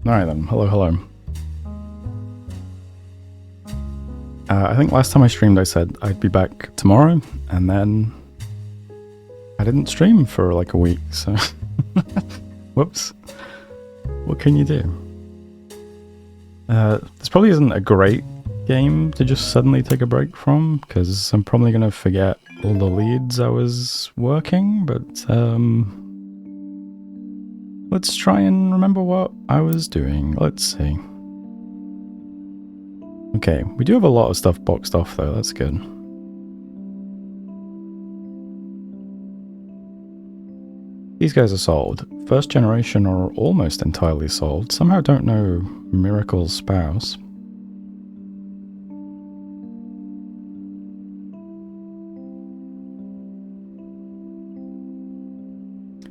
Alright then, hello. I think last time I streamed I said I'd be back tomorrow, and then I didn't stream for like a week, so whoops. What can you do? This probably isn't a great game to just suddenly take a break from, because I'm probably going to forget all the leads I was working, but let's try and remember what I was doing. Let's see. Okay, we do have a lot of stuff boxed off though, that's good. These guys are solved. First generation are almost entirely solved. Somehow don't know Miracle's spouse.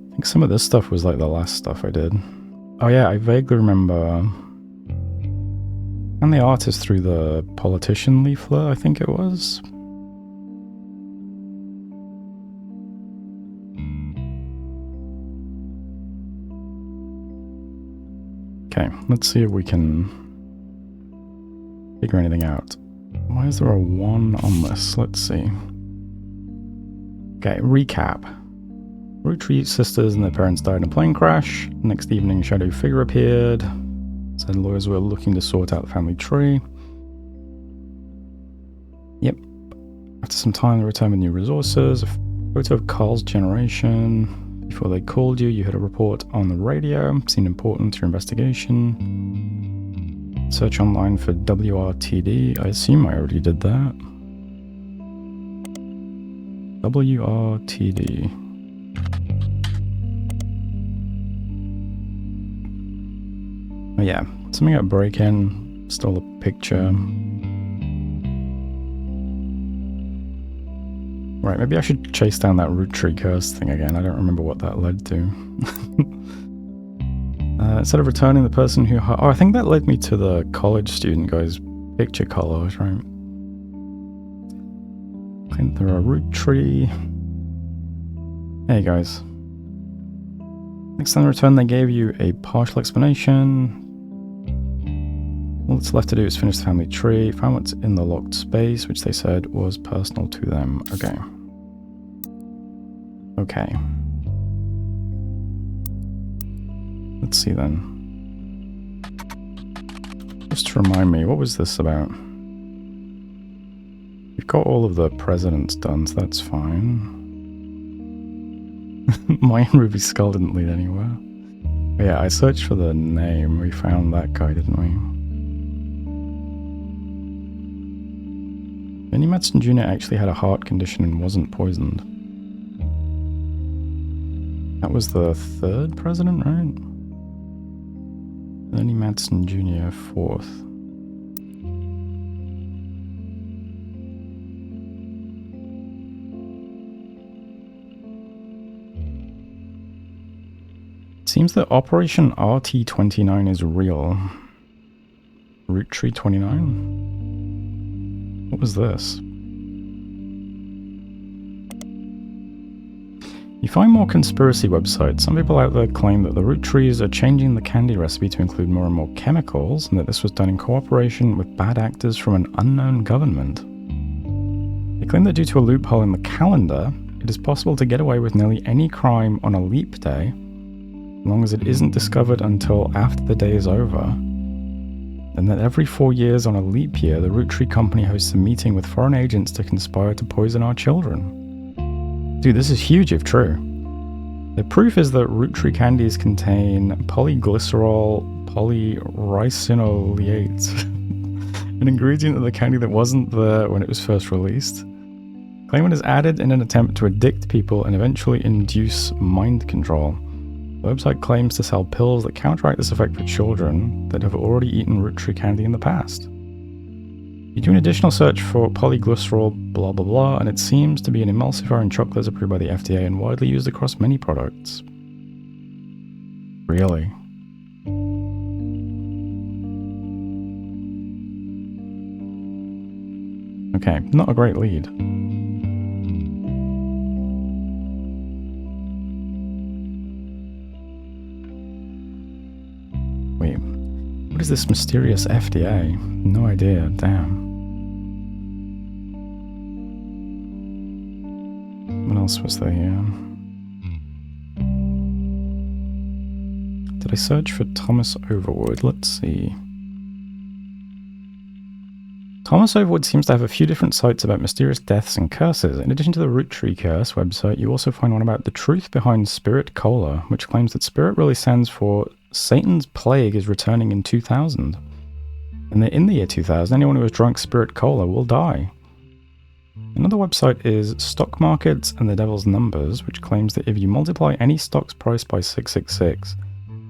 I think some of this stuff was like the last stuff I did. Oh yeah, I vaguely remember... And the artist through the politician leaflet, I think it was. Okay, let's see if we can figure anything out. Why is there a 1 on this? Let's see. Okay, recap. Roottrees sisters and their parents died in a plane crash. Next evening, a shadow figure appeared. Said lawyers were looking to sort out the family tree. Yep. After some time, they returned with new resources. A photo of Carl's generation. Before they called you, you heard a report on the radio. Seemed important to your investigation. Search online for WRTD. I assume I already did that. WRTD. Oh yeah, something about break-in, stole a picture. Right, maybe I should chase down that Roottrees curse thing again. I don't remember what that led to. Instead of returning the person who... Oh, I think that led me to the college student guy's picture colors, right? I think there are Roottrees. Hey guys. Next time they returned, they gave you a partial explanation. All that's left to do is finish the family tree. Find what's in the locked space, which they said was personal to them. Okay. Okay. Let's see then. Just to remind me, what was this about? We've got all of the presidents done, so that's fine. Mine Ruby Skull didn't lead anywhere. But yeah, I searched for the name. We found that guy, didn't we? Benny Madsen Jr. actually had a heart condition and wasn't poisoned. That was the 3rd president, right? Benny Madsen Jr. 4th. Seems that Operation RT-29 is real. Roottrees 29? What was this? You find more conspiracy websites. Some people out there claim that the Roottrees are changing the candy recipe to include more and more chemicals, and that this was done in cooperation with bad actors from an unknown government. They claim that due to a loophole in the calendar, it is possible to get away with nearly any crime on a leap day, as long as it isn't discovered until after the day is over. And that every 4 years on a leap year, the Roottrees company hosts a meeting with foreign agents to conspire to poison our children. Dude, this is huge if true. The proof is that Roottrees candies contain polyglycerol polyricinoleate, an ingredient of the candy that wasn't there when it was first released. Claim it is added in an attempt to addict people and eventually induce mind control. The website claims to sell pills that counteract this effect for children that have already eaten Roottrees candy in the past. You do an additional search for polyglycerol blah blah blah, and it seems to be an emulsifier in chocolates approved by the FDA and widely used across many products. Really? Okay, not a great lead. Wait, What is this mysterious FDA? No idea, damn. What else was there here? Did I search for Thomas Overwood? Let's see. Thomas Overwood seems to have a few different sites about mysterious deaths and curses. In addition to the Roottrees curse website, you also find one about the truth behind Spirit Cola, which claims that Spirit really stands for Satan's plague is returning in 2000. And that in the year 2000, anyone who has drunk Spirit Cola will die. Another website is Stock Markets and the Devil's Numbers, which claims that if you multiply any stock's price by 666,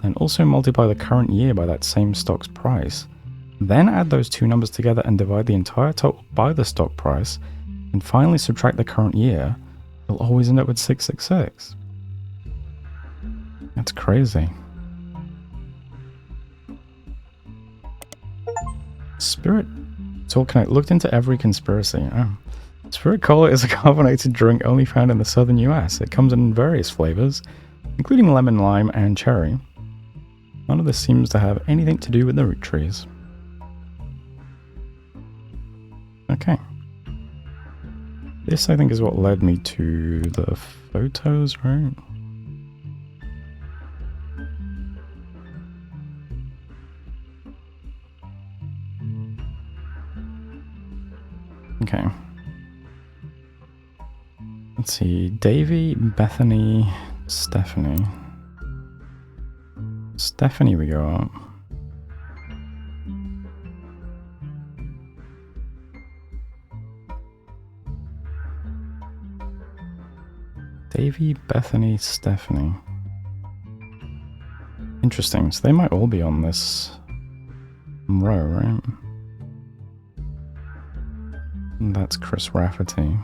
and also multiply the current year by that same stock's price, then add those two numbers together and divide the entire total by the stock price, and finally subtract the current year, you'll always end up with 666. That's crazy. Spirit Tolkien looked into every conspiracy. Oh. Spirit Cola is a carbonated drink only found in the southern US. It comes in various flavors, including lemon, lime, and cherry. None of this seems to have anything to do with the Roottrees. Okay. This, I think, is what led me to the photos, right? Okay. Let's see. Davy, Bethany, Stephanie. Stephanie we go up. Davy, Bethany, Stephanie. Interesting. So they might all be on this row, right? And that's Chris Rafferty.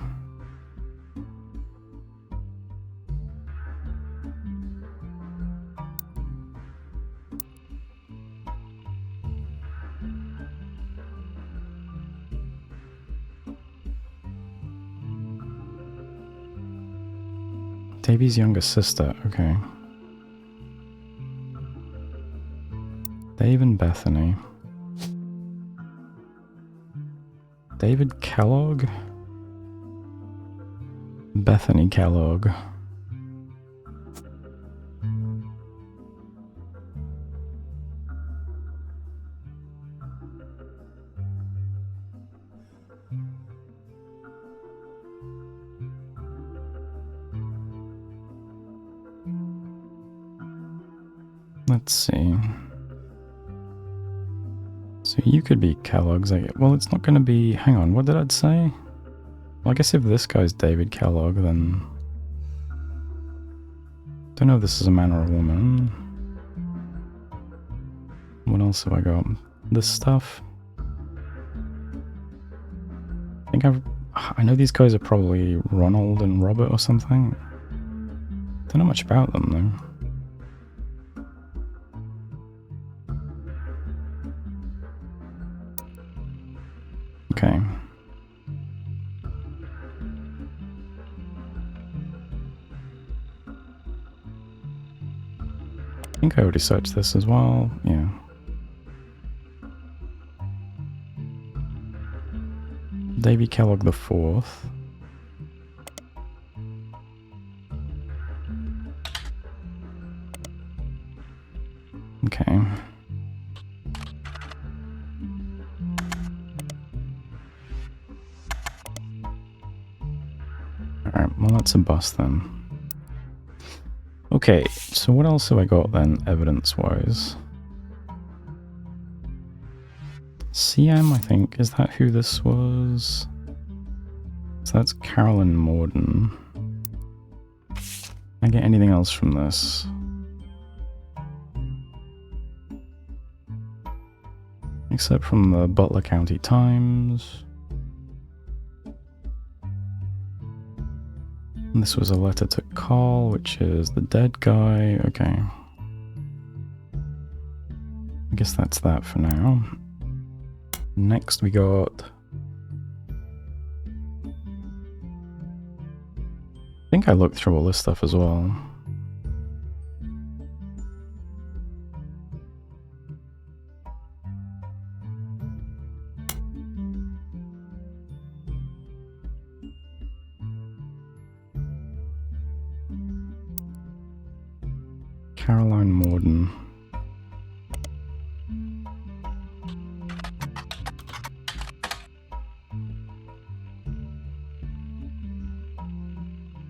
Davy's younger sister, okay. Dave and Bethany. David Kellogg? Bethany Kellogg. Let's see. So you could be Kellogg's. Well, it's not going to be... Hang on, what did I say? Well, I guess if this guy's David Kellogg, then... Don't know if this is a man or a woman. What else have I got? This stuff. I know these guys are probably Ronald and Robert or something. Don't know much about them, though. Okay. I think I already searched this as well, yeah. Davy Kellogg the Fourth. Okay. Alright, well that's a bust then. Okay, so what else have I got then, evidence-wise? CM, I think, is that who this was? So that's Carolyn Morden. Can I get anything else from this? Except from the Butler County Times. And this was a letter to Carl, which is the dead guy. Okay. I guess that's that for now. Next we got... I think I looked through all this stuff as well. Caroline Morden.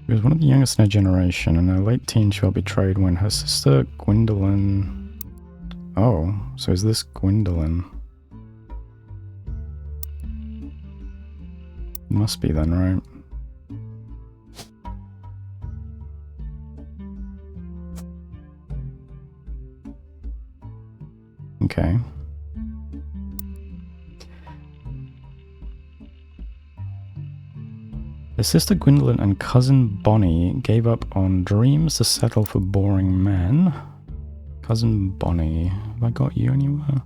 She was one of the youngest in her generation. In her late teens, she felt betrayed when her sister Gwendolyn... Oh, so is this Gwendolyn? Must be then, right? Okay. Her sister Gwendolyn and cousin Bonnie gave up on dreams to settle for boring men. Cousin Bonnie, have I got you anywhere?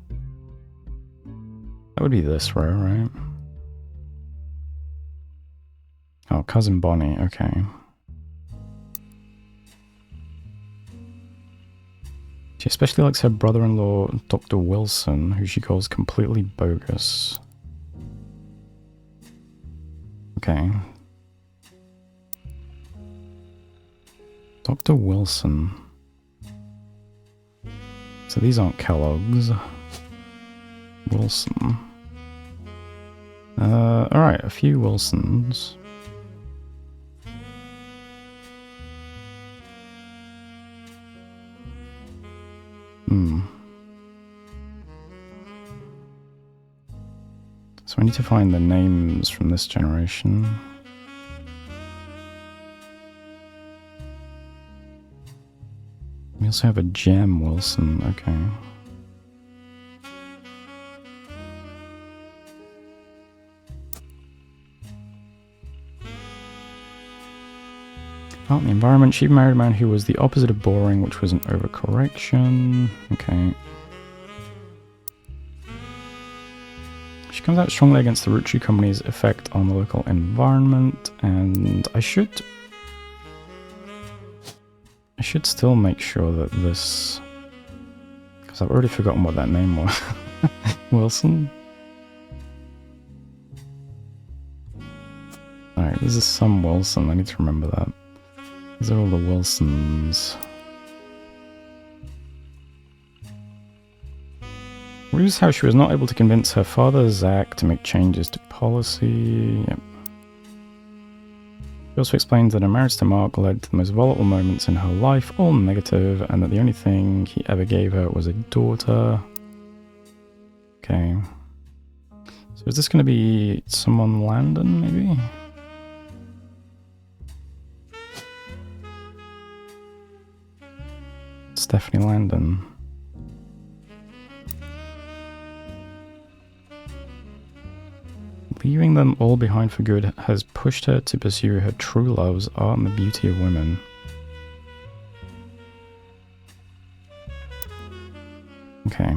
That would be this row, right? Oh, cousin Bonnie, okay. She especially likes her brother-in-law, Dr. Wilson, who she calls completely bogus. Okay. Dr. Wilson. So these aren't Kellogg's. Wilson. Alright, a few Wilsons. So I need to find the names from this generation. We also have a Jem Wilson, okay. Out in the environment, she married a man who was the opposite of boring, which was an overcorrection. Okay. She comes out strongly against the Roottrees company's effect on the local environment, and I should still make sure that this... because I've already forgotten what that name was. Wilson? Alright, this is some Wilson, I need to remember that. These are all the Wilsons. Rue's how she was not able to convince her father, Zach, to make changes to policy. Yep. She also explains that her marriage to Mark led to the most volatile moments in her life, all negative, and that the only thing he ever gave her was a daughter. Okay. So is this going to be someone Landon, maybe? Stephanie Landon. Leaving them all behind for good has pushed her to pursue her true loves, art and the beauty of women. Okay.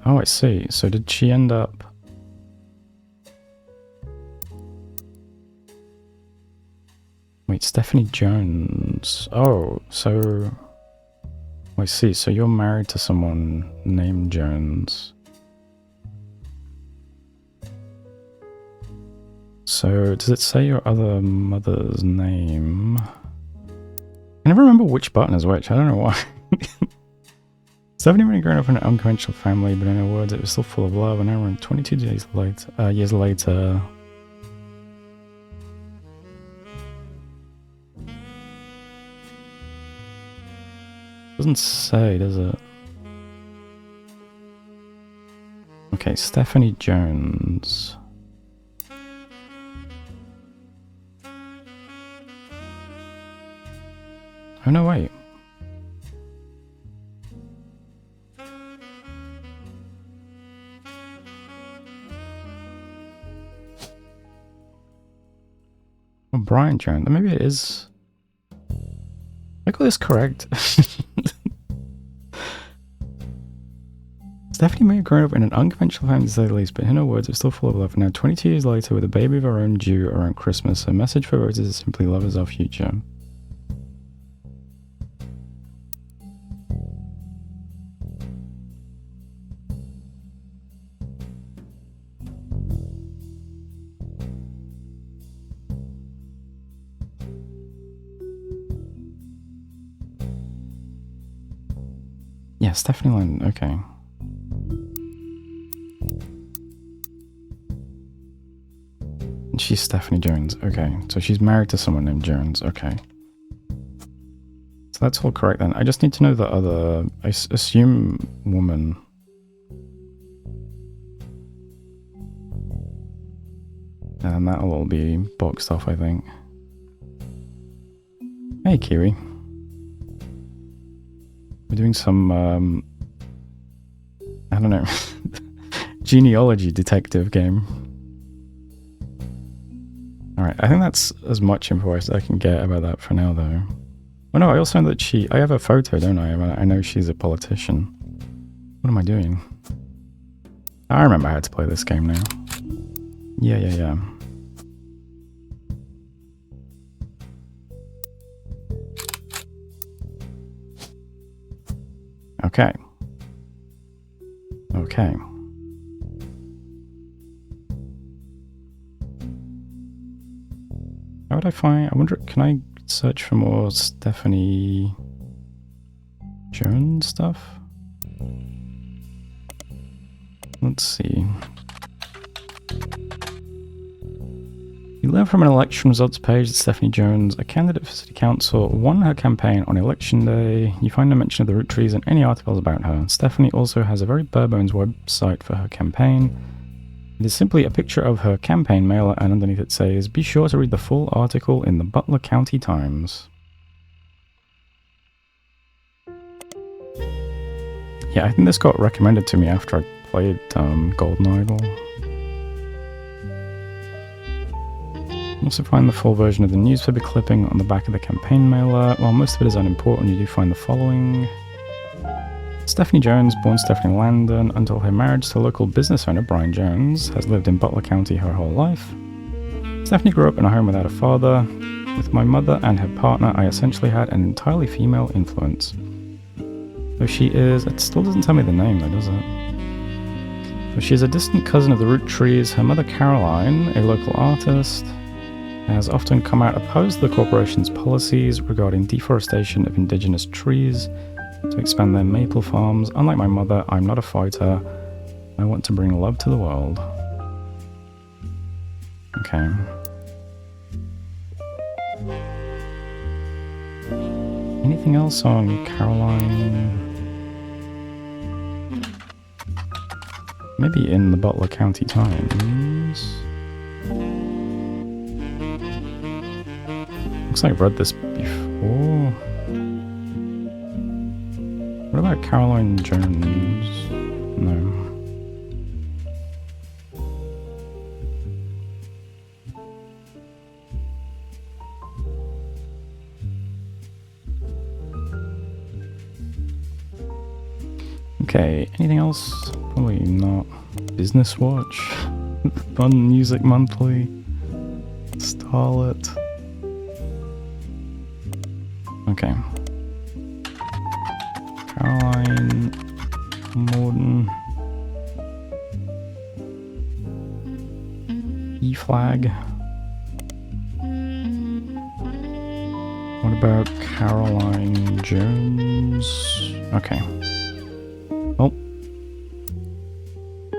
Oh, I see. So did she end up... Wait, Stephanie Jones. Oh, so... I see. So you're married to someone named Jones. So does it say your other mother's name? I never remember which button is which. I don't know why. Stephanie had grown up in an unconventional family, but in her words, it was still full of love. And now we're 22 years later. Doesn't say, does it? Okay, Stephanie Jones. Oh no, wait. Oh, Brian Jones. Maybe it is. I got this correct. Stephanie may have grown up in an unconventional family to say the least, but in her words, it's still full of love. Now, 22 years later, with a baby of her own due around Christmas, her message for voters is simply love is our future. Yeah, Stephanie Lynn, okay. And she's Stephanie Jones, okay. So she's married to someone named Jones, okay. So that's all correct then. I just need to know the other, I assume, woman. And that'll all be boxed off, I think. Hey, Kiwi. We're doing some, I don't know, genealogy detective game. Alright, I think that's as much info as I can get about that for now, though. Oh no, I also know that I have a photo, don't I? I know she's a politician. What am I doing? I remember how to play this game now. Yeah. Okay. How would I find... I wonder, can I search for more Stephanie Jones stuff? Let's see. You learn from an election results page that Stephanie Jones, a candidate for city council, won her campaign on election day. You find no mention of the Roottrees in any articles about her. Stephanie also has a very bare-bones website for her campaign. It is simply a picture of her campaign mailer, and underneath it says, "Be sure to read the full article in the Butler County Times." Yeah, I think this got recommended to me after I played Golden Idol. Also find the full version of the newspaper clipping on the back of the campaign mailer. While most of it is unimportant, you do find the following. Stephanie Jones, born Stephanie Landon, until her marriage to local business owner Brian Jones, has lived in Butler County her whole life. Stephanie grew up in a home without a father. With my mother and her partner, I essentially had an entirely female influence. Though she is... It still doesn't tell me the name though, does it? Though she is a distant cousin of the Roottrees, her mother Caroline, a local artist, has often come out opposed to the corporation's policies regarding deforestation of indigenous trees to expand their maple farms. Unlike my mother, I'm not a fighter. I want to bring love to the world. Okay. Anything else on Caroline? Maybe in the Butler County Times. Looks like I've read this before. What about Caroline Jones? No. Okay, anything else? Probably not. Business Watch? Fun Music Monthly? Starlet? Okay. Caroline Morden. E-Flag. What about Caroline Jones? Okay. Well,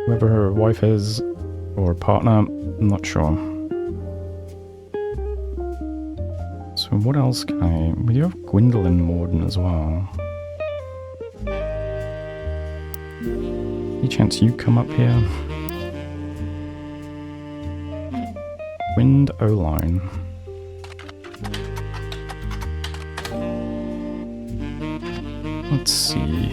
whoever her wife is, or partner, I'm not sure. So what else can I... We do have Gwendolyn Morden as well. Any chance you come up here? Wind O-Line. Let's see.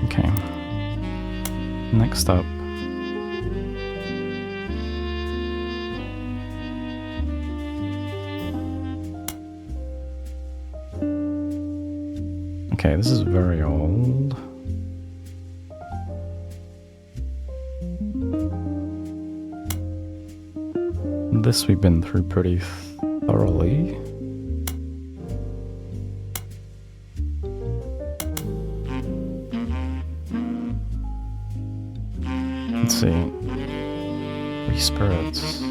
Okay. Next up. Okay, this is very old. This we've been through pretty thoroughly. Let's see. Free spirits.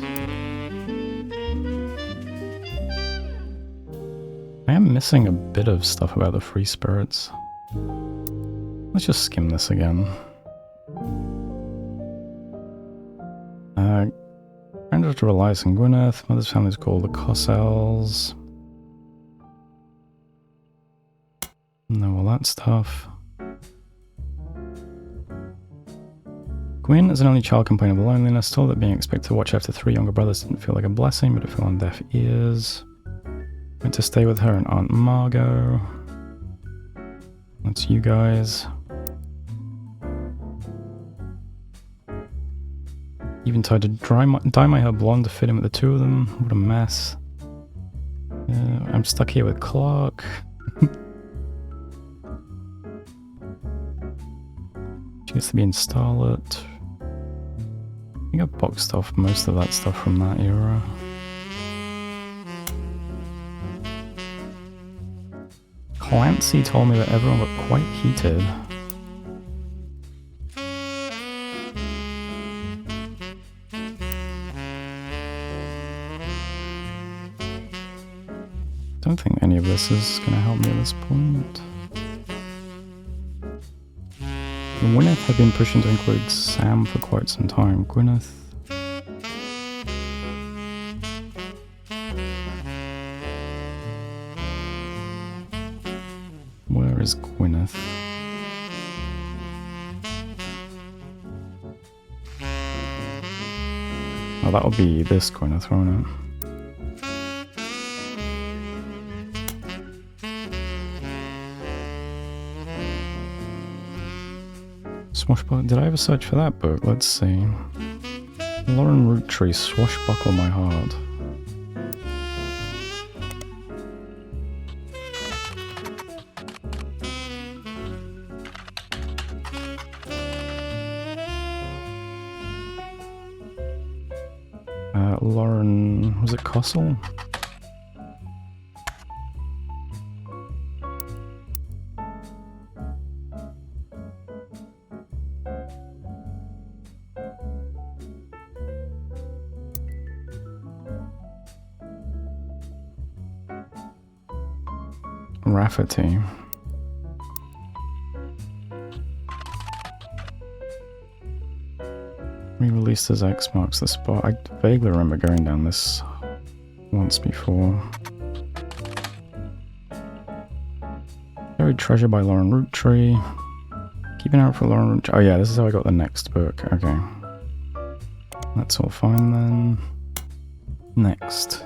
I am missing a bit of stuff about the free spirits. Let's just skim this again. Granddaughter relies on Gwyneth. Mother's family is called the Cossels. Know all that stuff. Gwyn, as an only child, complained of loneliness, told that being expected to watch after 3 younger brothers didn't feel like a blessing, but it fell on deaf ears. Went to stay with her and Aunt Margot. That's you guys. Even tried to dye my hair blonde to fit in with the 2 of them. What a mess. I'm stuck here with Clark. She gets to be in Starlet. I think I boxed off most of that stuff from that era. Clancy told me that everyone got quite heated. Don't think any of this is going to help me at this point. Gwyneth had been pushing to include Sam for quite some time. Gwyneth. Where is Gwyneth? Oh, that'll be this Gwyneth, won't it? Swashbuckle. Did I ever search for that book? Let's see. Lauren Roottrees, Swashbuckle My Heart. Lauren, was it Cossel? Rafferty. Re-released as X marks the spot. I vaguely remember going down this once before. Buried Treasure by Lauren Roottree. Keeping out for Lauren Roottree. Oh yeah, this is how I got the next book. Okay. That's all fine then. Next.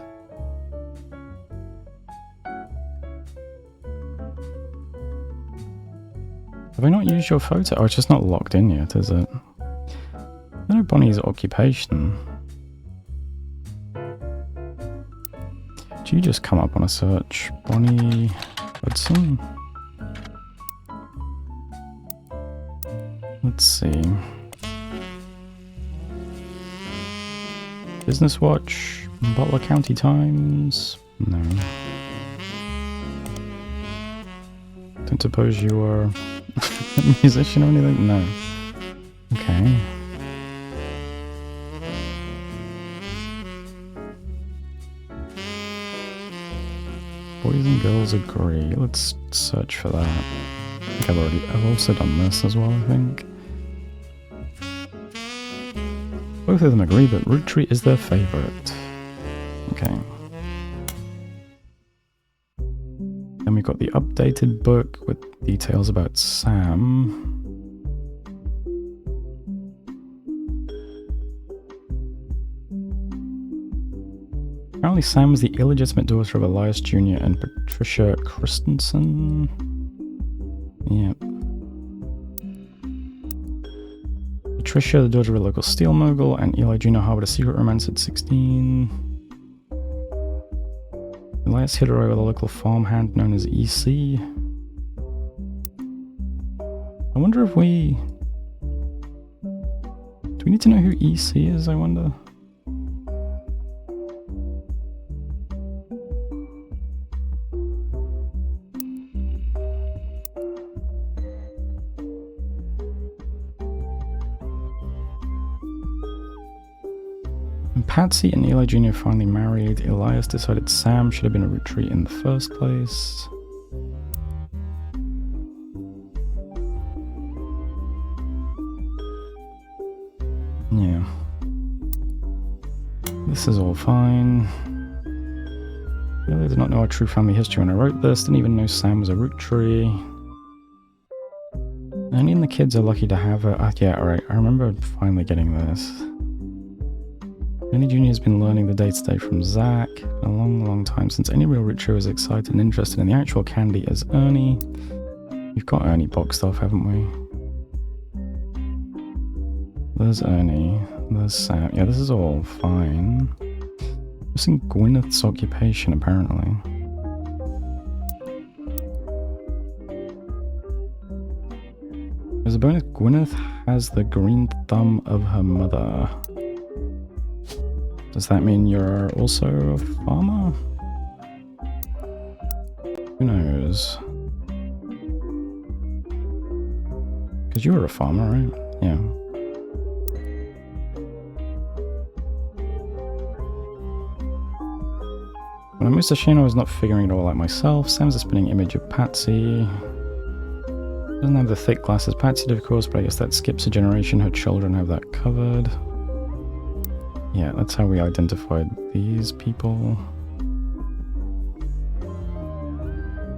Have I not used your photo? Oh, it's just not locked in yet, is it? I don't know Bonnie's occupation. Do you just come up on a search? Bonnie Hudson? Let's see. Business Watch? Butler County Times? No. Don't suppose you are a musician or anything? No. Okay. Boys and Girls Agree. Let's search for that. I think I've also done this as well, I think. Both of them agree that Roottree is their favourite. Okay. Then we got the updated book with details about Sam. Apparently Sam was the illegitimate daughter of Elias Jr. and Patricia Christensen. Yep. Patricia, the daughter of a local steel mogul, and Eli Jr. harbored a secret romance at 16. Elias hid her over the local farmhand known as EC. I wonder if we... Do we need to know who EC is, I wonder? When Patsy and Eli Jr. finally married, Elias decided Sam should have been a Rootree in the first place. Yeah. This is all fine. Really did not know our true family history when I wrote this, didn't even know Sam was a Rootree. Annie and the kids are lucky to have her. Yeah, alright, I remember finally getting this. Ernie Jr. has been learning the day-to-day from Zach. A long, long time since any real Rootree was excited and interested in the actual candy as Ernie. We've got Ernie boxed off, haven't we? There's Ernie. There's Sam. Yeah, this is all fine. Missing Gwyneth's occupation, apparently. There's a bonus. Gwyneth has the green thumb of her mother. Does that mean you're also a farmer? Who knows? Because you were a farmer, right? Yeah. When I moved to Shane, I was not figuring it all out myself. Sam's a spinning image of Patsy. Doesn't have the thick glasses Patsy did, of course, but I guess that skips a generation. Her children have that covered. Yeah, that's how we identified these people.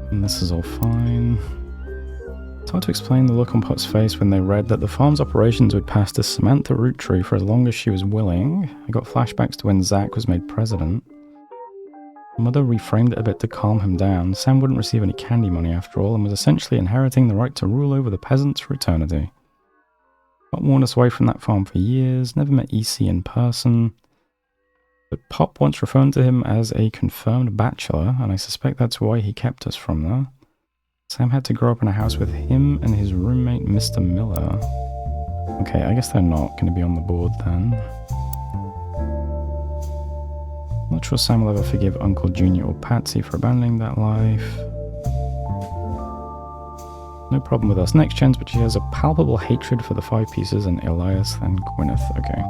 And this is all fine. It's hard to explain the look on Pot's face when they read that the farm's operations would pass to Samantha Rootree for as long as she was willing. I got flashbacks to when Zach was made president. Mother reframed it a bit to calm him down. Sam wouldn't receive any candy money after all, and was essentially inheriting the right to rule over the peasants for eternity. Pop warned us away from that farm for years, never met EC in person. But Pop once referred to him as a confirmed bachelor, and I suspect that's why he kept us from there. Sam had to grow up in a house with him and his roommate, Mr. Miller. Okay, I guess they're not going to be on the board then. Not sure Sam will ever forgive Uncle Junior or Patsy for abandoning that life. No problem with us next gens, but she has a palpable hatred for the Five Pieces and Elias and Gwyneth. Okay.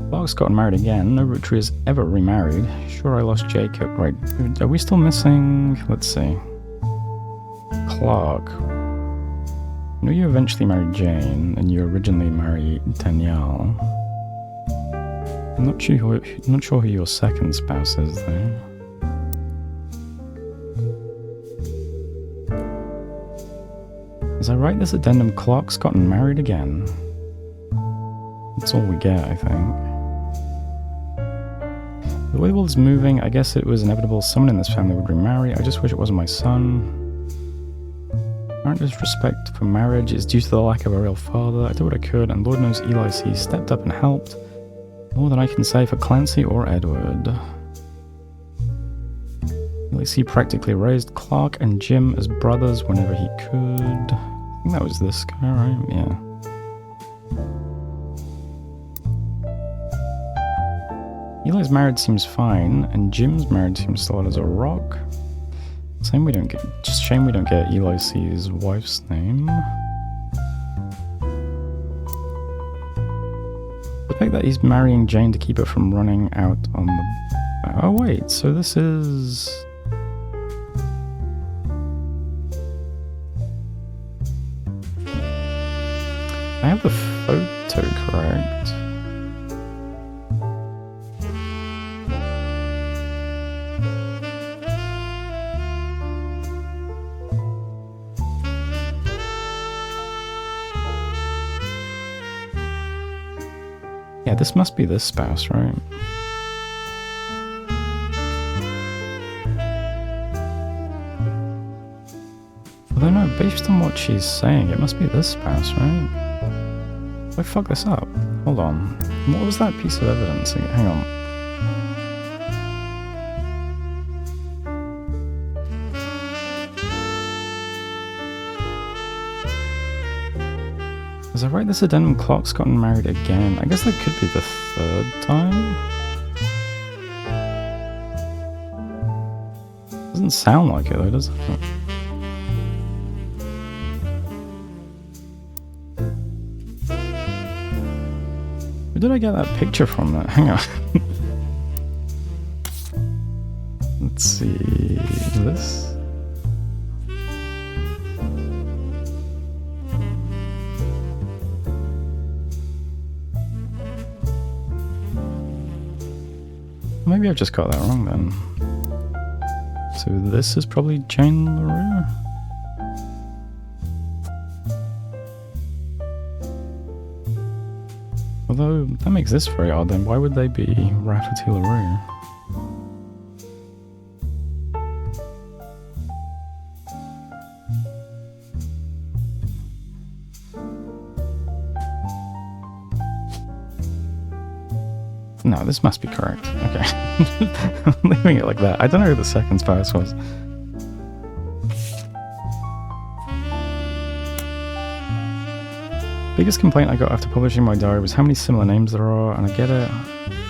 Clark's gotten married again. No Rootree has ever remarried. Sure, I lost Jacob. Right, are we still missing? Let's see. Clark. I know you eventually married Jane, and you originally married Danielle. I'm not sure who your second spouse is, though. As I write this addendum, Clark's gotten married again. That's all we get, I think. The way the world's moving, I guess it was inevitable someone in this family would remarry. I just wish it wasn't my son. Apparent disrespect for marriage is due to the lack of a real father. I did what I could, and Lord knows Eli C. stepped up and helped. More than I can say for Clancy or Edward. Eli C. practically raised Clark and Jim as brothers whenever he could. I think that was this guy, right? Yeah. Eli's marriage seems fine, and Jim's marriage seems solid as a rock. Shame we don't get Eli C's wife's name. The fact that he's marrying Jane to keep her from running out on the... Oh wait, so this is... I have the photo correct. Yeah, this must be this spouse, right? Although no, based on what she's saying, it must be this spouse, right? I fucked this up. Hold on. What was that piece of evidence? Hang on. Is that right? This addendum clock's gotten married again. I guess that could be the third time? Doesn't sound like it though, does it? Where did I get that picture from that? Hang on. Let's see. This? Maybe I've just got that wrong then. So this is probably Jane LaRue? Although, that makes this very odd then. Why would they be Rafferty LaRue? No, this must be correct. Okay. I'm leaving it like that. I don't know who the second spouse was. Biggest complaint I got after publishing my diary was how many similar names there are, and I get it.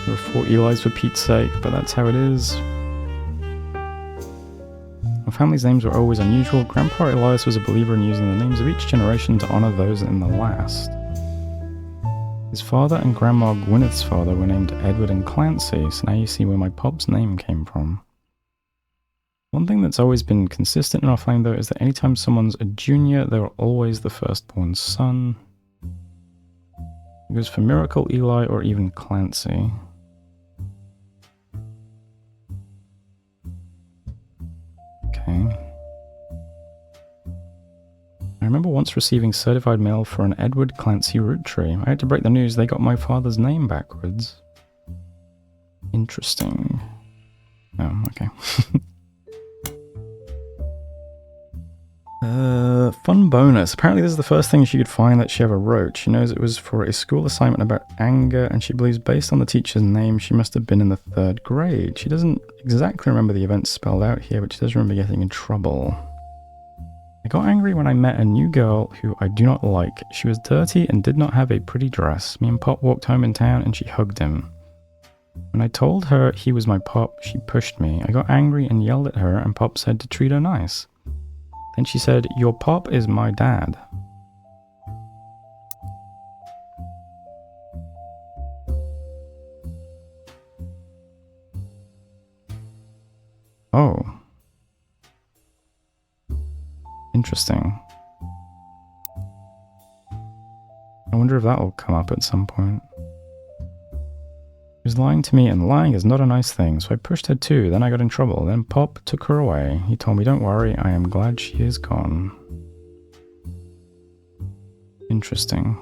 There are 4 Eli's for Pete's sake, but that's how it is. My family's names were always unusual. Grandpa Elias was a believer in using the names of each generation to honour those in the last. His father and Grandma Gwyneth's father were named Edward and Clancy, so now you see where my pop's name came from. One thing that's always been consistent in our family though is that anytime someone's a junior, they're always the firstborn son. It goes for Miracle, Eli, or even Clancy. Okay. I remember once receiving certified mail for an Edward Clancy Roottree. I had to break the news they got my father's name backwards. Interesting. Oh, okay. Fun bonus. Apparently this is the first thing she could find that she ever wrote. She knows it was for a school assignment about anger, and she believes based on the teacher's name, she must have been in the 3rd grade. She doesn't exactly remember the events spelled out here, but she does remember getting in trouble. I got angry when I met a new girl who I do not like. She was dirty and did not have a pretty dress. Me and Pop walked home in town and she hugged him. When I told her he was my Pop, she pushed me. I got angry and yelled at her, and Pop said to treat her nice. Then she said, "Your Pop is my dad." Oh. Interesting. I wonder if that will come up at some point. She was lying to me, and lying is not a nice thing, so I pushed her too. Then I got in trouble. Then Pop took her away. He told me, "Don't worry, I am glad she is gone." Interesting.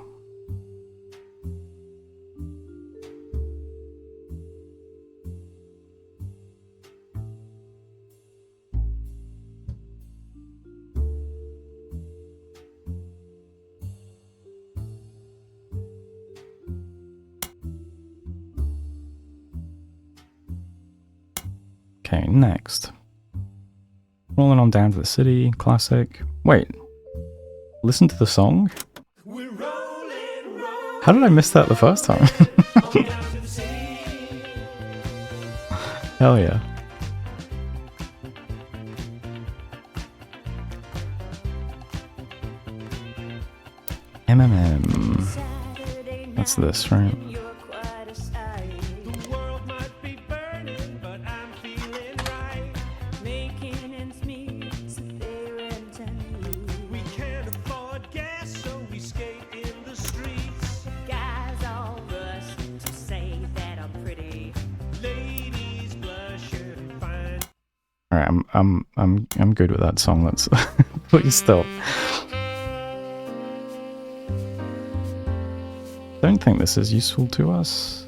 Okay, next. Rolling on down to the city, classic. Wait, listen to the song? How did I miss that the first time? Hell yeah. MMM. That's this, right? Alright, I'm good with that song. Let's please stop. Don't think this is useful to us.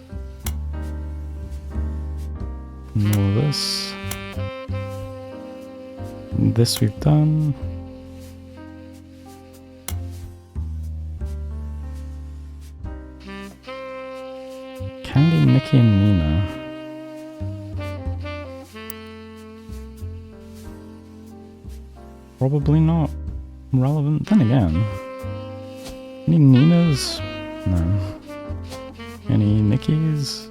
Nor this. This we've done. Nikki and Nina. Probably not relevant. Then again, any Ninas? No. Any Nickies?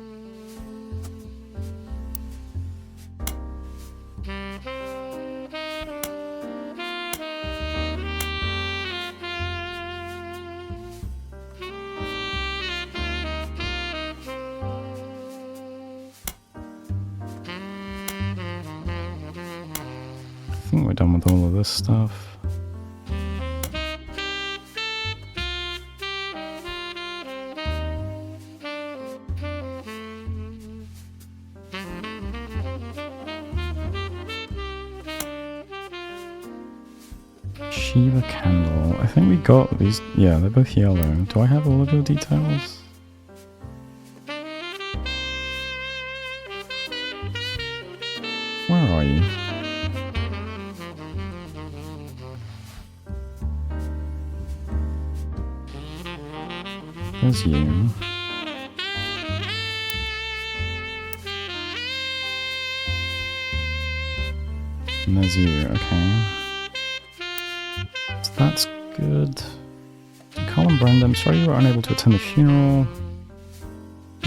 I think we're done with all of this stuff. Shiva candle. I think we got these. Yeah, they're both yellow. Do I have all of your details? Where are you? There's you. And there's you, okay. So that's good. Colin Brenda, I'm sorry you were unable to attend the funeral.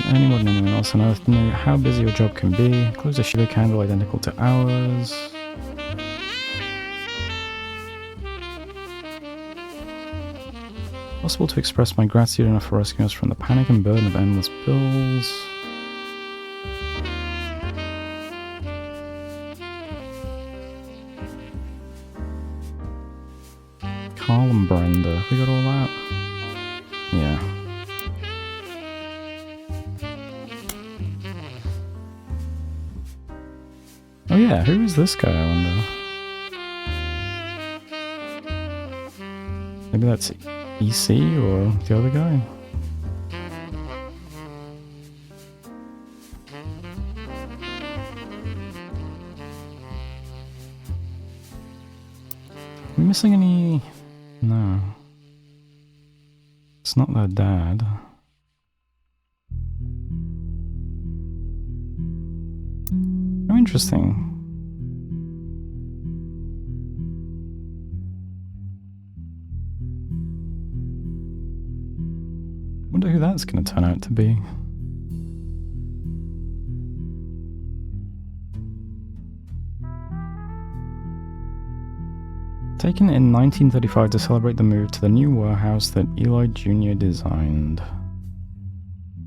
Any more than anyone else on earth knew how busy your job can be. Close a Shiva candle identical to ours. Possible to express my gratitude enough for rescuing us from the panic and burden of endless bills. Carl and Brenda, we got all that? Yeah. Oh yeah, who is this guy, I wonder? Maybe that's EC or the other guy? Are we missing any? No. It's not their dad. How interesting. Wonder who that's going to turn out to be. Taken in 1935 to celebrate the move to the new warehouse that Eli Jr. designed.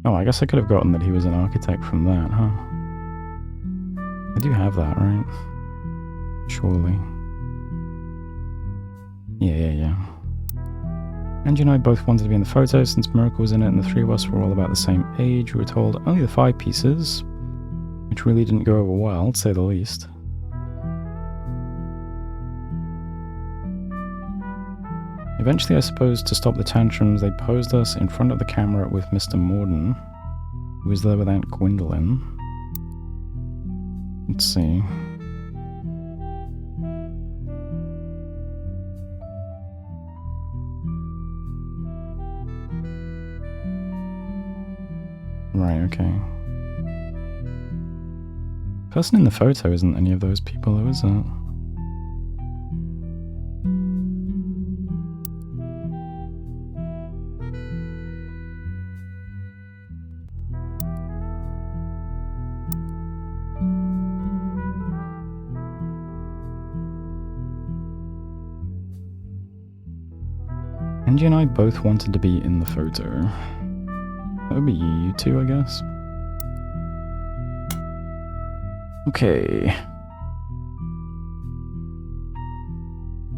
Oh, I guess I could have gotten that he was an architect from that, huh? I do have that, right? Surely. Yeah. Angie and I both wanted to be in the photo since Miracle was in it and the three of us were all about the same age. We were told only the 5 pieces, which really didn't go over well, to say the least. Eventually, I suppose, to stop the tantrums, they posed us in front of the camera with Mr. Morden, who was there with Aunt Gwendolyn. Let's see. Right, okay. Person in the photo isn't any of those people, though, is it? Angie and I both wanted to be in the photo. That would be you two, I guess. Okay.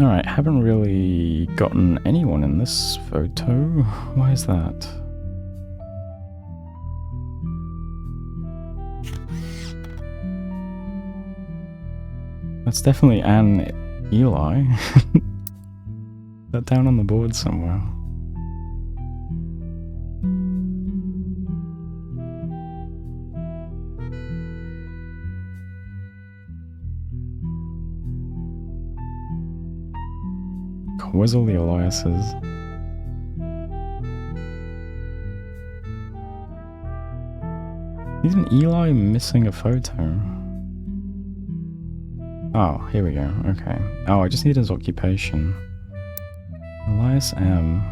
Alright, haven't really gotten anyone in this photo. Why is that? That's definitely an Eli. That down on the board somewhere. Where's all the Eliases? Isn't Eli missing a photo? Oh, here we go. Okay. Oh, I just need his occupation. Elias M.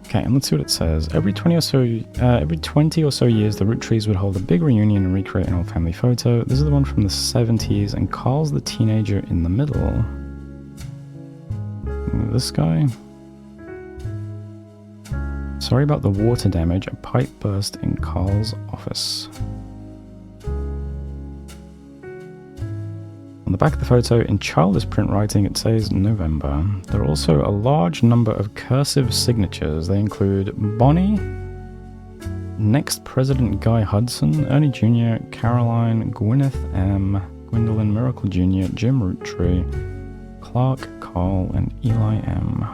Okay, and let's see what it says. Every 20 or so years, the Roottrees would hold a big reunion and recreate an old family photo. This is the one from the 70s, and Carl's the teenager in the middle. This guy? Sorry about the water damage. A pipe burst in Carl's office. On the back of the photo, in childish print writing, it says November. There are also a large number of cursive signatures. They include Bonnie, next President Guy Hudson, Ernie Jr., Caroline, Gwyneth M., Gwendolyn Miracle Jr., Jim Roottree, Clark, Carl, and Eli M.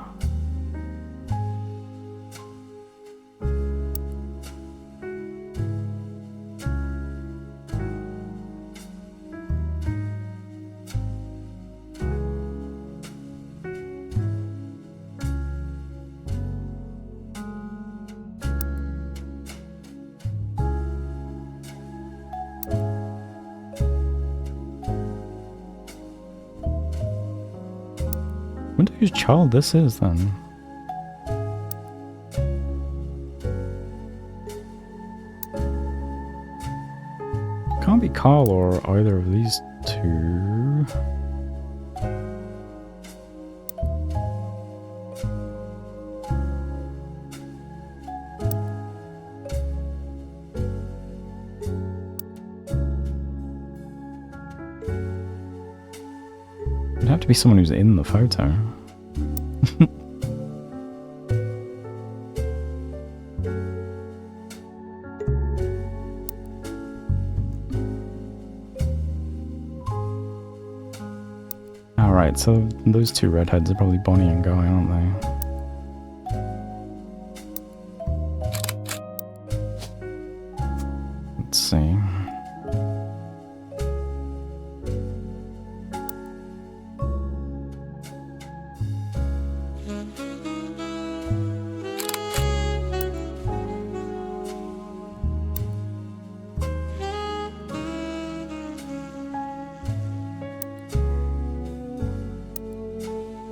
I wonder whose child this is, then. Can't be Carl or either of these two. It'd have to be someone who's in the photo. Alright, so those two redheads are probably Bonnie and Guy, aren't they? Let's see.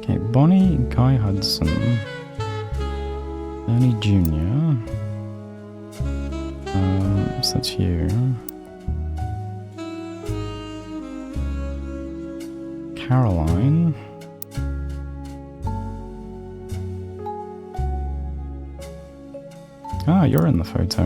Okay, Bonnie, Guy Hudson, Ernie Jr. So that's you. Caroline. Ah, you're in the photo.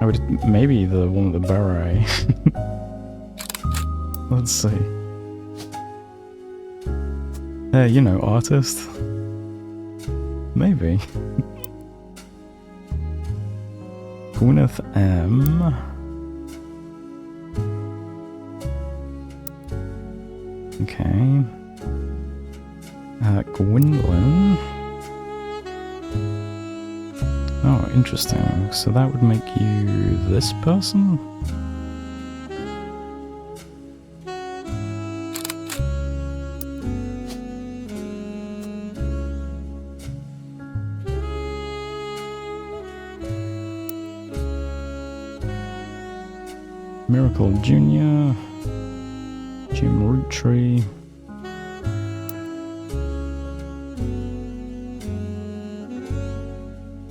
I would maybe the one with the beret. Let's see. You know, artist. Maybe. Gwyneth M. Okay. Gwendolyn. Oh, interesting. So that would make you this person? Miracle Jr., Jim Roottree.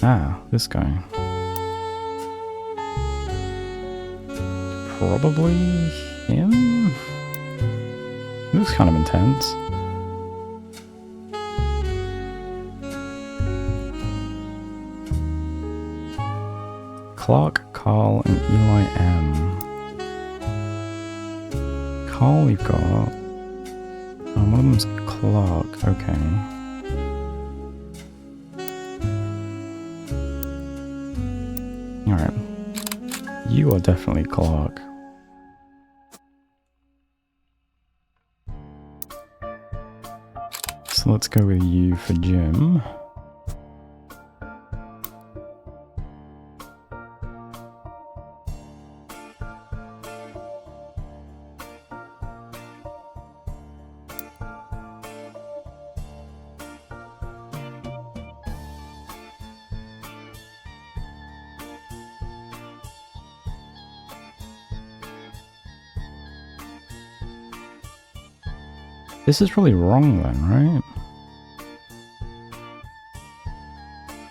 Ah, this guy. Probably him? Looks kind of intense. Clark, Carl, and Eli M. Carl we've got... Oh, one of them's Clark, okay. Alright. You are definitely Clark. So let's go with you for Jim. This is probably wrong then, right?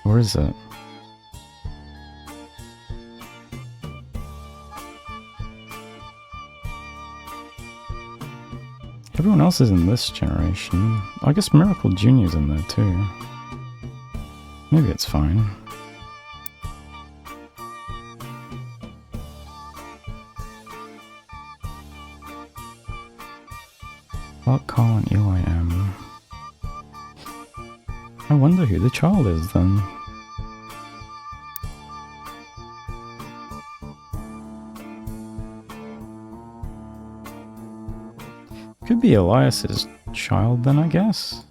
Or is it? Everyone else is in this generation. I guess Miracle Jr.'s in there too. Maybe it's fine. Clark, Carl, and Eli M. I wonder who the child is then. Could be Elias's child then, I guess.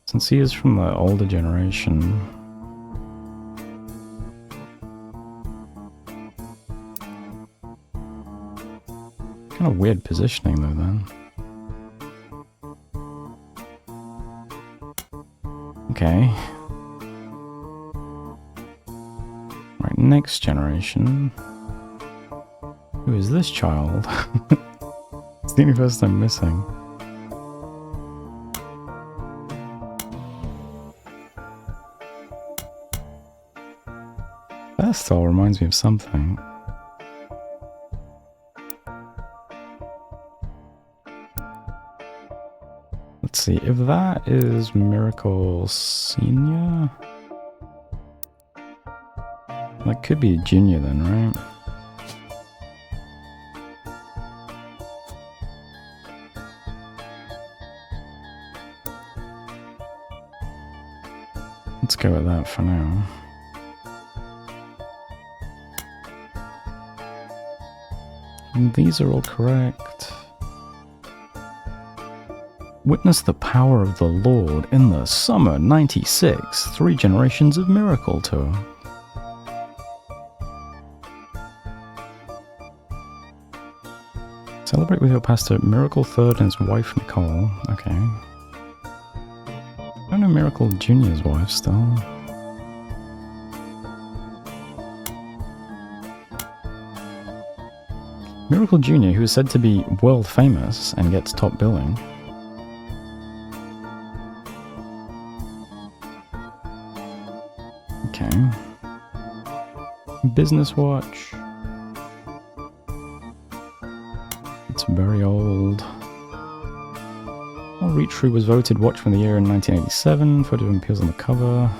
Since he is from the older generation. Kind of weird positioning though then. Okay. Right, next generation. Who is this child? It's the only person I'm missing. That style reminds me of something. Let's see, if that is Miracle Senior, that could be Junior then, right? Let's go with that for now. And these are all correct. Witness the power of the Lord in the Summer 96 3 Generations of Miracle Tour. Celebrate with your pastor Miracle Third and his wife Nicole. Okay. I don't know Miracle Jr.'s wife still. Miracle Jr., who is said to be world famous and gets top billing. Okay. Business Watch. It's very old. Well, Roottrees was voted Watch from the Year in 1987. Photo of him appears on the cover.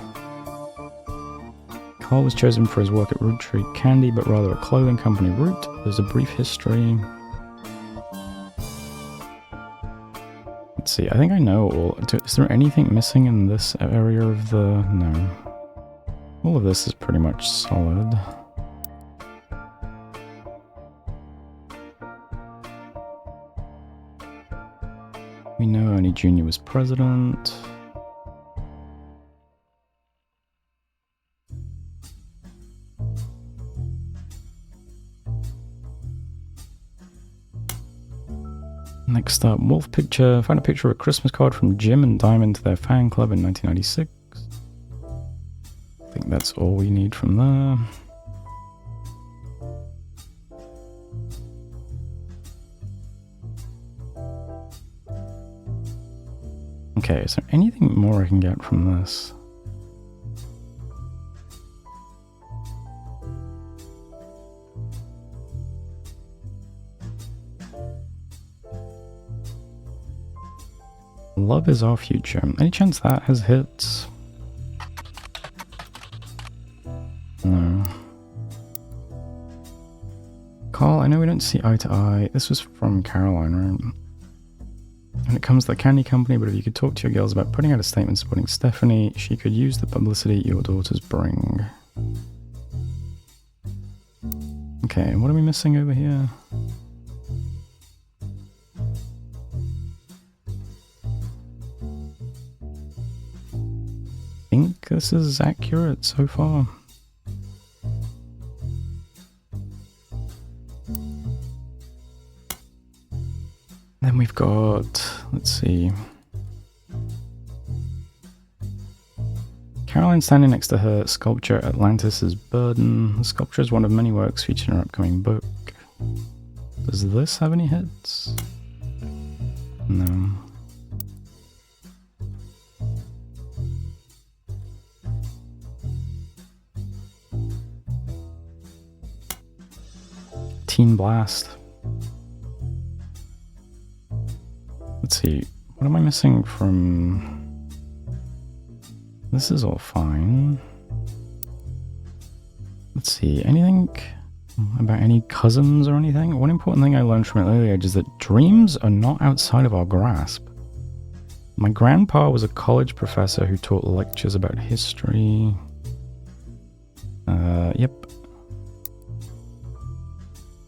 Carl was chosen for his work at Roottrees Candy, but rather a clothing company, Root. There's a brief history. Let's see, I think I know all. Is there anything missing in this area of the... No. All of this is pretty much solid. We know Ernie Jr. was president. Next up, Wolf Picture. Found a picture of a Christmas card from Jim and Diamond to their fan club in 1996. I think that's all we need from there. Okay, is there anything more I can get from this? Love is our future. Any chance that has hits? No. Carl, I know we don't see eye to eye. This was from Caroline, right? When it comes to the candy company, but if you could talk to your girls about putting out a statement supporting Stephanie, she could use the publicity your daughters bring. Okay, what are we missing over here? think this is accurate so far. Then we've got, let's see, Caroline standing next to her sculpture Atlantis' Burden. The sculpture is one of many works featured in her upcoming book. Does this have any hits? No. Teen Blast. Let's see, what am I missing from... This is all fine. Let's see, anything about any cousins or anything? One important thing I learned from an early age is that dreams are not outside of our grasp. My grandpa was a college professor who taught lectures about history. Yep.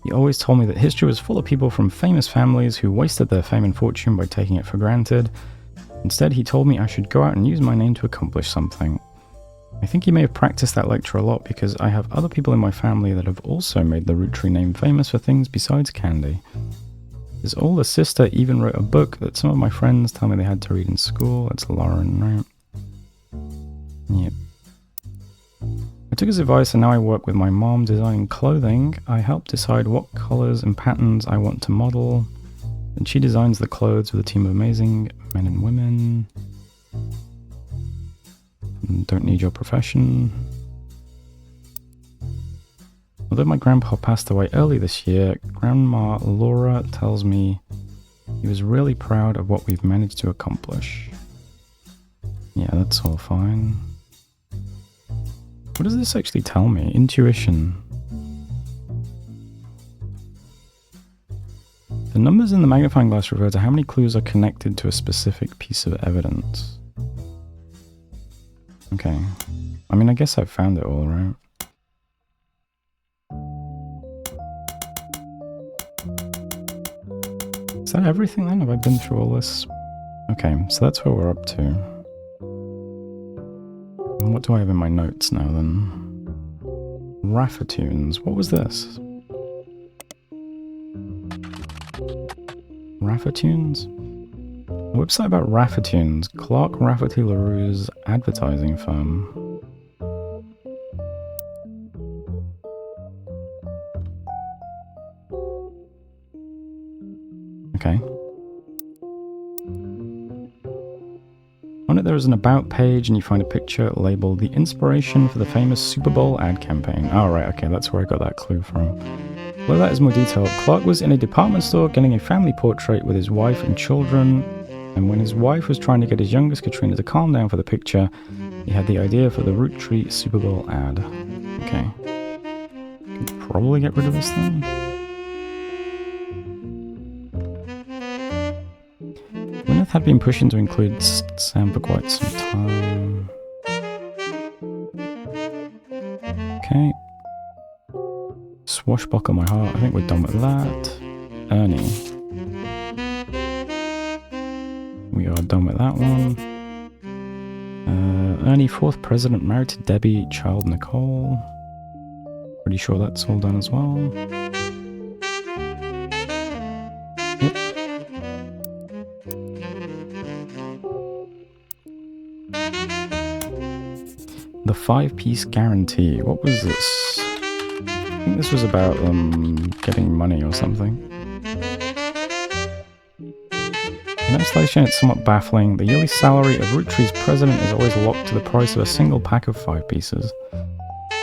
He always told me that history was full of people from famous families who wasted their fame and fortune by taking it for granted. Instead, he told me I should go out and use my name to accomplish something. I think he may have practiced that lecture a lot because I have other people in my family that have also made the Roottrees name famous for things besides candy. His older sister even wrote a book that some of my friends tell me they had to read in school. It's Lauren, right? Yep. I took his advice and now I work with my mom designing clothing. I help decide what colors and patterns I want to model, and she designs the clothes with a team of amazing men and women. Don't need your profession. Although my grandpa passed away early this year, Grandma Laura tells me he was really proud of what we've managed to accomplish. Yeah, that's all fine. What does this actually tell me? Intuition. The numbers in the magnifying glass refer to how many clues are connected to a specific piece of evidence. Okay. I mean, I guess I've found it all, right? Is that everything then? Have I been through all this? Okay, so that's where we're up to. What do I have in my notes now then? Raffatunes. What was this? Raffatunes? A website about Raffatunes. Clark Rafferty LaRue's advertising firm. Okay. On it there is an about page and you find a picture labeled the inspiration for the famous Super Bowl ad campaign. Oh right, okay, that's where I got that clue from. Below that is more detailed. Clark was in a department store getting a family portrait with his wife and children, and when his wife was trying to get his youngest Katrina to calm down for the picture, he had the idea for the Roottrees Super Bowl ad. Okay. Can probably get rid of this thing. Gwyneth had been pushing to include Sam for quite some time. Okay. Swashbuckle my heart. I think we're done with that. Ernie. We are done with that one. Ernie, 4th president, married to Debbie, child Nicole. Pretty sure that's all done as well. Yep. The 5-piece guarantee. What was this? I think this was about getting money or something. In isolation, it's somewhat baffling. The yearly salary of Roottrees' president is always locked to the price of a single pack of 5 pieces.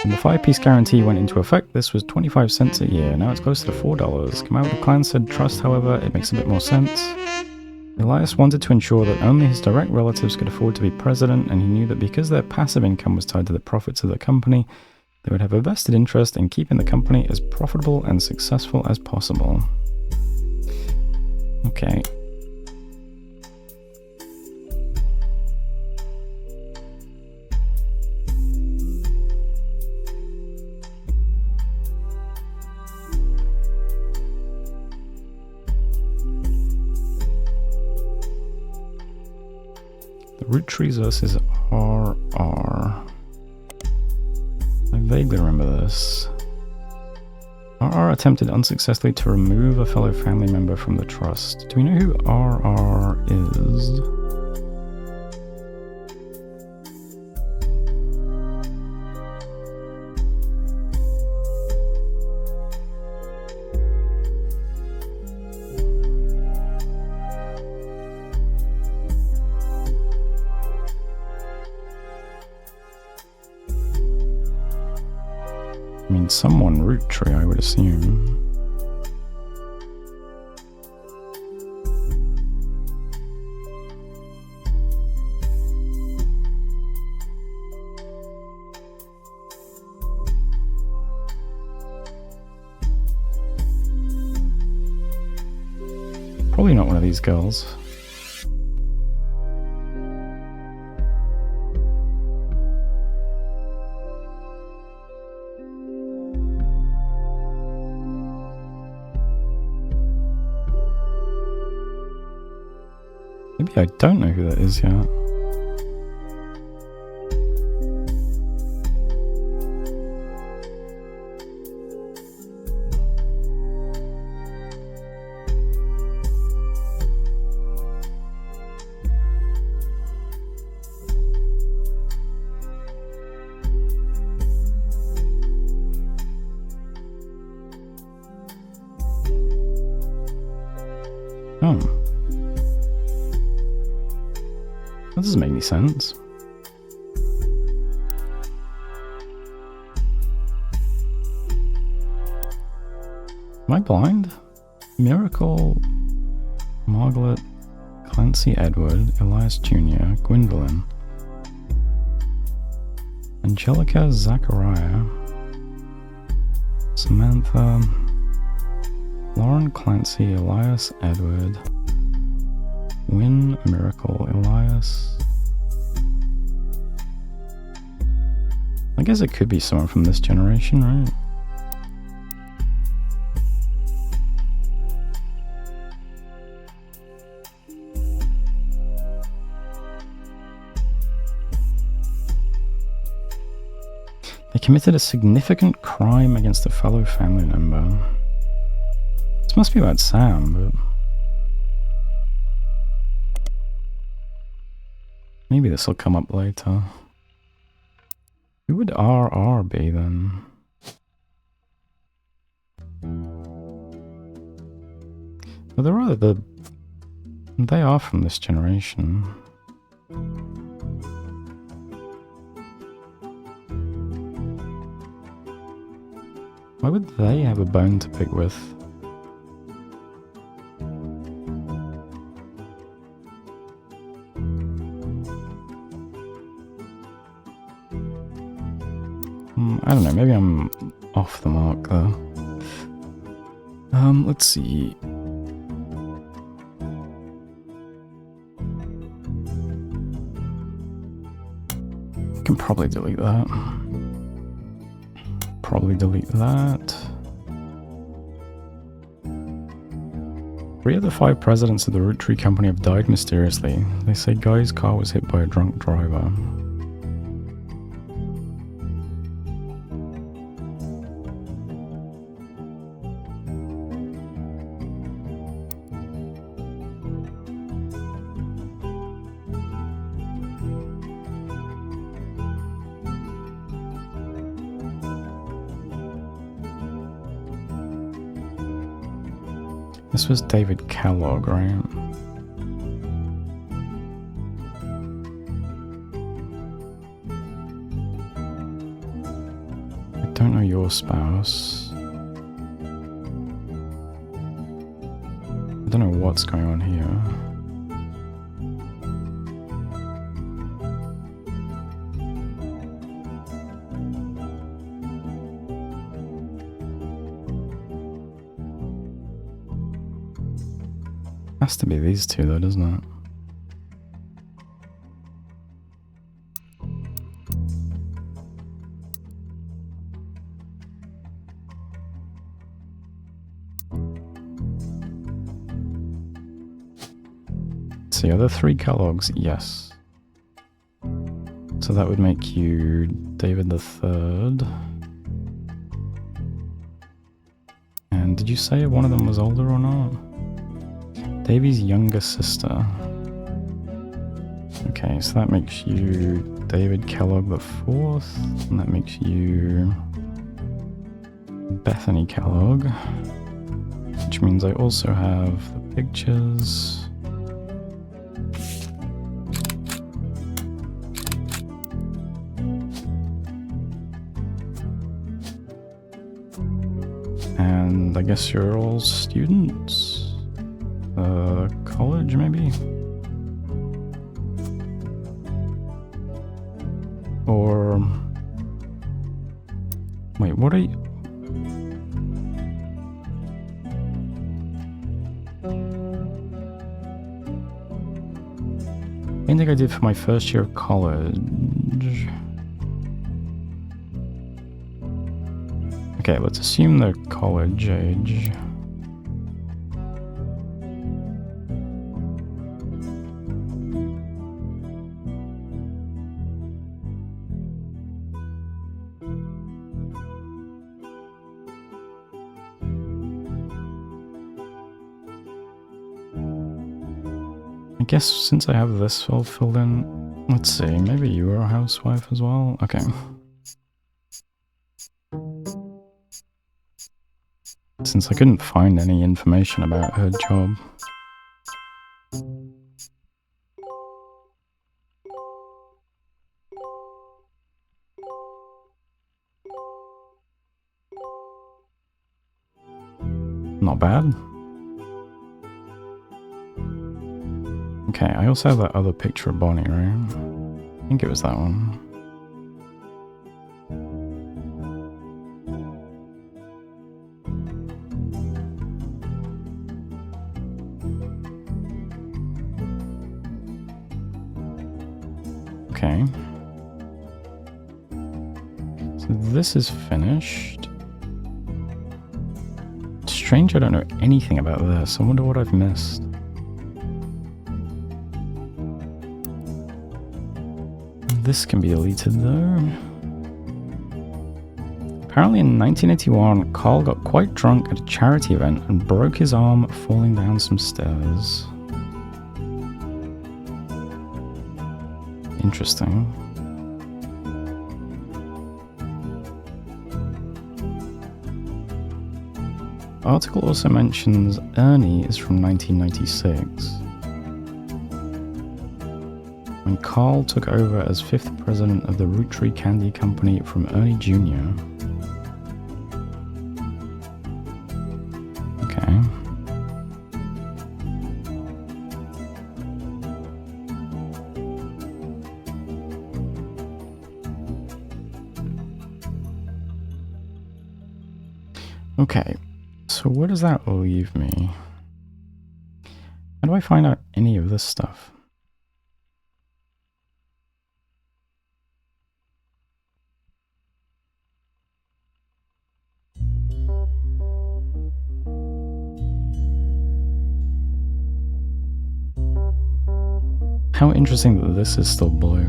When the 5-piece guarantee went into effect, this was 25 cents a year. Now it's closer to $4. Come out with the clan said trust, however, it makes a bit more sense. Elias wanted to ensure that only his direct relatives could afford to be president, and he knew that because their passive income was tied to the profits of the company, they would have a vested interest in keeping the company as profitable and successful as possible. Okay. The Roottrees versus RR. I vaguely remember this. RR attempted unsuccessfully to remove a fellow family member from the trust. Do we know who RR is? I mean, someone Roottree, I would assume. Probably not one of these girls. Maybe I don't know who that is yet. Oh. That doesn't make any sense. Am I blind? Miracle, Margaret, Clancy Edward, Elias Jr., Gwendolyn, Angelica Zachariah, Samantha, Lauren Clancy, Elias Edward, Win, Miracle, Elias. I guess it could be someone from this generation, right? They committed a significant crime against a fellow family member. This must be about Sam, but maybe this will come up later. Who would RR be then? Well, they are from this generation. Why would they have a bone to pick with? I don't know, maybe I'm off the mark there. Let's see. I can probably delete that. Probably delete that. 3 of the 5 presidents of the Roottree Company have died mysteriously. They say Guy's car was hit by a drunk driver. This was David Kellogg, right? I don't know your spouse. I don't know what's going on here. Has to be these two though, doesn't it? So the other 3 Kellogg's, yes. So that would make you David the Third. And did you say one of them was older or not? Davy's younger sister. Okay, so that makes you David Kellogg the Fourth, and that makes you Bethany Kellogg, which means I also have the pictures. And I guess you're all students? College, maybe? Or... wait, what are you... I think I did for my first year of college. Okay, let's assume they're college age. I guess since I have this all filled in, let's see, maybe you are a housewife as well? Okay. Since I couldn't find any information about her job. Not bad. Okay, I also have that other picture of Bonnie, right? I think it was that one. Okay. So this is finished. Strange I don't know anything about this. I wonder what I've missed. This can be deleted though. Apparently in 1981, Carl got quite drunk at a charity event and broke his arm falling down some stairs. Interesting. The article also mentions Ernie is from 1996. When Carl took over as 5th president of the Roottrees Candy Company from Ernie Jr. Okay. Okay, so where does that leave me? How do I find out any of this stuff? How interesting that this is still blue.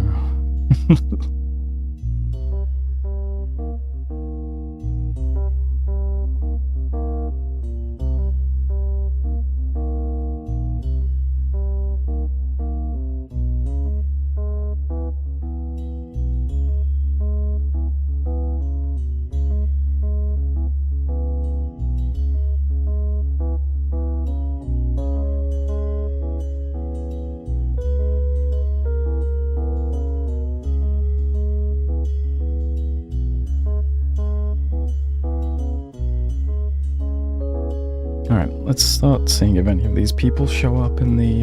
Alright, let's start seeing if any of these people show up in the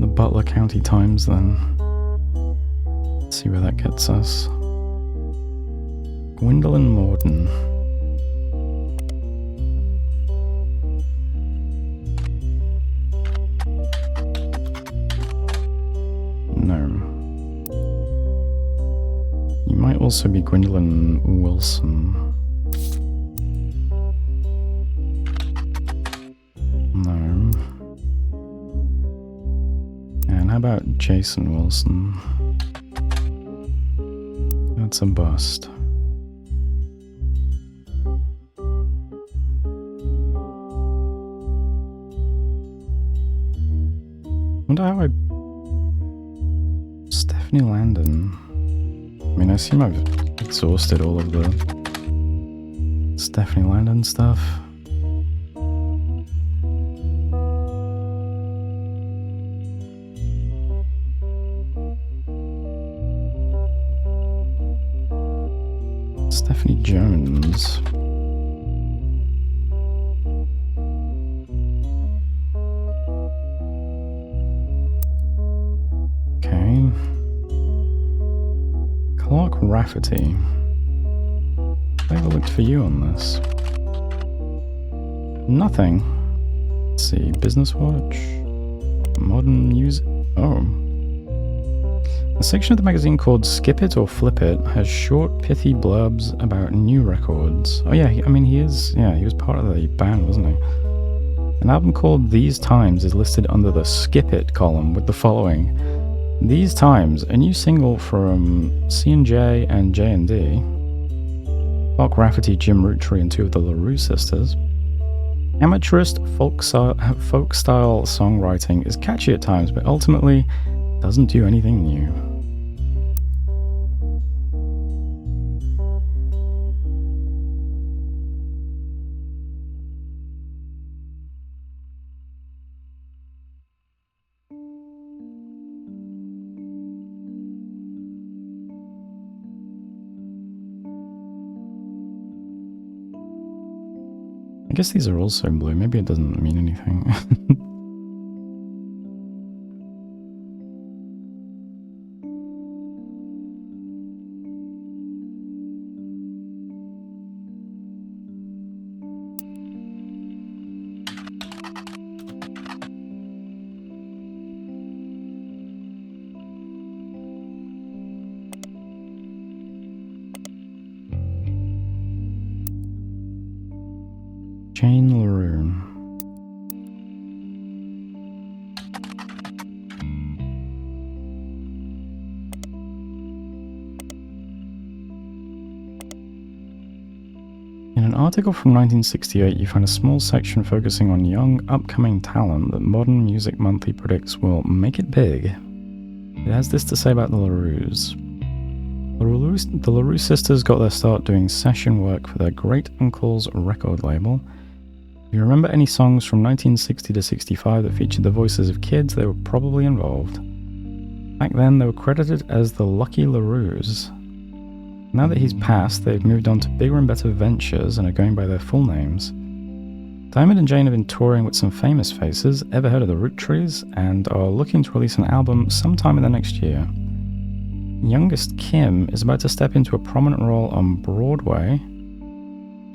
Butler County Times then. Let's see where that gets us. Gwendolyn Morton. No. You might also be Gwendolyn Wilson. how about Jason Wilson? That's a bust. Wonder how I... Stephanie Landon. I mean, I assume I've exhausted all of the Stephanie Landon stuff. Stephanie Jones. Okay. Clark Rafferty. I overlooked for you on this. Nothing. Let's see. Business Watch. Modern Music. Oh. A section of the magazine called Skip It or Flip It has short, pithy blurbs about new records. Oh yeah, he was part of the band, wasn't he? An album called These Times is listed under the Skip It column with the following. These Times, a new single from C&J and J&D. Clark Rafferty, Jim Roottrees, and two of the LaRue sisters. Amateurist folk style songwriting is catchy at times, but ultimately doesn't do anything new. I guess these are also blue. Maybe it doesn't mean anything. Jane LaRue. In an article from 1968, you find a small section focusing on young, upcoming talent that Modern Music Monthly predicts will make it big. It has this to say about the LaRues. The LaRue sisters got their start doing session work for their great-uncle's record label. If you remember any songs from 1960 to 65 that featured the voices of kids, they were probably involved. Back then, they were credited as the Lucky LaRues. Now that he's passed, they've moved on to bigger and better ventures and are going by their full names. Diamond and Jane have been touring with some famous faces, ever heard of the Roottrees, and are looking to release an album sometime in the next year. Youngest Kim is about to step into a prominent role on Broadway,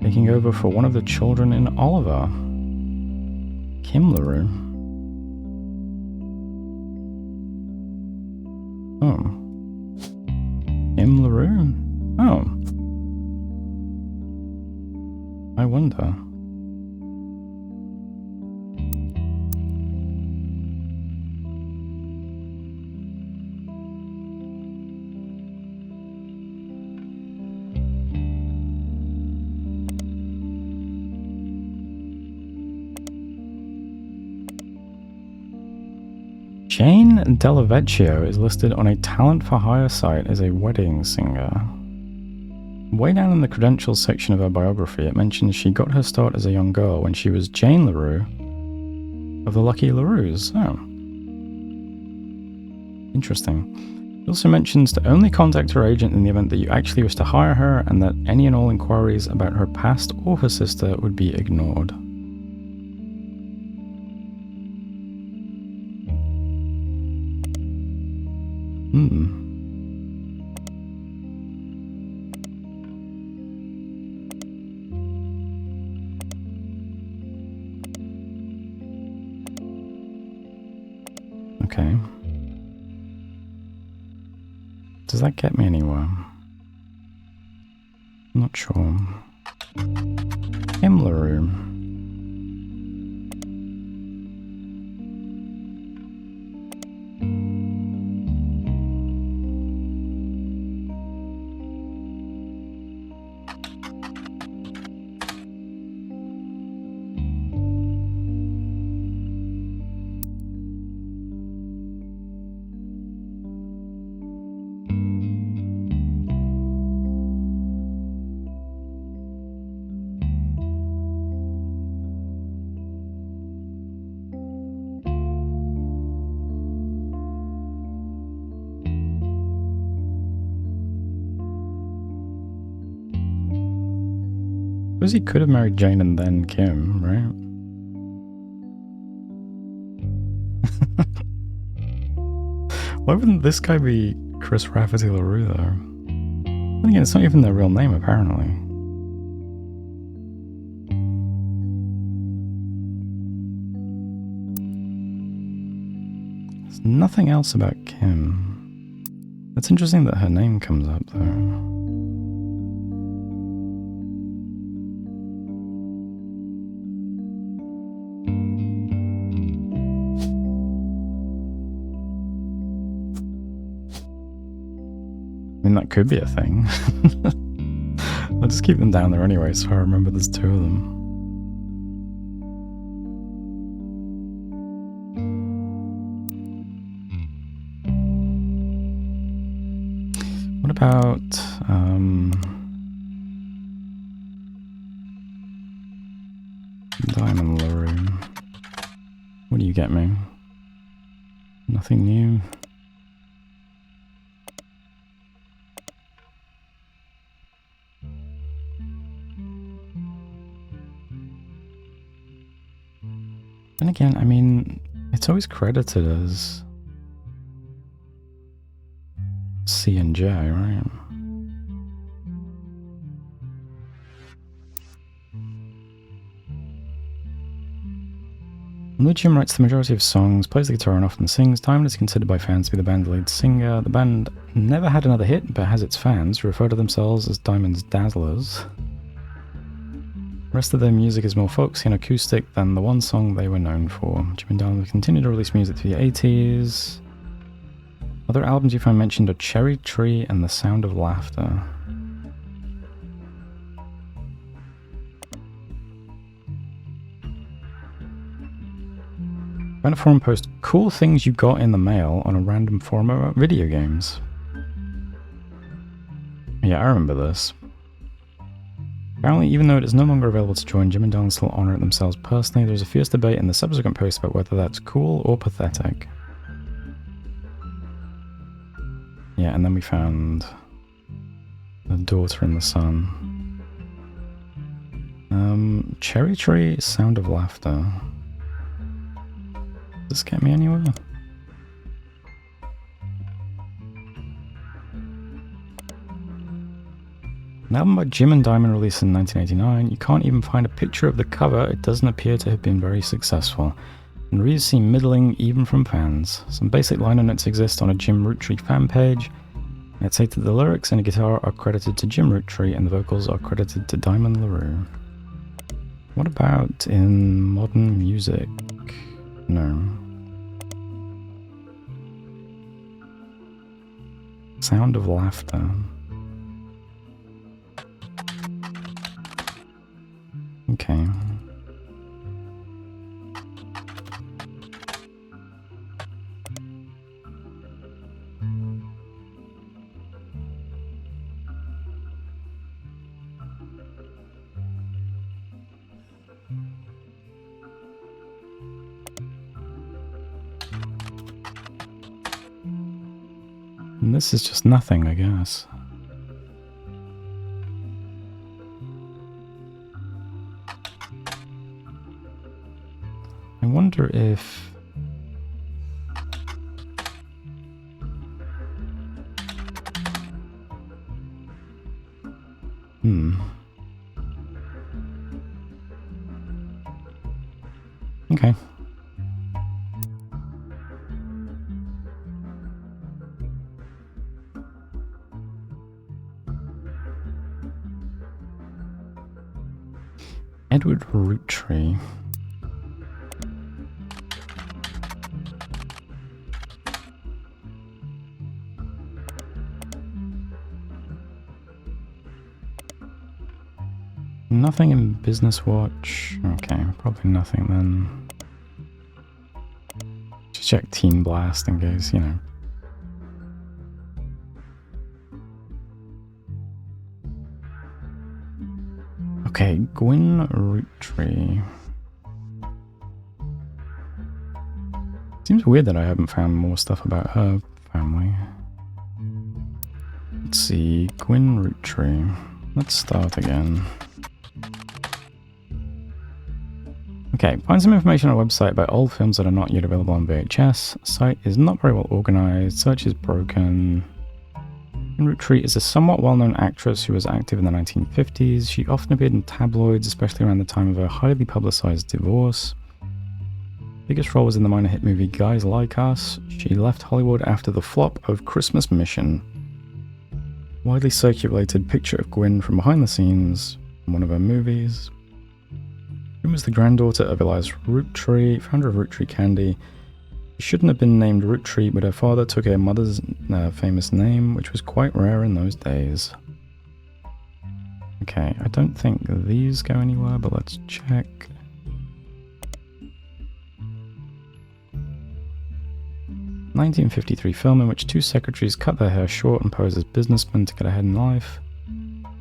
taking over for one of the children in Oliver. Kim LaRue. Oh. Kim LaRue? Oh. I wonder. Jane Delavecchio is listed on a talent for hire site as a wedding singer. Way down in the credentials section of her biography, it mentions she got her start as a young girl when she was Jane LaRue of the Lucky LaRues. Oh. Interesting. It also mentions to only contact her agent in the event that you actually wish to hire her, and that any and all inquiries about her past or her sister would be ignored. Okay. Does that get me anywhere? I'm not sure. Kim LaRue. suppose he could have married Jane and then Kim, right? Why wouldn't this guy be Chris Rafferty LaRue, though? And again, it's not even their real name, apparently. There's nothing else about Kim. It's interesting that her name comes up, though. I mean, that could be a thing. I'll just keep them down there anyway, so I remember there's two of them. What about, Diamond LaRue? What do you get me? Nothing new. And again, I mean, it's always credited as C and J, right? Although Jim writes the majority of songs, plays the guitar and often sings, Diamond is considered by fans to be the band's lead singer. The band never had another hit, but has its fans who refer to themselves as Diamond's Dazzlers. The rest of their music is more folksy and acoustic than the one song they were known for. Jim and Diamond continued to release music through the 80s. Other albums you find mentioned are Cherry Tree and The Sound of Laughter. Found a forum post, cool things you got in the mail on a random forum about video games. Yeah, I remember this. Apparently, even though it is no longer available to join, Jim and Dylan still honor it themselves personally. There's a fierce debate in the subsequent post about whether that's cool or pathetic. Yeah, and then we found The Daughter in the Sun. Cherry Tree, Sound of Laughter. Does this get me anywhere? An album by Jim and Diamond released in 1989. You can't even find a picture of the cover. It doesn't appear to have been very successful. And reviews seem middling even from fans. Some basic liner notes exist on a Jim Roottrees fan page. It's stated the lyrics and the guitar are credited to Jim Roottrees and the vocals are credited to Diamond LaRue. What about in modern music? No. Sound of Laughter. Okay. And this is just nothing, I guess. I wonder if... Okay. Edward Roottrees. Nothing in Business Watch. Okay, probably nothing then. Just check Teen Blast in case, you know. Okay, Gwyn Roottrees. Seems weird that I haven't found more stuff about her family. Let's see, Gwyn Roottrees. Let's start again. Okay, find some information on a website about old films that are not yet available on VHS. Site is not very well organized. Search is broken. Roottrees is a somewhat well-known actress who was active in the 1950s. She often appeared in tabloids, especially around the time of her highly publicized divorce. Biggest role was in the minor hit movie Guys Like Us. She left Hollywood after the flop of Christmas Mission. Widely circulated picture of Gwyn from behind the scenes in one of her movies. Gwyn was the granddaughter of Elias Roottree, founder of Roottree Candy. She shouldn't have been named Roottree, but her father took her mother's famous name, which was quite rare in those days. Okay, I don't think these go anywhere, but let's check. A 1953 film in which two secretaries cut their hair short and pose as businessmen to get ahead in life,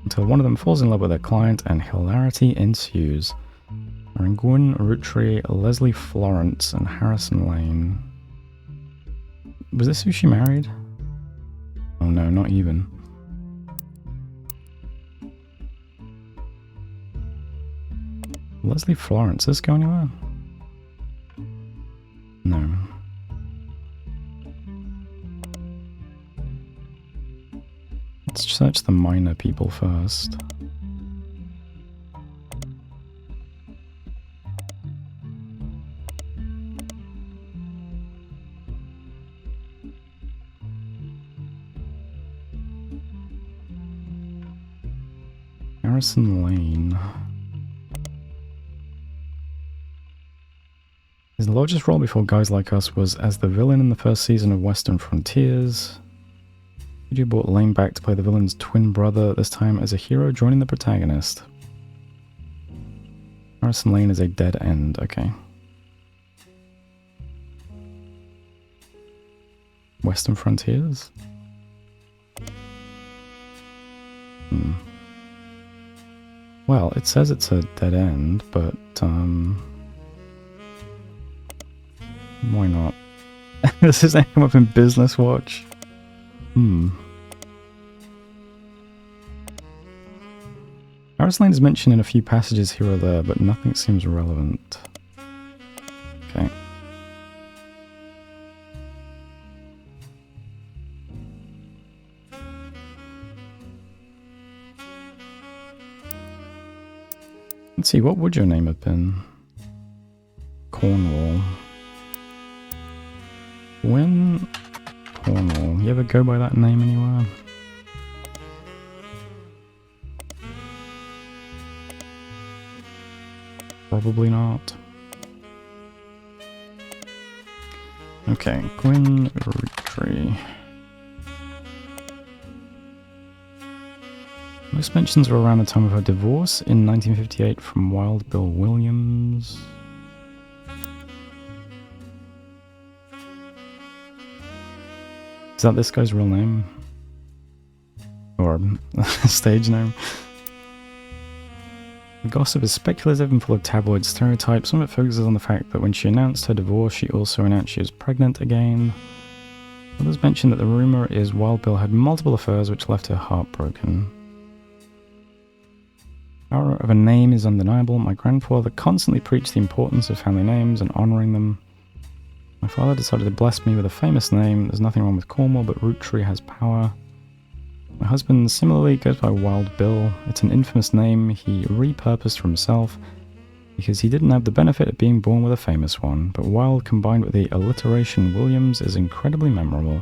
until one of them falls in love with their client and hilarity ensues. Gwyn Roottrie, Leslie Florence, and Harrison Lane. Was this who she married? Oh no, not even. Leslie Florence, does this go anywhere? No. Let's search the minor people first. Harrison Lane. His largest role before Guys Like Us was as the villain in the first season of Western Frontiers. Studio brought Lane back to play the villain's twin brother, this time as a hero joining the protagonist. Harrison Lane is a dead end, okay. Western Frontiers? Well, it says it's a dead end, but, why not? This is come up in Business Watch. Harrison Lane is mentioned in a few passages here or there, but nothing seems relevant. Okay. Let's see, what would your name have been? Cornwall. When Cornwall. You ever go by that name anywhere? Probably not. Okay, Gwyn Roottrie. Most mentions were around the time of her divorce in 1958 from Wild Bill Williams. Is that this guy's real name? Or stage name? The gossip is speculative and full of tabloid stereotypes. Some of it focuses on the fact that when she announced her divorce, she also announced she was pregnant again. Others mention that the rumor is Wild Bill had multiple affairs which left her heartbroken. The power of a name is undeniable. My grandfather constantly preached the importance of family names and honoring them. My father decided to bless me with a famous name. There's nothing wrong with Cornwall, but Roottrie has power. My husband similarly goes by Wild Bill. It's an infamous name he repurposed for himself because he didn't have the benefit of being born with a famous one, but Wild combined with the alliteration Williams is incredibly memorable.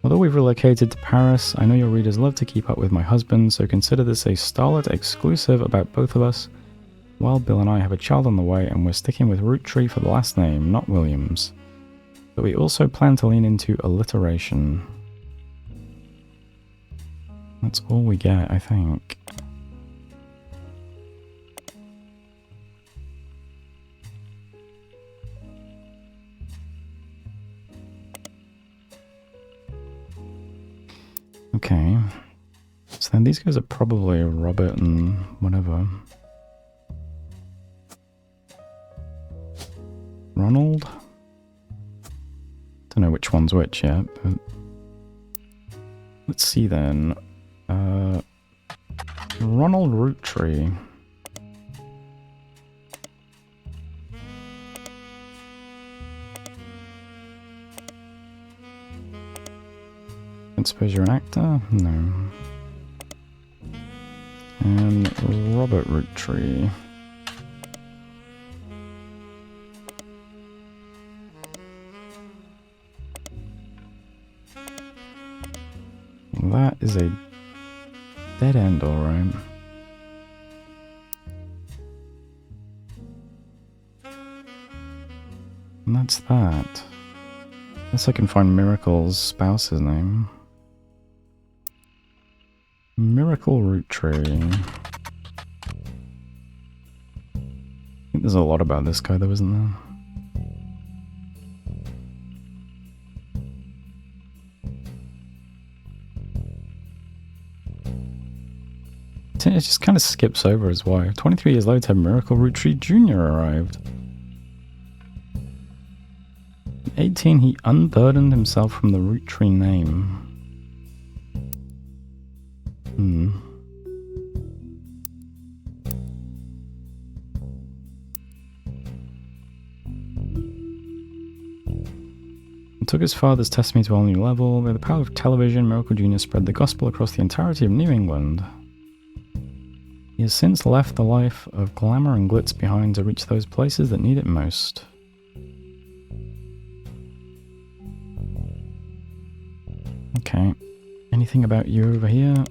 Although we've relocated to Paris, I know your readers love to keep up with my husband, so consider this a Starlet exclusive about both of us. Wild Bill and I have a child on the way, and we're sticking with Roottrie for the last name, not Williams. But we also plan to lean into alliteration. That's all we get, I think. Okay. So then these guys are probably Robert and whatever. Ronald? Don't know which one's which yet, but let's see then. Ronald Roottrie. I suppose you're an actor? No. And Robert Roottrees. That is a dead end, alright. And that's that. Unless I can find Miracle's spouse's name. Miracle Roottrees. I think there's a lot about this guy though, isn't there? It just kind of skips over his wife. 23 years later, Miracle Roottrees Jr. arrived. At 18, he unburdened himself from the Roottrees name. Took his father's testimony to a whole new level. With the power of television, Miracle Jr. spread the gospel across the entirety of New England. He has since left the life of glamour and glitz behind to reach those places that need it most. Okay. Anything about you over here?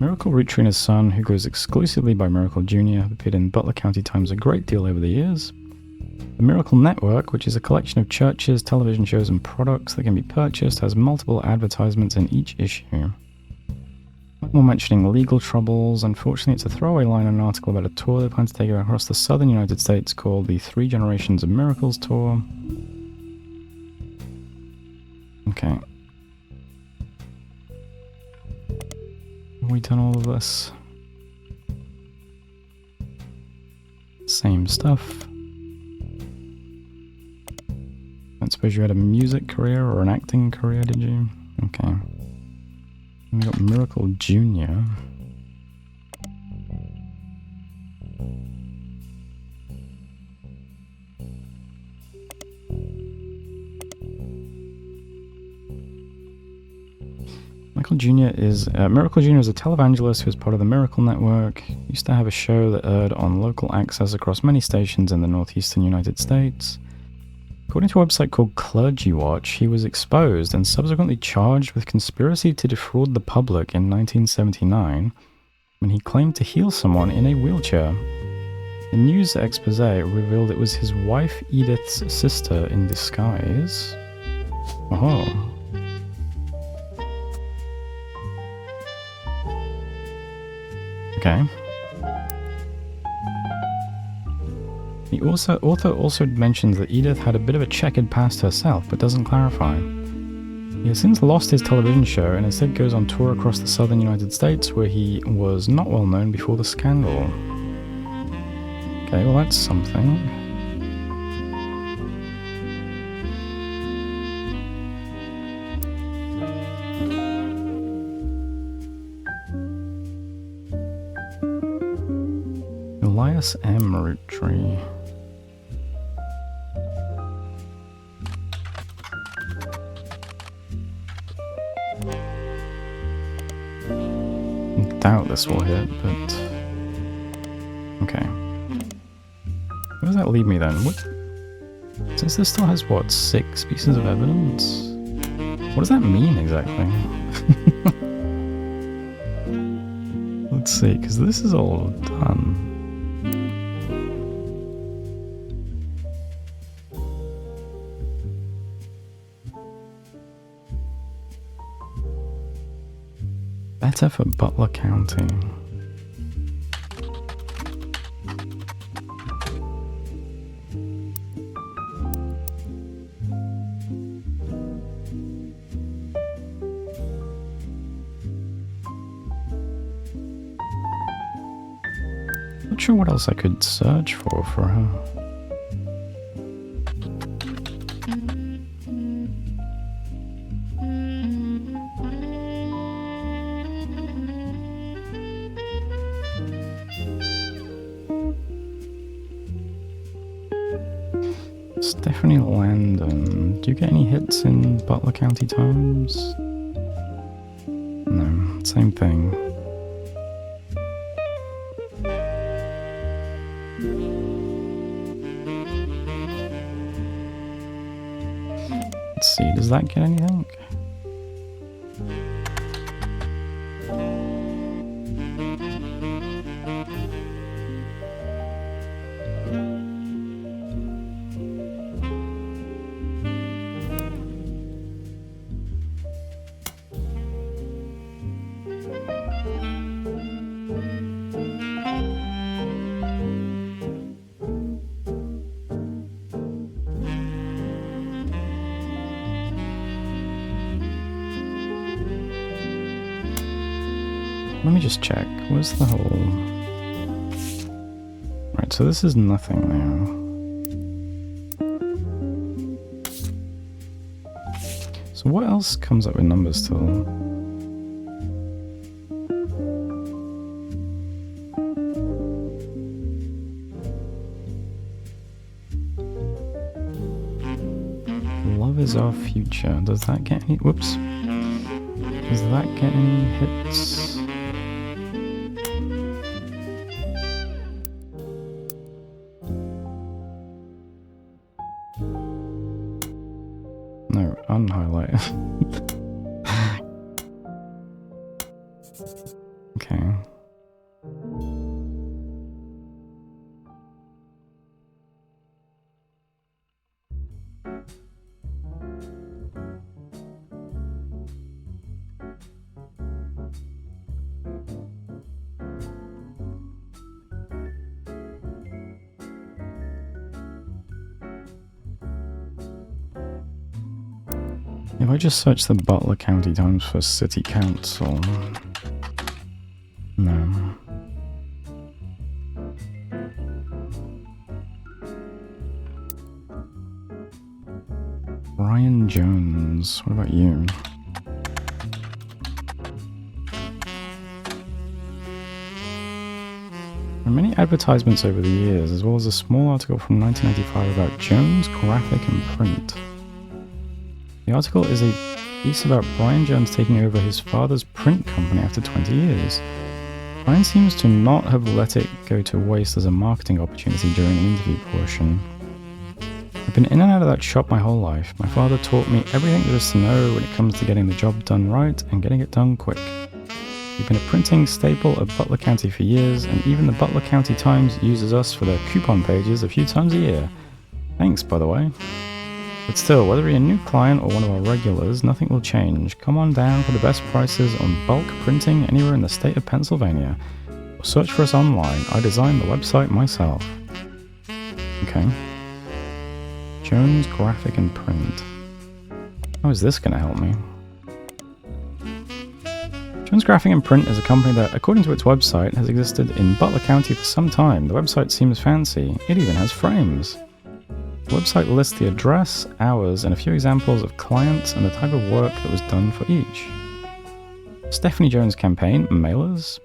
Miracle Roottrees and his son, who goes exclusively by Miracle Jr., have appeared in Butler County Times a great deal over the years. The Miracle Network, which is a collection of churches, television shows, and products that can be purchased, has multiple advertisements in each issue. More mentioning legal troubles. Unfortunately, it's a throwaway line in an article about a tour they plan to take across the southern United States called the 3 Generations of Miracles Tour. Okay. Have we done all of this? Same stuff. I suppose you had a music career or an acting career, did you? Okay. And we got Miracle Jr. Miracle Jr. is a televangelist who is part of the Miracle Network. He used to have a show that aired on local access across many stations in the northeastern United States. According to a website called Clergy Watch, he was exposed and subsequently charged with conspiracy to defraud the public in 1979 when he claimed to heal someone in a wheelchair. The news expose revealed it was his wife Edith's sister in disguise. Oh. Okay. The author also mentions that Edith had a bit of a checkered past herself, but doesn't clarify. He has since lost his television show and instead goes on tour across the southern United States, where he was not well known before the scandal. Okay, well that's something. Elias M. Roottrees. Doubt this will hit, but okay. Where does that leave me then? What? Since this still has what, 6 pieces of evidence? What does that mean exactly? Let's see, because this is all done. Better for Butler County. Not sure what else I could search for her. Stephanie Landon. Do you get any hits in Butler County Times? No, same thing. Let's see, does that get anything? Let me just check. Where's the whole... Right, so this is nothing now. So what else comes up with numbers still? Love is our future. Does that get any... Whoops. Does that get any hits? No, unhighlight. Okay. If I just search the Butler County Times for City Council... No. Brian Jones, what about you? There are many advertisements over the years, as well as a small article from 1995 about Jones Graphic and Print. The article is a piece about Brian Jones taking over his father's print company after 20 years. Brian seems to not have let it go to waste as a marketing opportunity during an interview portion. I've been in and out of that shop my whole life. My father taught me everything there is to know when it comes to getting the job done right and getting it done quick. We've been a printing staple of Butler County for years, and even the Butler County Times uses us for their coupon pages a few times a year. Thanks, by the way. But still, whether you're a new client or one of our regulars, nothing will change. Come on down for the best prices on bulk printing anywhere in the state of Pennsylvania. Or search for us online. I designed the website myself. Okay. Jones Graphic and Print. How is this going to help me? Jones Graphic and Print is a company that, according to its website, has existed in Butler County for some time. The website seems fancy. It even has frames. The website lists the address, hours, and a few examples of clients and the type of work that was done for each. Stephanie Jones Campaign, mailers.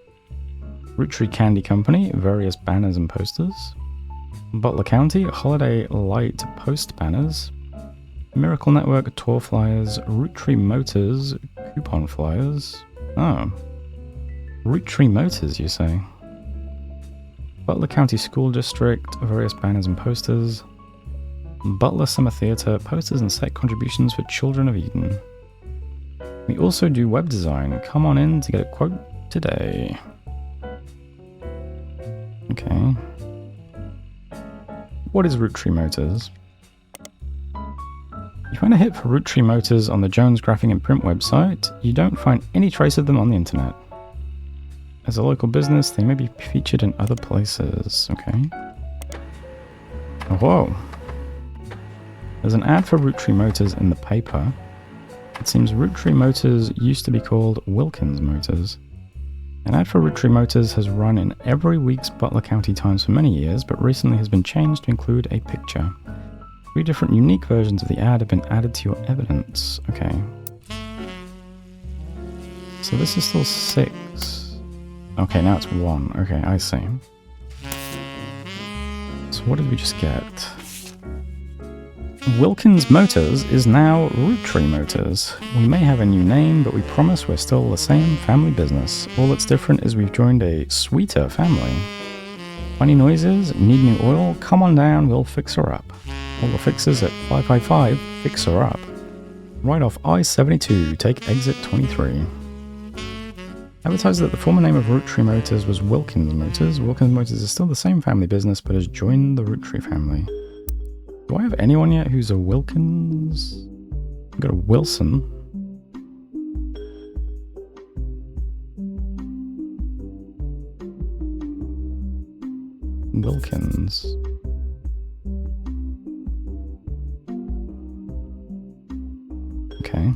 Roottrees Candy Company, various banners and posters. Butler County, Holiday Light post banners. Miracle Network tour flyers. Roottrees Motors, coupon flyers. Oh. Roottrees Motors, you say? Butler County School District, various banners and posters. Butler Summer Theatre, posters and set contributions for Children of Eden. We also do web design. Come on in to get a quote today. Okay. What is Roottrees Motors? You find a hit for Roottrees Motors on the Jones Graphic and Print website. You don't find any trace of them on the internet. As a local business, they may be featured in other places. Okay. Whoa. There's an ad for Roottrees Motors in the paper. It seems Roottrees Motors used to be called Wilkins Motors. An ad for Roottrees Motors has run in every week's Butler County Times for many years, but recently has been changed to include a picture. 3 different unique versions of the ad have been added to your evidence. Okay. So this is still 6. Okay, now it's 1. Okay, I see. So what did we just get? Wilkins Motors is now Roottrees Motors. We may have a new name, but we promise we're still the same family business. All that's different is we've joined a sweeter family. Funny noises? Need new oil? Come on down, we'll fix her up. All the fixes at 555 Fix Her Up. Right off I-72, take exit 23. Advertised that the former name of Roottrees Motors was Wilkins Motors. Wilkins Motors is still the same family business, but has joined the Roottrees family. Do I have anyone yet who's a Wilkins? I've got a Wilson. Wilkins. Okay.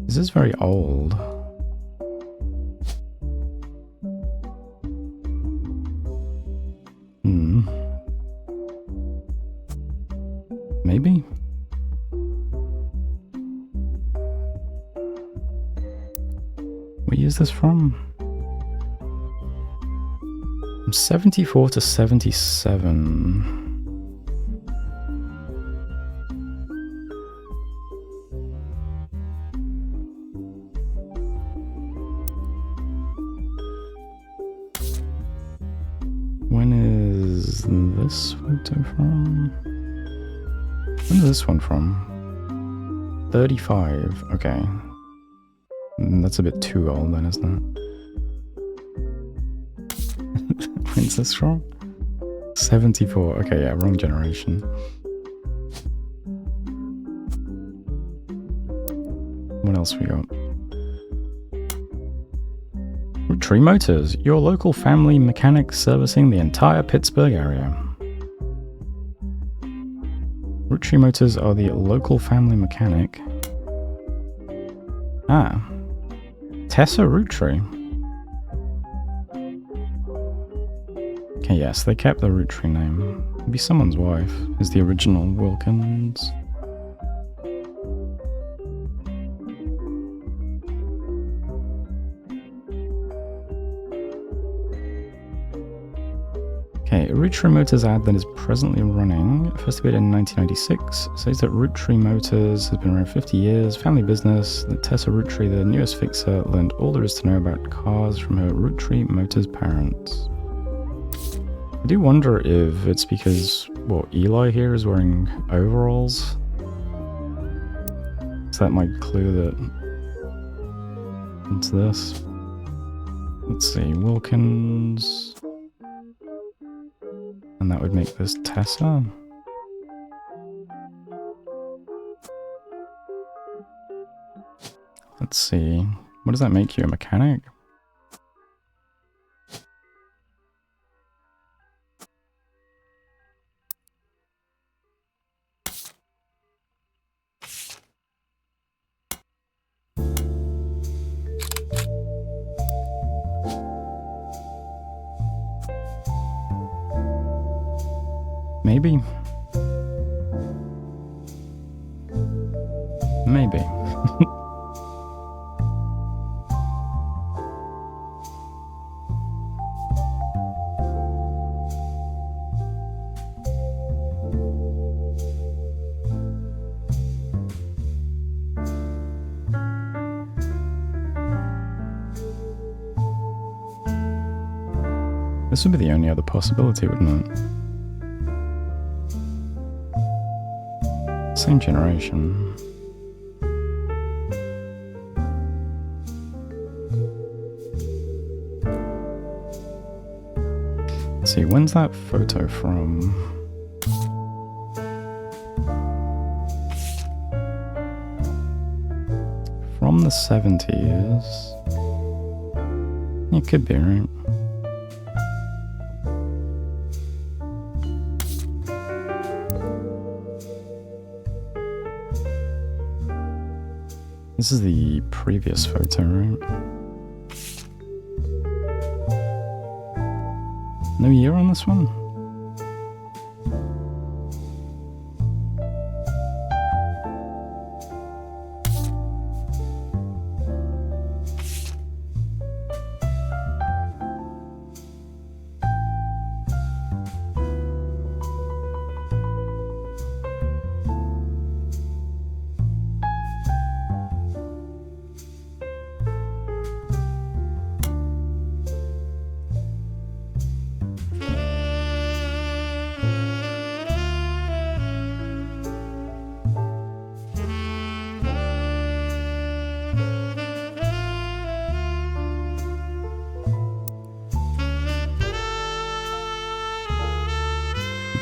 This is very old. Maybe? Where is this from? From 74 to 77. When is this photo from? When is this one from? 35, okay. That's a bit too old then, isn't it? When's this from? 74, okay, yeah, wrong generation. What else we got? Roottrees Motors, your local family mechanic servicing the entire Pittsburgh area. Roottrees Motors are the local family mechanic. Ah. Tessa Roottrees. Okay, yes, they kept the Roottrees name. Maybe someone's wife is the original Wilkins. Okay, a Roottrees Motors ad that is presently running, first appeared in 1996, says that Roottrees Motors has been around 50 years, family business, that Tessa Roottrees, the newest fixer, learned all there is to know about cars from her Roottrees Motors parents. I do wonder if it's because, well, Eli here is wearing overalls. So that might clue that it's this. Let's see, Wilkins. And that would make this Tessa. Let's see. What does that make you, a mechanic? Maybe. Maybe. This would be the only other possibility, wouldn't it? Same generation. Let's see, when's that photo from? From the 70s. It could be, right? This is the previous photo, right? No year on this one?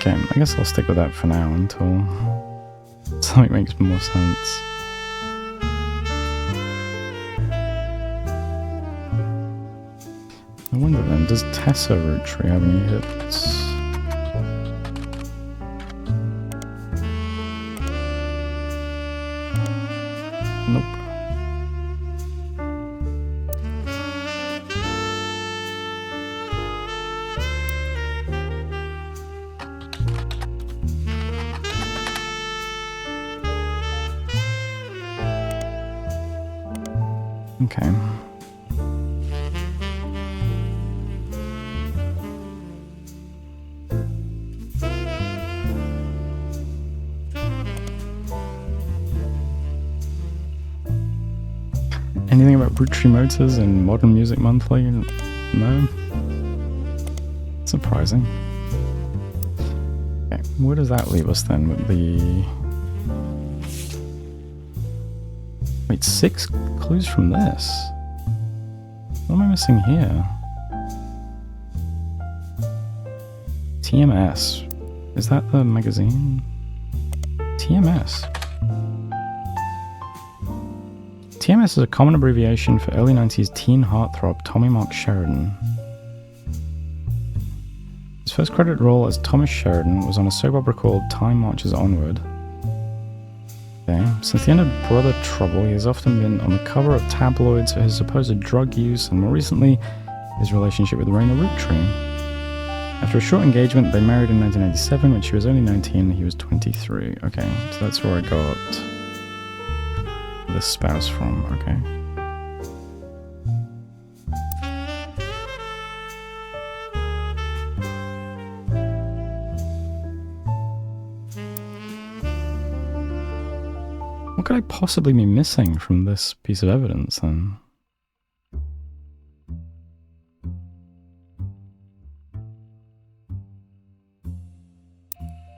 Okay, I guess I'll stick with that for now until something makes more sense. I wonder then, does Tessa Rootree have any hits? Nope. Okay. Anything about Rootree Motors in Modern Music Monthly? No? Surprising. Okay, where does that leave us then with the... Wait, 6 clues from this? What am I missing here? TMS. Is that the magazine? TMS. TMS is a common abbreviation for early 90s teen heartthrob Tommy Mark Sheridan. His first credit role as Thomas Sheridan was on a soap opera called Time Marches Onward. Okay. Since the end of Brother Trouble, he has often been on the cover of tabloids for his supposed drug use and more recently, his relationship with Raina Rootree. After a short engagement, they married in 1997 when she was only 19 and he was 23. Okay, so that's where I got this spouse from, okay. What could I possibly be missing from this piece of evidence then?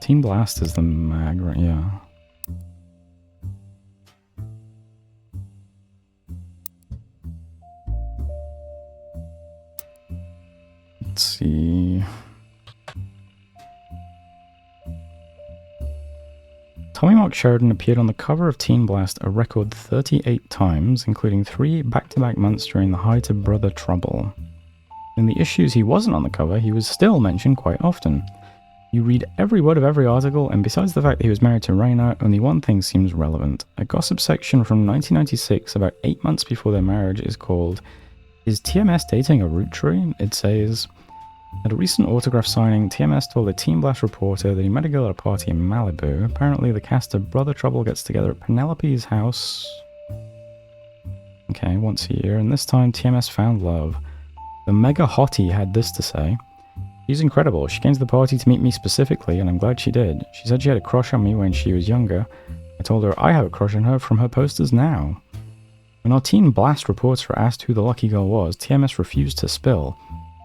Teen Blast is the mag, right? Yeah. Let's see. Tommy Mark Sheridan appeared on the cover of Teen Blast a record 38 times, including 3 back-to-back months during the height of Brother Trouble. In the issues he wasn't on the cover, he was still mentioned quite often. You read every word of every article, and besides the fact that he was married to Raina, only one thing seems relevant. A gossip section from 1996, about 8 months before their marriage, is called "Is TMS dating a Rootree?" It says, at a recent autograph signing, TMS told a Teen Blast reporter that he met a girl at a party in Malibu. Apparently, the cast of Brother Trouble gets together at Penelope's house. Okay, once a year, and this time TMS found love. The mega hottie had this to say: "She's incredible. She came to the party to meet me specifically, and I'm glad she did. She said she had a crush on me when she was younger. I told her I have a crush on her from her posters now." When our Teen Blast reporter asked who the lucky girl was, TMS refused to spill.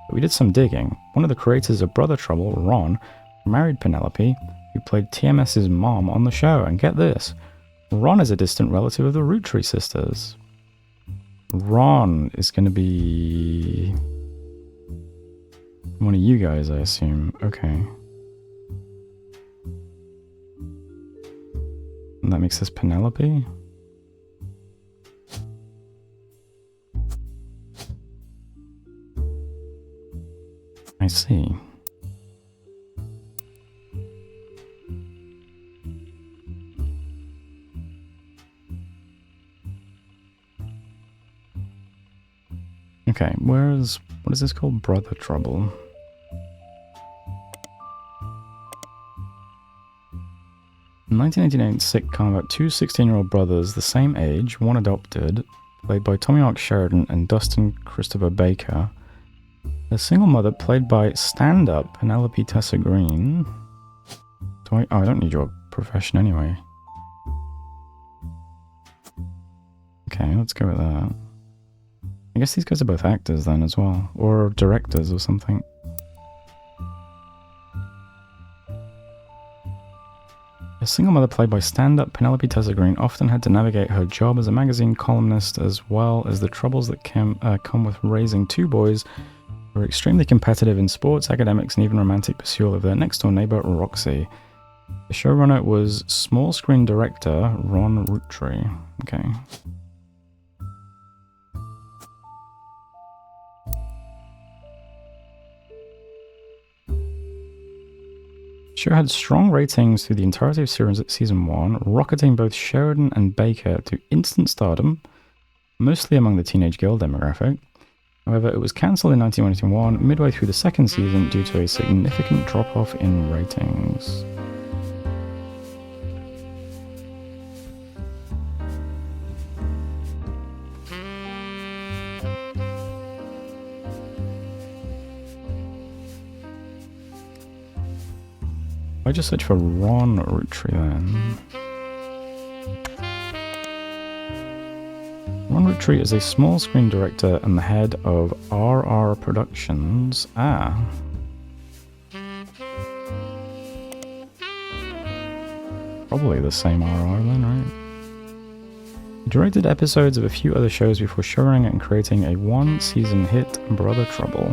But we did some digging. One of the creators of Brother Trouble, Ron, married Penelope, who played TMS's mom on the show. And get this, Ron is a distant relative of the Rootree sisters. Ron is going to be one of you guys, I assume. Okay. And that makes this Penelope? I see. Okay, what is this called? Brother Trouble. A 1989 sitcom about 2 16-year-old brothers the same age, one adopted, played by Tommy Mark Sheridan and Dustin Christopher Baker. A single mother played by stand-up Penelope Tessa Green. I don't need your profession anyway. Okay, let's go with that. I guess these guys are both actors then as well, or directors or something. A single mother played by stand-up Penelope Tessa Green often had to navigate her job as a magazine columnist as well as the troubles that come with raising 2 boys were extremely competitive in sports, academics, and even romantic pursuit of their next-door neighbor, Roxy. The showrunner was small-screen director Ron Roottrees. Okay. The show had strong ratings through the entirety of season 1, rocketing both Sheridan and Baker to instant stardom, mostly among the teenage girl demographic. However, it was cancelled in 1991, midway through the second season, due to a significant drop-off in ratings. I just search for Ron Roottrees then. Ron Roottrees is a small screen director and the head of RR Productions. Ah. Probably the same RR then, right? He directed episodes of a few other shows before showrunning and creating a one-season hit, Brother Trouble.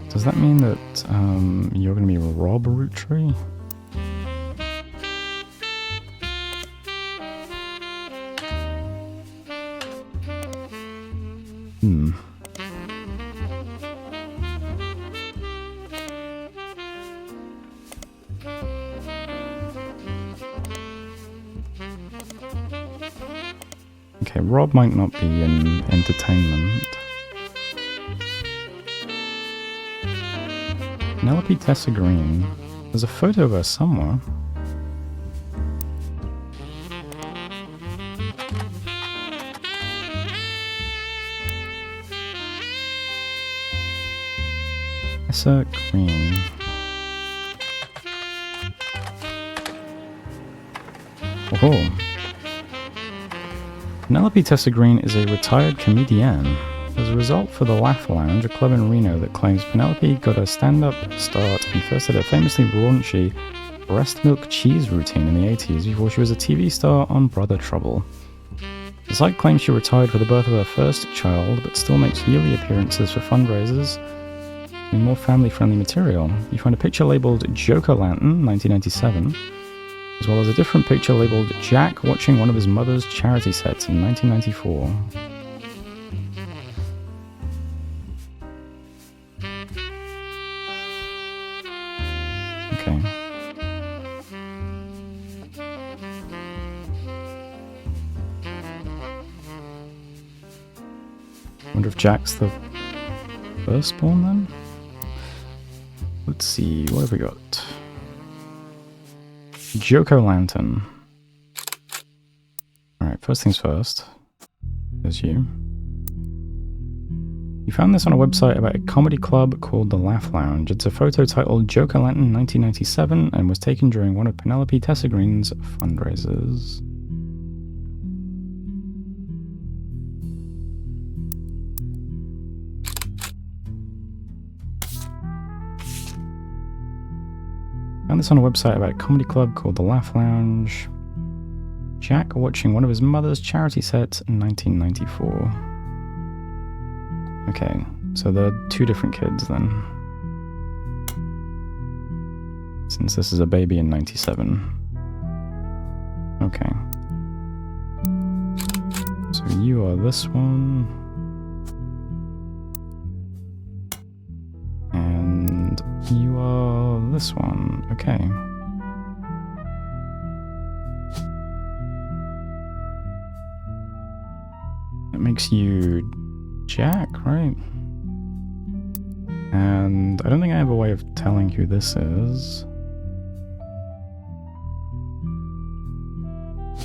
Does that mean that you're going to be Rob Roottrees? Okay, Rob might not be in entertainment. Penelope Tessa Green. There's a photo of her somewhere. Tessa Green. Oh. Penelope Tessa Green is a retired comedian. As a result, for the Laugh Lounge, a club in Reno that claims Penelope got her stand-up start and first had a famously raunchy breast milk cheese routine in the 80s before she was a TV star on Brother Trouble. The site claims she retired for the birth of her first child, but still makes yearly appearances for fundraisers in more family-friendly material. You find a picture labeled Joker-Lantern, 1997, as well as a different picture labeled Jack watching one of his mother's charity sets in 1994. Okay. Wonder if Jack's the firstborn then? Let's see, what have we got? Joker-Lantern. Alright, first things first. There's you. You found this on a website about a comedy club called the Laugh Lounge. It's a photo titled Joker-Lantern 1997 and was taken during one of Penelope Tessa Green's fundraisers. Found this on a website about a comedy club called the Laugh Lounge. Jack watching one of his mother's charity sets in 1994. Okay, so there are two different kids then. Since this is a baby in 97. Okay. So you are this one. And you are this one. Okay. That makes you Jack, right? And I don't think I have a way of telling who this is.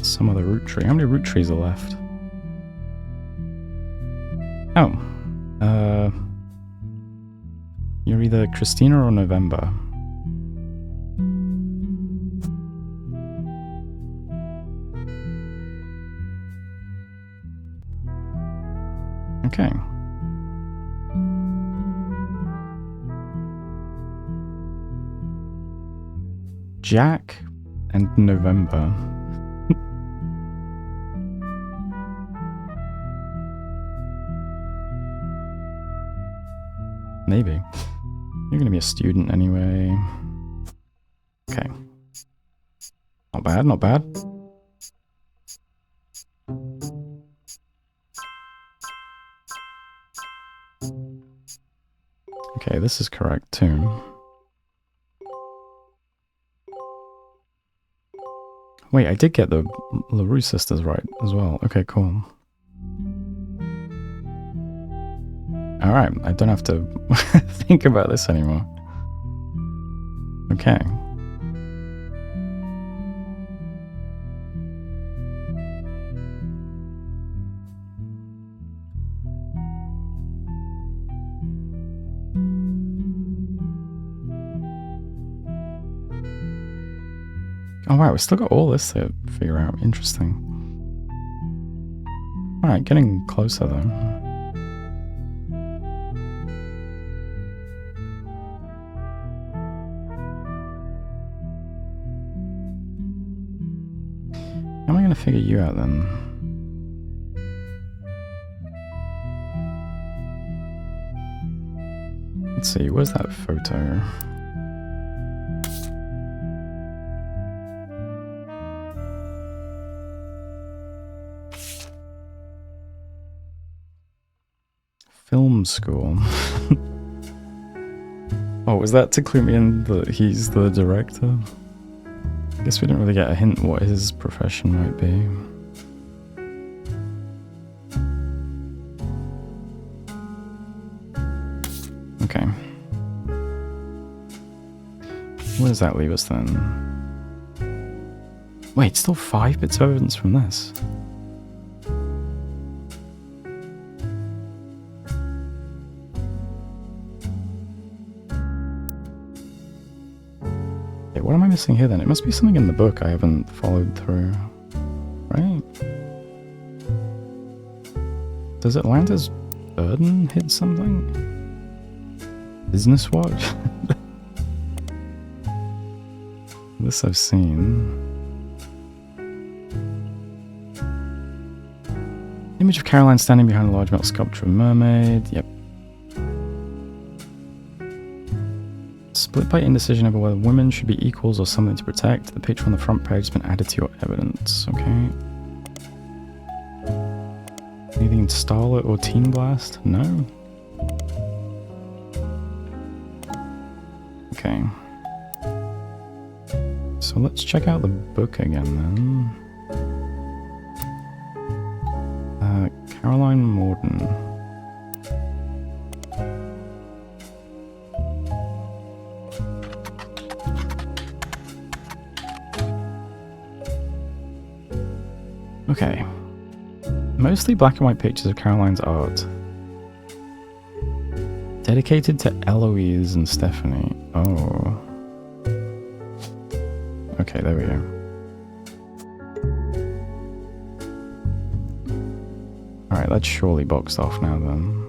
Some other Roottrees. How many Roottrees are left? Oh. You're either Christina or November. Okay. Jack and November. Maybe. You're gonna be a student anyway. Okay. Not bad, not bad. Okay, this is correct too. Wait, I did get the LaRue sisters right as well. Okay, cool. Alright, I don't have to think about this anymore. Okay. Oh wow, we still got all this to figure out. Interesting. Alright, getting closer though. How am I going to figure you out then? Let's see, where's that photo? Film school. Oh, was that to clue me in that he's the director? I guess we didn't really get a hint what his profession might be. Okay. Where does that leave us then? Wait, still 5 bits of evidence from this. What am I missing here then? It must be something in the book I haven't followed through. Right? Does Atlanta's burden hit something? Business watch? This I've seen. Image of Caroline standing behind a large metal sculpture of a mermaid. Yep. Split by indecision over whether women should be equals or something to protect. The picture on the front page has been added to your evidence. Okay. Anything in Starlet or Teen Blast? No. Okay. So let's check out the book again then. Caroline Morden. Okay. Mostly black and white pictures of Caroline's art. Dedicated to Eloise and Stephanie. Oh. Okay, there we go. Alright, that's surely boxed off now then.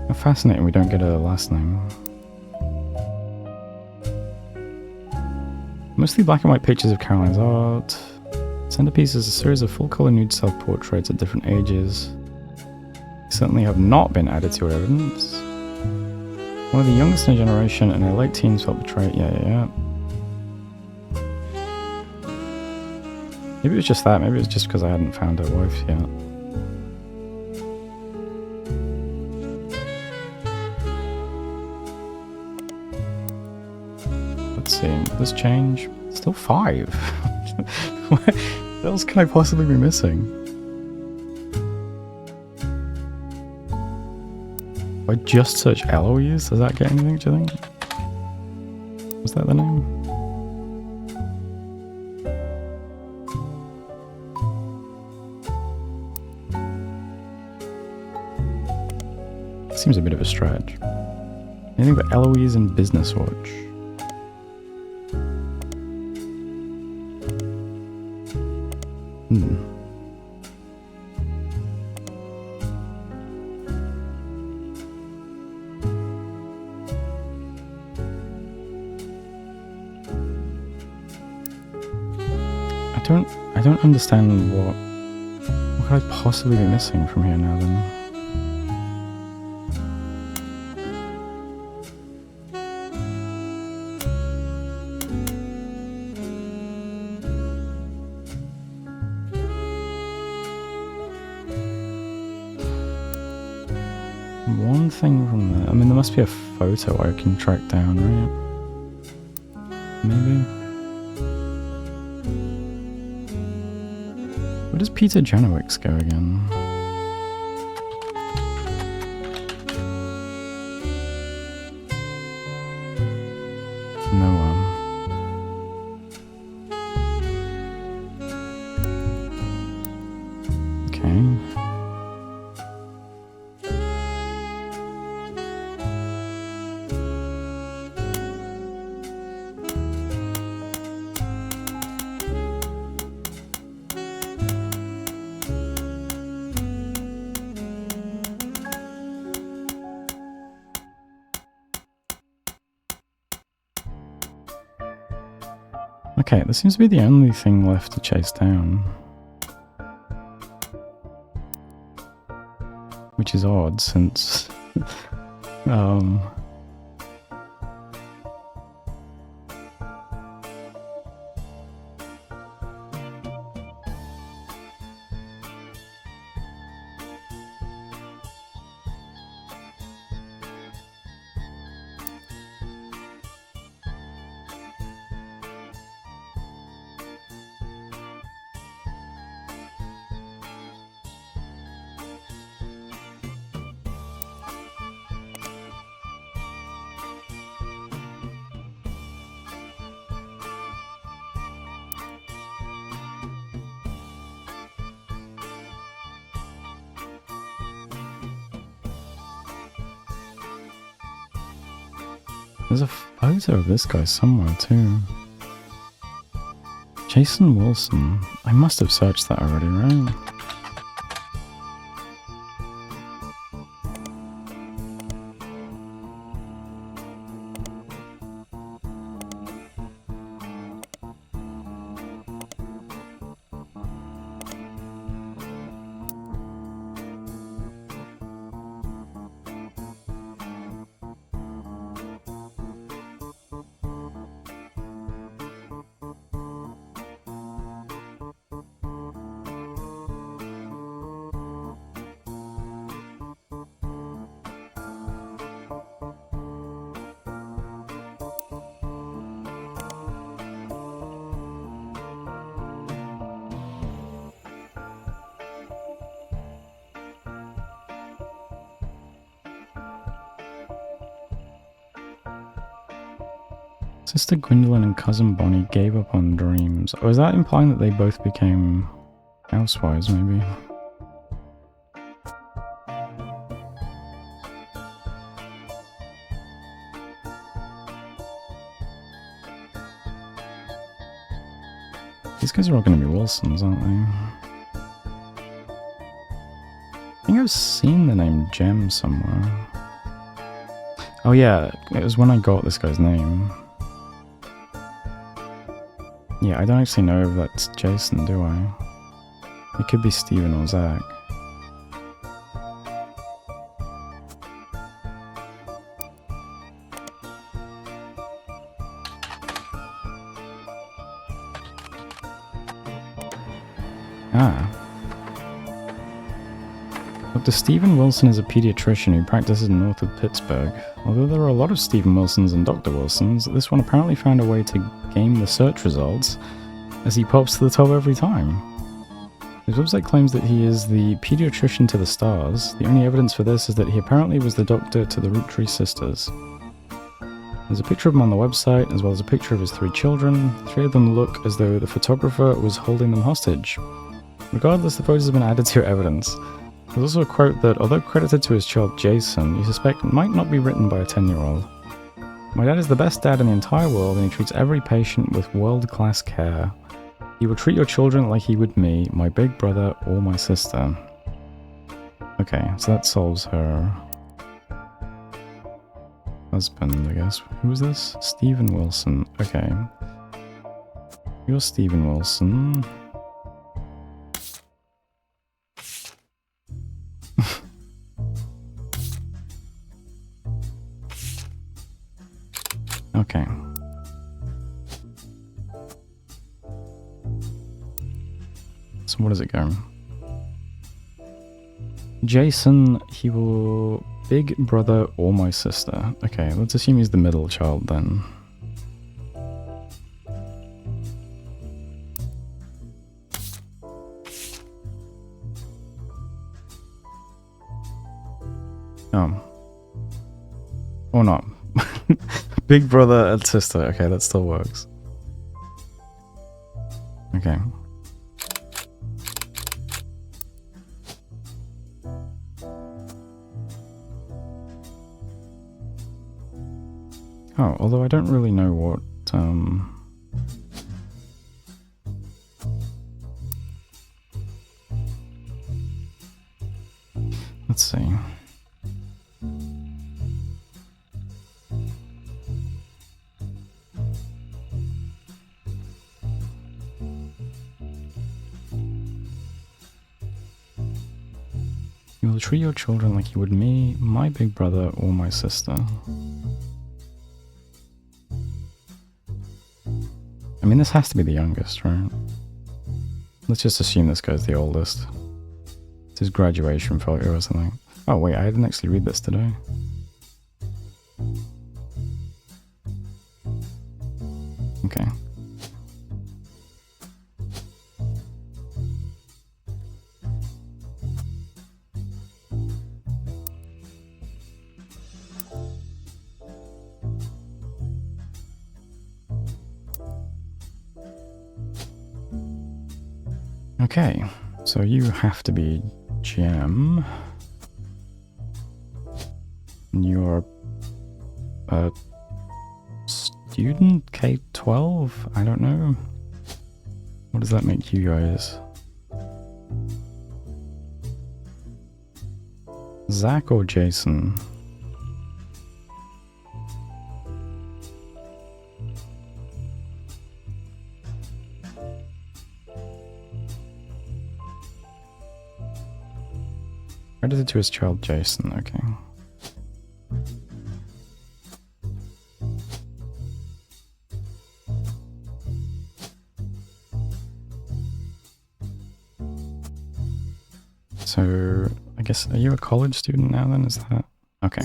How fascinating we don't get a last name. Mostly black and white pictures of Caroline's art. Centerpiece is a series of full-color nude self-portraits at different ages. They certainly have not been added to your evidence. One of the youngest in a generation and her late teens felt betrayed. Yeah. Maybe it was just that. Maybe it was just because I hadn't found her wife yet. Let's see. Will this change? Still 5. What else can I possibly be missing? If I just search Eloise, does that get anything, do you think? Was that the name? Seems a bit of a stretch. Anything but Eloise and Business Watch. I don't understand what could I possibly be missing from here now then? One thing from there, I mean there must be a photo I can track down, right? Maybe? Where does Peter Janowicz go again? Nowhere. Okay. Okay, this seems to be the only thing left to chase down. Which is odd, since... There's a photo of this guy somewhere too. Jason Wilson. I must have searched that already, right? Sister Gwendolyn and cousin Bonnie gave up on dreams. Or is that implying that they both became housewives, maybe? These guys are all going to be Wilsons, aren't they? I think I've seen the name Jem somewhere. Oh yeah, it was when I got this guy's name. Yeah, I don't actually know if that's Jason, do I? It could be Steven or Zach. Ah. Dr. Steven Wilson is a pediatrician who practices north of Pittsburgh. Although there are a lot of Steven Wilsons and Dr. Wilsons, this one apparently found a way to game the search results as he pops to the top every time. His website claims that he is the pediatrician to the stars. The only evidence for this is that he apparently was the doctor to the Roottrees sisters. There's a picture of him on the website, as well as a picture of his 3 children. 3 of them look as though the photographer was holding them hostage. Regardless, the photos have been added to your evidence. There's also a quote that, although credited to his child Jason, you suspect might not be written by a 10-year-old. My dad is the best dad in the entire world, and he treats every patient with world-class care. He will treat your children like he would me, my big brother, or my sister. Okay, so that solves her husband, I guess. Who was this? Steven Wilson. Okay. You're Stephen Wilson. Okay. So what does it go? Jason, he will big brother or my sister. Okay, let's assume he's the middle child then. Or not. Big brother and sister. Okay, that still works. Okay. Oh, although I don't really know what, let's see. You will treat your children like you would me, my big brother, or my sister. I mean, this has to be the youngest, right? Let's just assume this guy's the oldest. It's his graduation photo or something. Oh wait, I didn't actually read this today. Okay. Okay, so you have to be Gem. You're a student? K-12? I don't know. What does that make you guys? Zach or Jason? Credited to his child Jason, okay. So, I guess, are you a college student now then? Is that? Okay.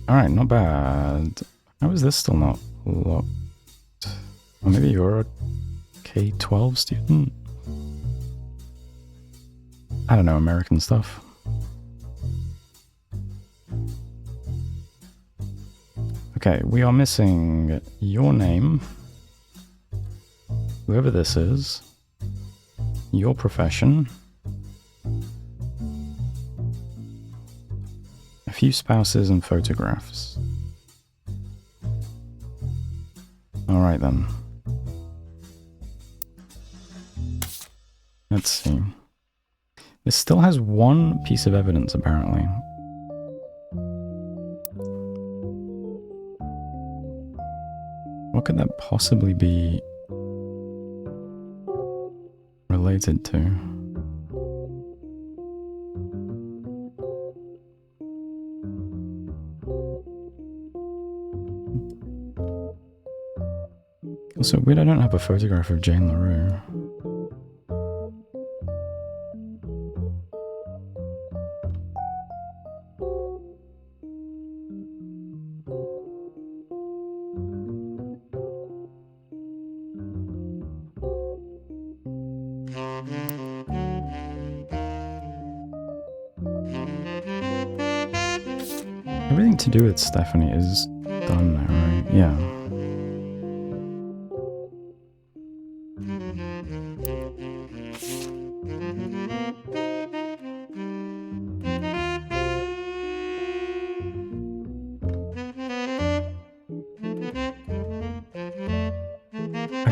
Alright, not bad. How is this still not locked? Or maybe you're a K-12 student? I don't know, American stuff. Okay, we are missing your name, whoever this is, your profession, a few spouses and photographs. Alright then. Let's see. This still has one piece of evidence, apparently. What could that possibly be related to? Also, weird I don't have a photograph of Jane LaRue. Everything to do with Stephanie is done now, right? Yeah.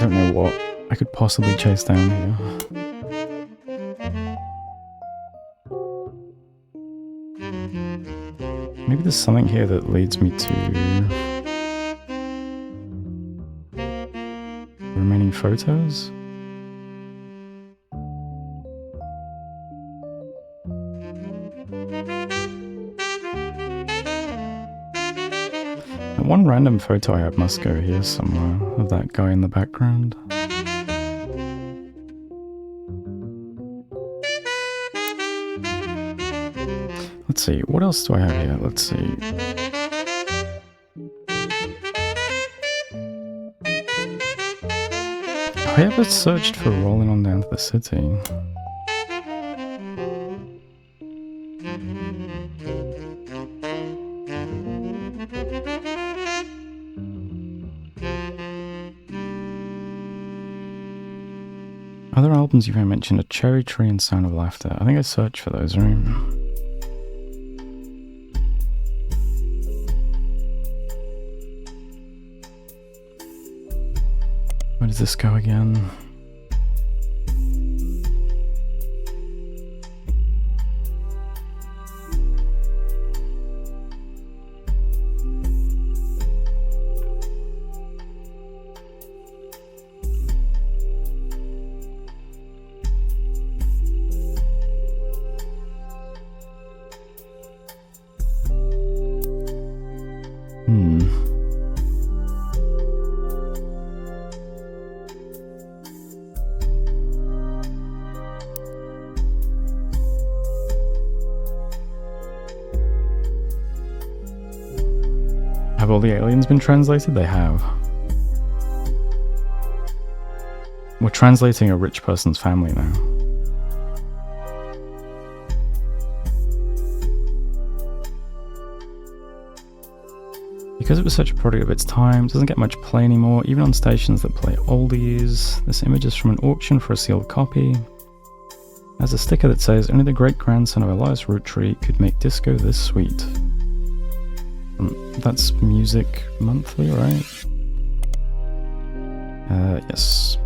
don't know what I could possibly chase down here. Maybe there's something here that leads me to the remaining photos? And one random photo I have must go here somewhere, of that guy in the background. Let's see, what else do I have here? Let's see. Have I ever searched for rolling on down to the city? Other albums you've mentioned are Cherry Tree and Sound of Laughter. I think I searched for those, right? Where does this go again? Have all the aliens been translated? They have. We're translating a rich person's family now. Because it was such a product of its time, it doesn't get much play anymore, even on stations that play oldies. This image is from an auction for a sealed copy. There's a sticker that says, only the great-grandson of Elias Roottrees could make disco this sweet. That's Music Monthly, right? Yes.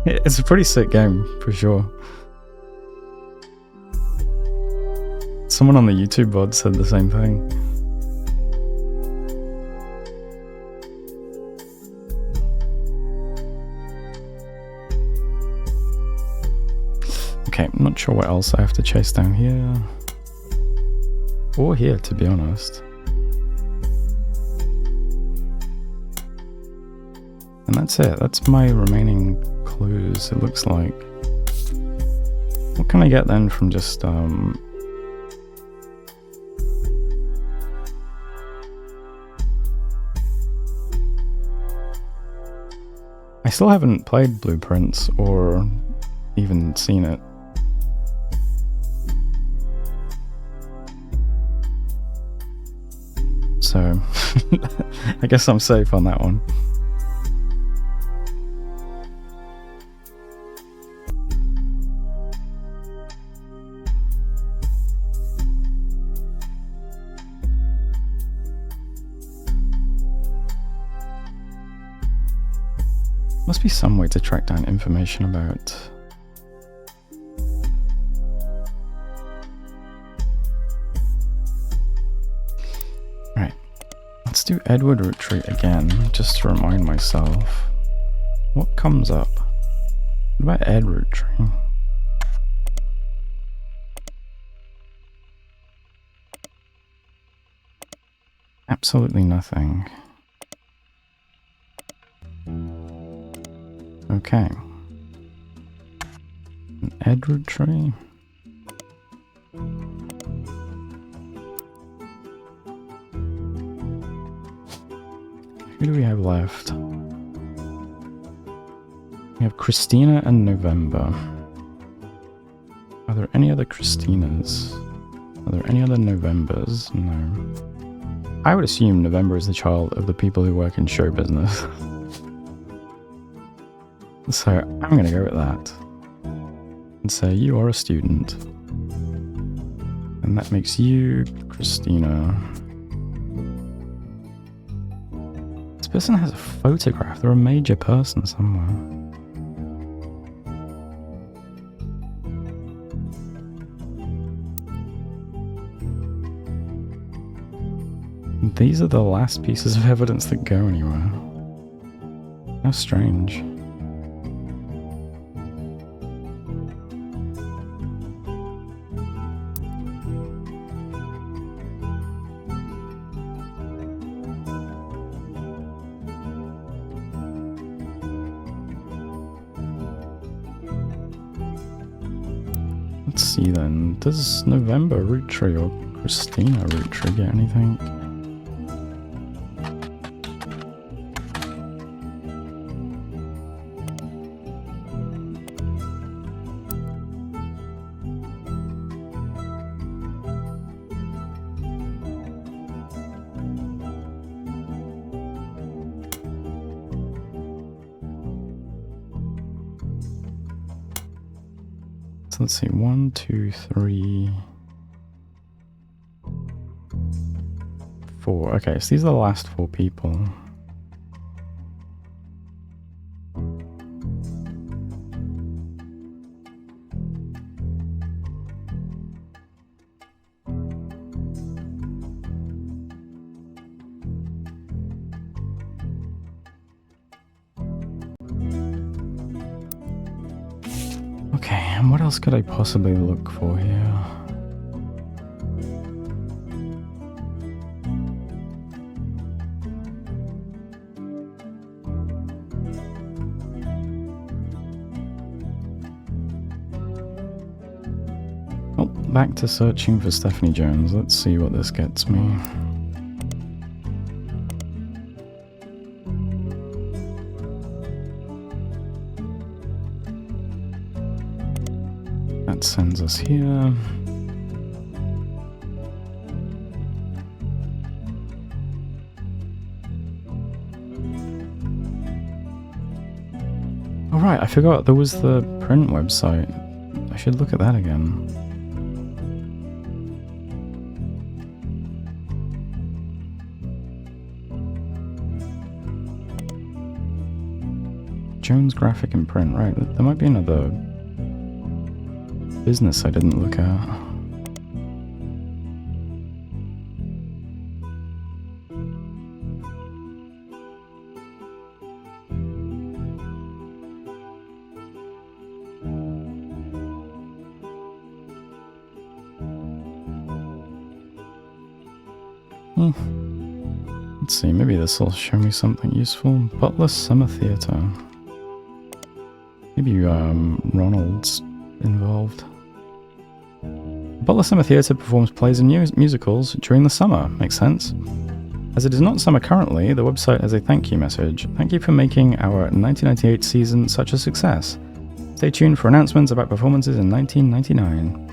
It's a pretty sick game, for sure. Someone on the YouTube VOD said the same thing. Okay, I'm not sure what else I have to chase down here. Or here, to be honest. And that's it. That's my remaining clues, it looks like. What can I get then from just, I still haven't played Blueprints or even seen it. So, I guess I'm safe on that one. Must be some way to track down information about... Right, let's do Edward Roottrees again, just to remind myself. What comes up? What about Ed Roottrees? Absolutely nothing. Okay. An Ed Roottrees. Who do we have left? We have Christina and November. Are there any other Christinas? Are there any other Novembers? No. I would assume November is the child of the people who work in show business. So I'm going to go with that and say you are a student. And that makes you Christina. This person has a photograph. They're a major person somewhere. These are the last pieces of evidence that go anywhere. How strange. Let's see then. Does November Roottree or Christina Roottrees get anything? So let's see, 1, 2, 3, 4. Okay, so these are the last 4 people. Okay, and what else could I possibly look for here? Oh, back to searching for Stephanie Jones. Let's see what this gets me. That sends us here. Oh right, I forgot there was the print website. I should look at that again. Jones Graphic and Print, right. There might be another business I didn't look at. Let's see, maybe this will show me something useful. Butler Summer Theatre. Maybe Ronald's involved. Butler Summer Theatre performs plays and musicals during the summer. Makes sense. As it is not summer currently, the website has a thank you message. Thank you for making our 1998 season such a success. Stay tuned for announcements about performances in 1999.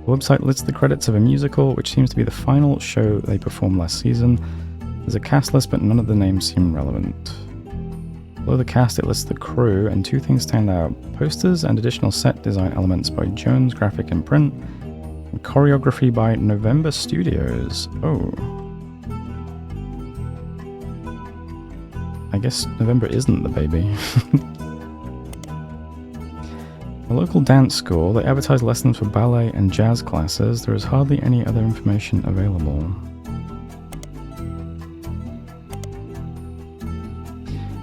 The website lists the credits of a musical, which seems to be the final show they performed last season. There's a cast list, but none of the names seem relevant. Below the cast, it lists the crew, and 2 things stand out. Posters and additional set design elements by Jones Graphic and Print, and choreography by November Studios. Oh. I guess November isn't the baby. A local dance school, they advertise lessons for ballet and jazz classes. There is hardly any other information available.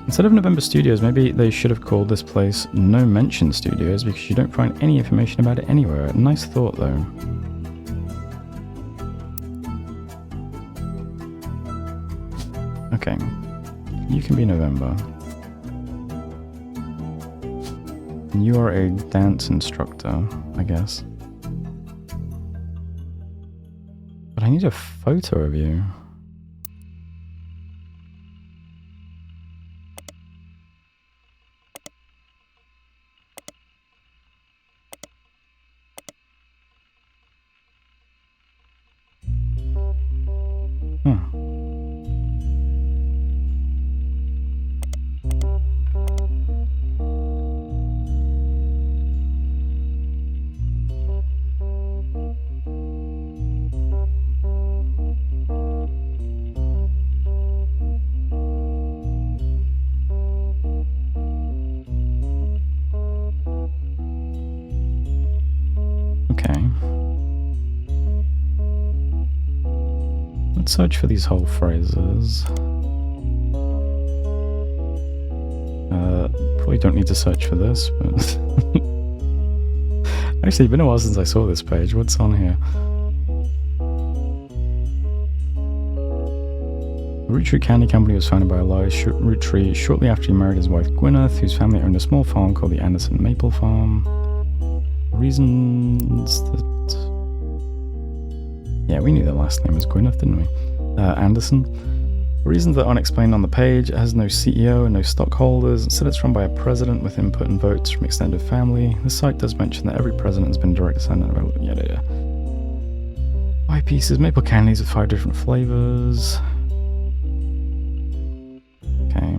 Instead of November Studios, maybe they should have called this place No Mention Studios, because you don't find any information about it anywhere. Nice thought, though. Okay, you can be November. You are a dance instructor, I guess. But I need a photo of you. Huh. search for these whole phrases. Probably don't need to search for this, but... Actually, it's been a while since I saw this page. What's on here? The Roottrees Candy Company was founded by Elias Roottrees shortly after he married his wife Gwyneth, whose family owned a small farm called the Anderson Maple Farm. Reasons that... Yeah, we knew the last name was Gwyneth, didn't we? Anderson. Reasons that aren't explained on the page. It has no CEO and no stockholders. Instead, it's run by a president with input and votes from extended family. The site does mention that every president has been a direct descendant of... Yeah. 5 pieces, maple candies with 5 different flavors. Okay.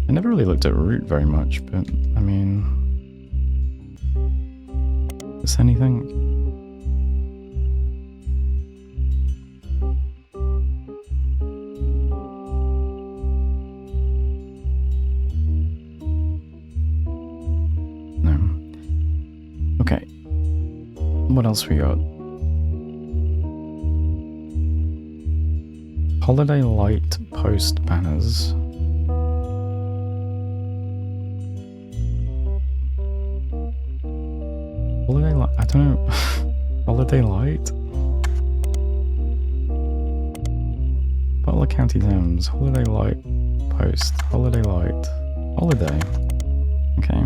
I never really looked at Root very much, but, I mean... Is anything? No. Okay. What else we got? Holiday light post banners. Holiday light? I don't know. Holiday light? Butler County Thames. Holiday light post. Holiday light. Holiday. Okay.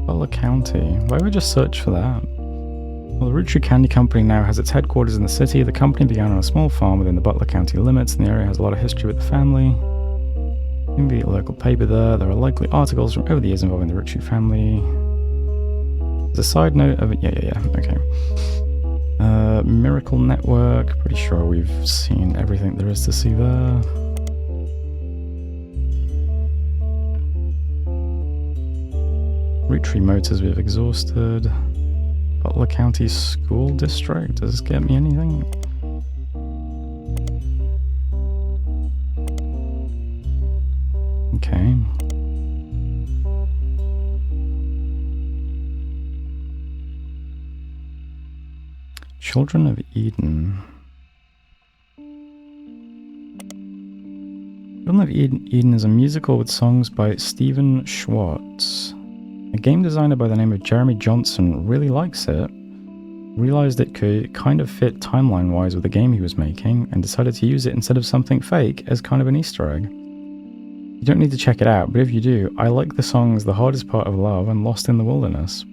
Butler County. Why would we just search for that? Well, the Roottrees Candy Company now has its headquarters in the city. The company began on a small farm within the Butler County limits, and the area has a lot of history with the family. You can be a local paper there. There are likely articles from over the years involving the Roottrees family. There's a side note of it. Yeah. Okay. Miracle Network. Pretty sure we've seen everything there is to see there. Roottrees Motors we've exhausted. Butler County School District. Does this get me anything? Okay. Children of Eden. Children of Eden is a musical with songs by Stephen Schwartz. A game designer by the name of Jeremy Johnson really likes it, realized it could kind of fit timeline-wise with the game he was making, and decided to use it instead of something fake as kind of an Easter egg. You don't need to check it out, but if you do, I like the songs The Hardest Part of Love and Lost in the Wilderness.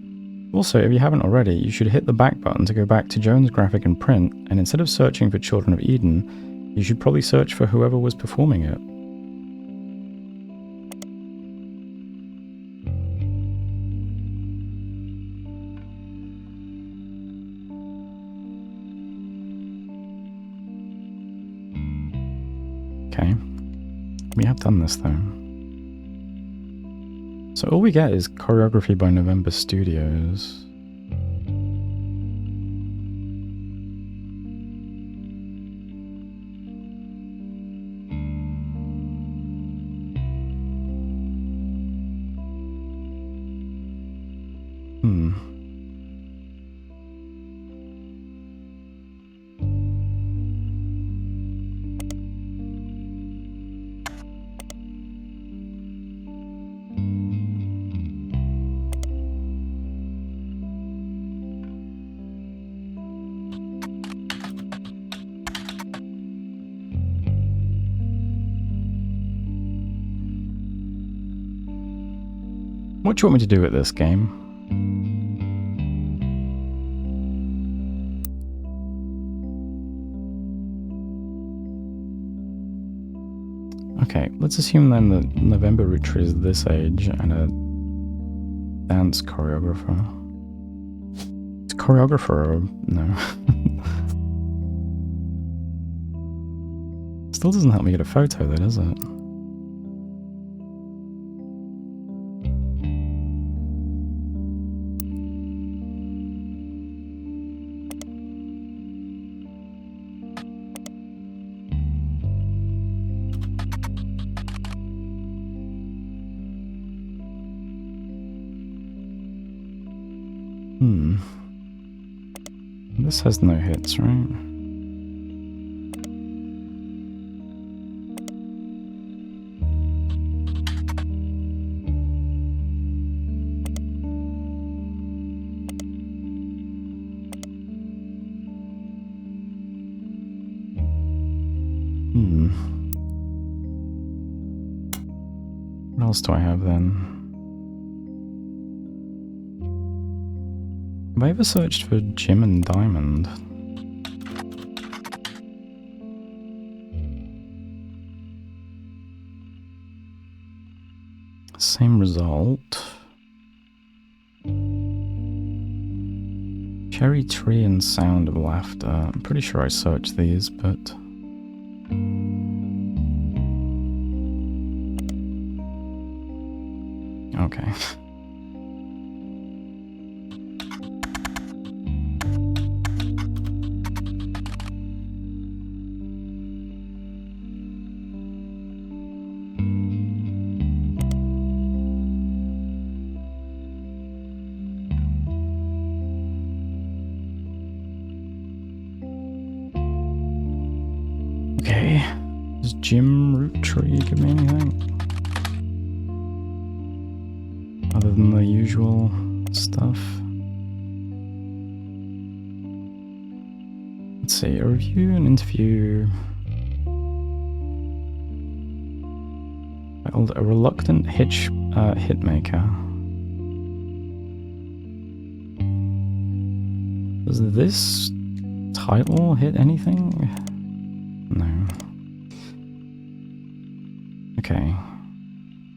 Also, if you haven't already, you should hit the back button to go back to Jones Graphic and Print, and instead of searching for Children of Eden, you should probably search for whoever was performing it. Okay, we have done this though. So all we get is choreography by November Studios. What do you want me to do with this game? Okay, let's assume then that November Roottrees is this age and a dance choreographer. It's a choreographer or no? Still doesn't help me get a photo though, does it? This has no hits, right? What else do I have then? Have I ever searched for Jim and Diamond? Same result. Cherry Tree and Sound of Laughter. I'm pretty sure I searched these, but... Okay. Okay. Does Jim Roottrees give me anything? Other than the usual stuff. Let's see, a review, an interview. A reluctant hitmaker. Does this title hit anything? No. Okay.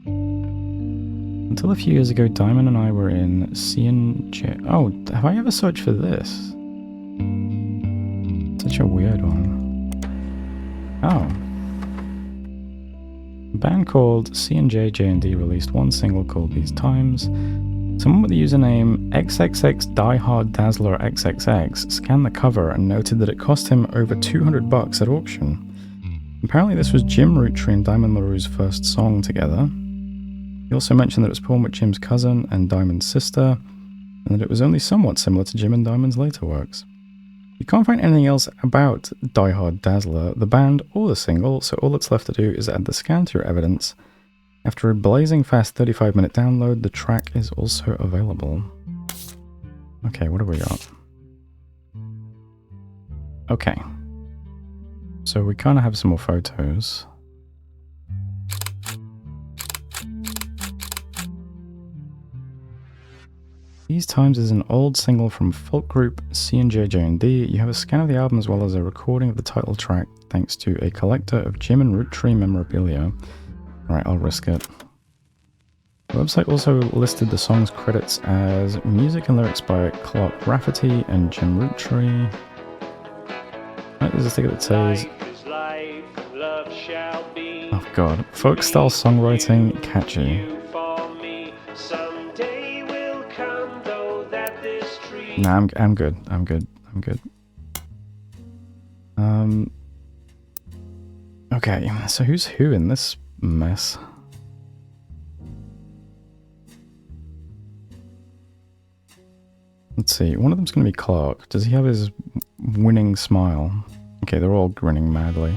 Until a few years ago, Diamond and I were in C&J. Oh, have I ever searched for this? Such a weird one. Oh. A band called C&J J&D released one single called These Times. Someone with the username XXXDieHardDazzlerXXX scanned the cover and noted that it cost him over $200 at auction. Apparently this was Jim Roottrees and Diamond LaRue's first song together. He also mentioned that it was performed with Jim's cousin and Diamond's sister, and that it was only somewhat similar to Jim and Diamond's later works. You can't find anything else about Die Hard Dazzler, the band, or the single, so all that's left to do is add the scan to your evidence. After a blazing fast 35-minute download, the track is also available. Okay, what have we got? Okay. So we kind of have some more photos. These Times is an old single from folk group C&J J&D. You have a scan of the album as well as a recording of the title track thanks to a collector of Jim and Roottrees memorabilia. Alright, I'll risk it. The website also listed the song's credits as music and lyrics by Clark Rafferty and Jim Roottrees. Right, there's a ticket that says, oh god, folk style songwriting, catchy. Nah, I'm good. I'm good. Okay, so who's who in this mess? Let's see, one of them's gonna be Clark. Does he have his winning smile? Okay, they're all grinning madly.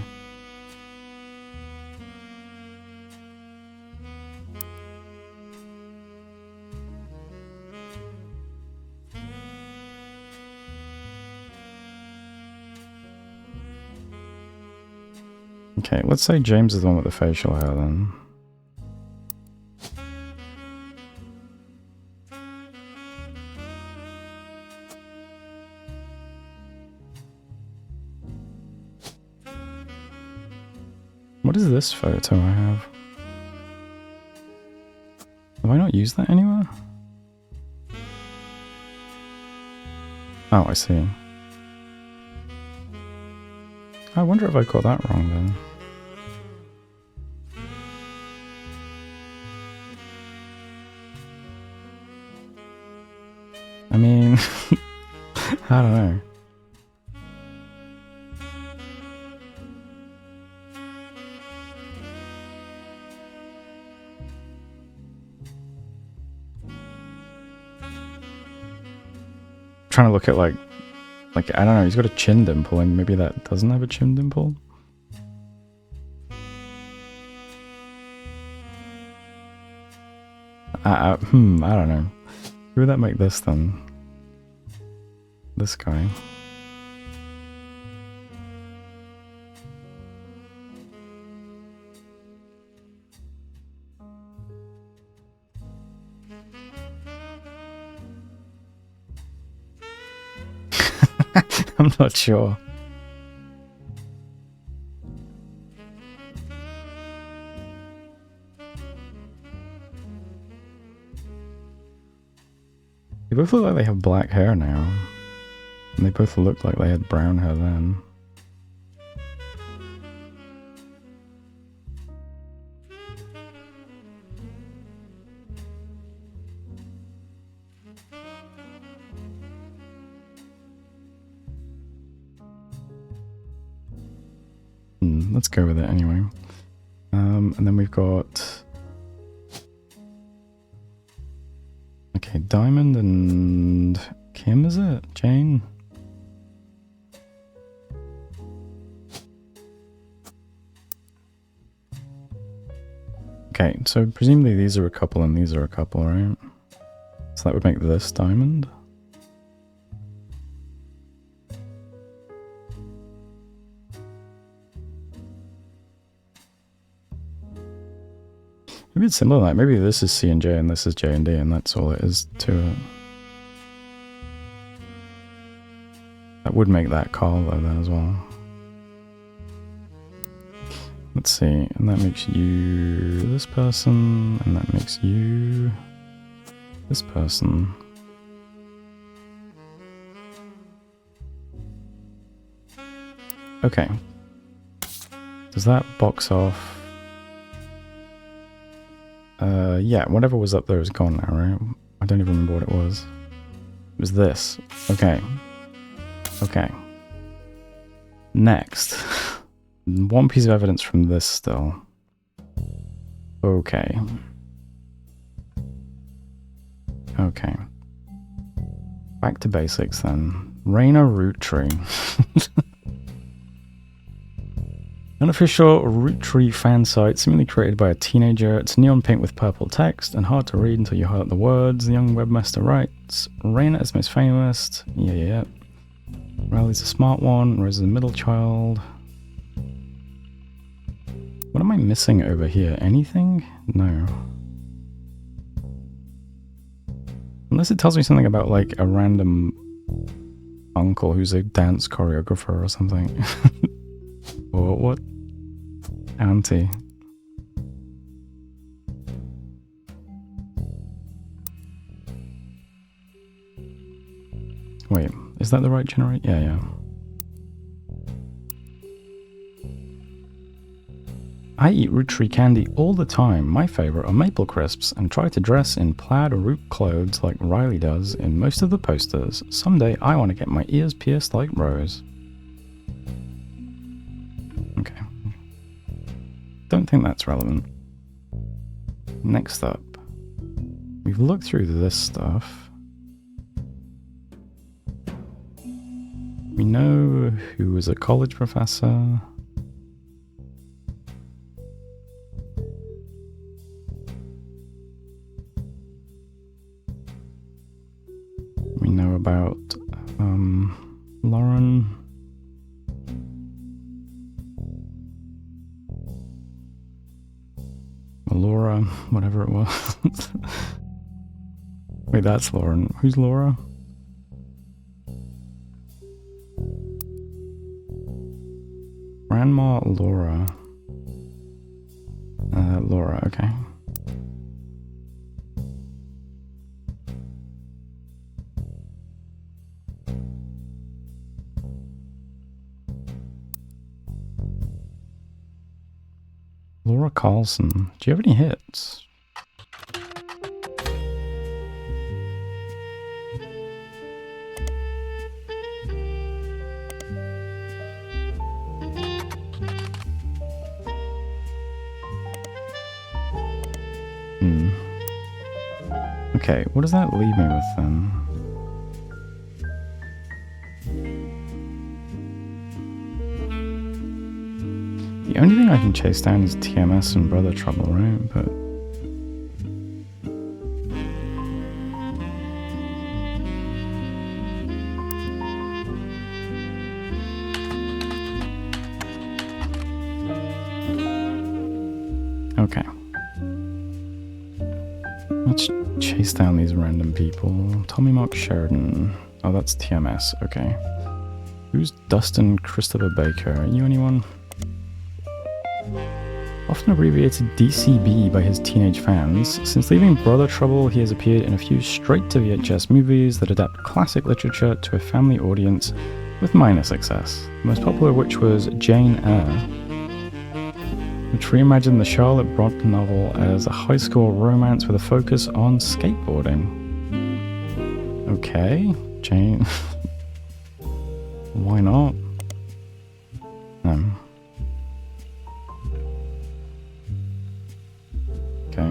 Okay, let's say James is the one with the facial hair then. What is this photo I have? Have I not used that anywhere? Oh, I see. I wonder if I got that wrong then. I mean, I don't know. Trying to look at like Like, I don't know, he's got a chin dimple, and maybe that doesn't have a chin dimple? I don't know. Who would that make this then? This guy. I'm not sure. They both look like they have black hair now. And they both look like they had brown hair then. Let's go with it anyway. And then we've got... Okay, Diamond and Kim, is it? Jane? Okay, so presumably these are a couple and these are a couple, right? So that would make this Diamond. Maybe it's similar, like maybe this is C and J and this is J and D and that's all it is to it. That would make that Carl though then as well. Let's see, and that makes you this person, and that makes you this person. Okay. Does that box off? Yeah, whatever was up there is gone now, right? I don't even remember what it was. It was this. Okay. Okay. Next. One piece of evidence from this still. Okay. Okay. Back to basics then. Raina Roottrees. Unofficial Roottrees fan site, seemingly created by a teenager. It's neon pink with purple text and hard to read until you highlight the words. The young webmaster writes, Raina is most famous. Yeah. Riley's a smart one. Rose is a middle child. What am I missing over here? Anything? No. Unless it tells me something about like a random uncle who's a dance choreographer or something. Or what? Auntie. Wait, is that the right generate? Yeah. I eat Roottrees candy all the time. My favorite are maple crisps and try to dress in plaid or root clothes like Riley does in most of the posters. Someday I want to get my ears pierced like Rose. Okay. Don't think that's relevant. Next up. We've looked through this stuff. We know who was a college professor. We know about Lauren. Laura, whatever it was. Wait, that's Lauren. Who's Laura? Grandma Laura. Laura, okay. Laura Carlson. Do you have any hits? Okay, what does that leave me with then? The only thing I can chase down is TMS and Brother Trouble, right? But... okay. Let's chase down these random people. Tommy Mark Sheridan. Oh, that's TMS. Okay. Who's Dustin Christopher Baker? Are you anyone? Often abbreviated DCB by his teenage fans, since leaving Brother Trouble he has appeared in a few straight-to-VHS movies that adapt classic literature to a family audience with minor success, the most popular of which was Jane Eyre, which reimagined the Charlotte Bronte novel as a high school romance with a focus on skateboarding. Okay, Jane... why not? Okay.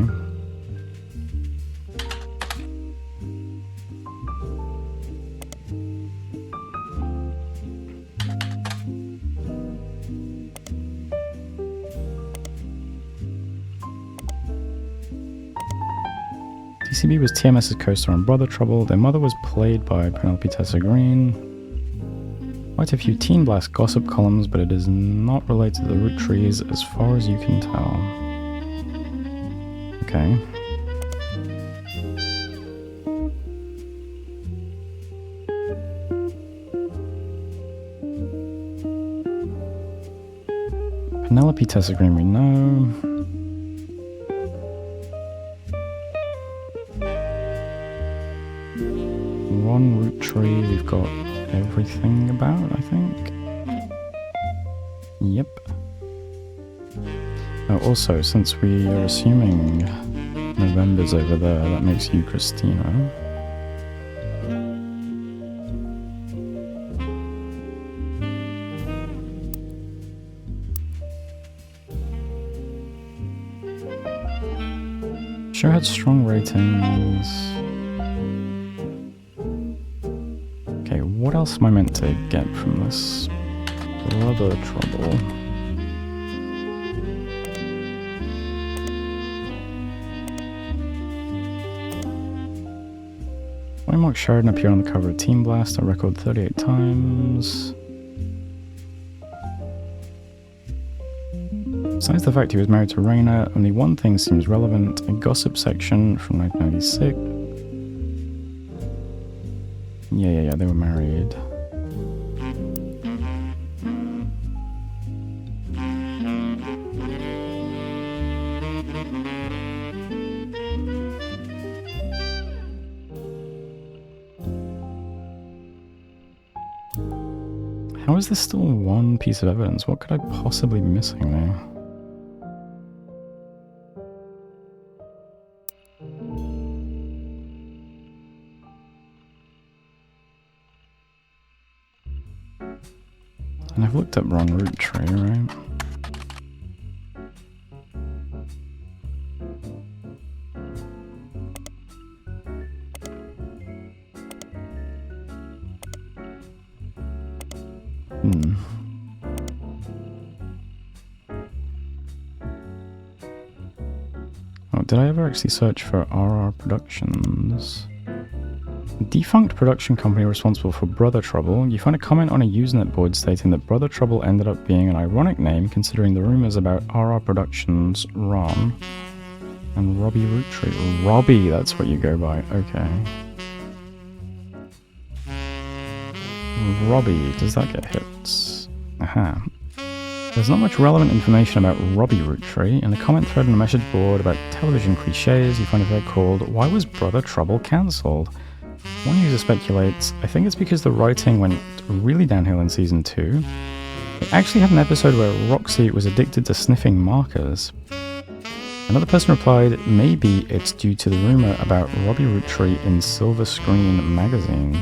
DCB was TMS's co-star on Brother Trouble. Their mother was played by Penelope Tessa Green. Quite a few Teen Blast gossip columns, but it is not related to the Roottrees as far as you can tell. Okay. Penelope Tessa Green we know. Ron Roottree we've got everything about, I think. Yep. Oh, also, since we are assuming November's over there, that makes you Christina. Show had strong ratings. Okay, what else am I meant to get from this Brother Trouble? Mark Sheridan appeared on the cover of Teen Blast, a record 38 times. Besides the fact he was married to Raina, only one thing seems relevant, a gossip section from 1996. Yeah, they were married. How is this still one piece of evidence? What could I possibly be missing there? And I've looked up Ron Roottree, right? Oh, did I ever actually search for RR Productions? Defunct production company responsible for Brother Trouble. You find a comment on a Usenet board stating that Brother Trouble ended up being an ironic name considering the rumors about RR Productions, Ron, and Robbie Roottree. Robbie, that's what you go by. Okay. Robbie, does that get hits? Aha. There's not much relevant information about Robbie Roottree. In a comment thread on a message board about television cliches, you find a thread called "Why was Brother Trouble cancelled?" One user speculates, I think it's because the writing went really downhill in season 2. They actually had an episode where Roxy was addicted to sniffing markers. Another person replied, maybe it's due to the rumor about Robbie Roottree in Silver Screen magazine.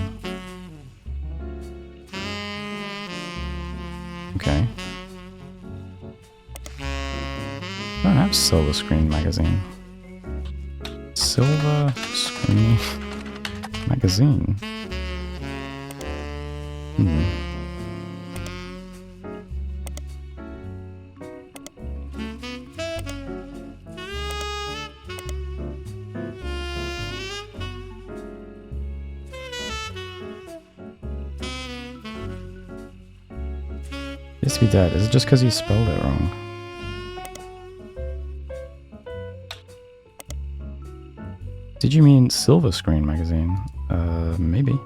Okay. I don't have Silver Screen magazine. Silver Screen magazine. He has to be dead. Is it just because he spelled it wrong? Did you mean Silver Screen Magazine? Maybe.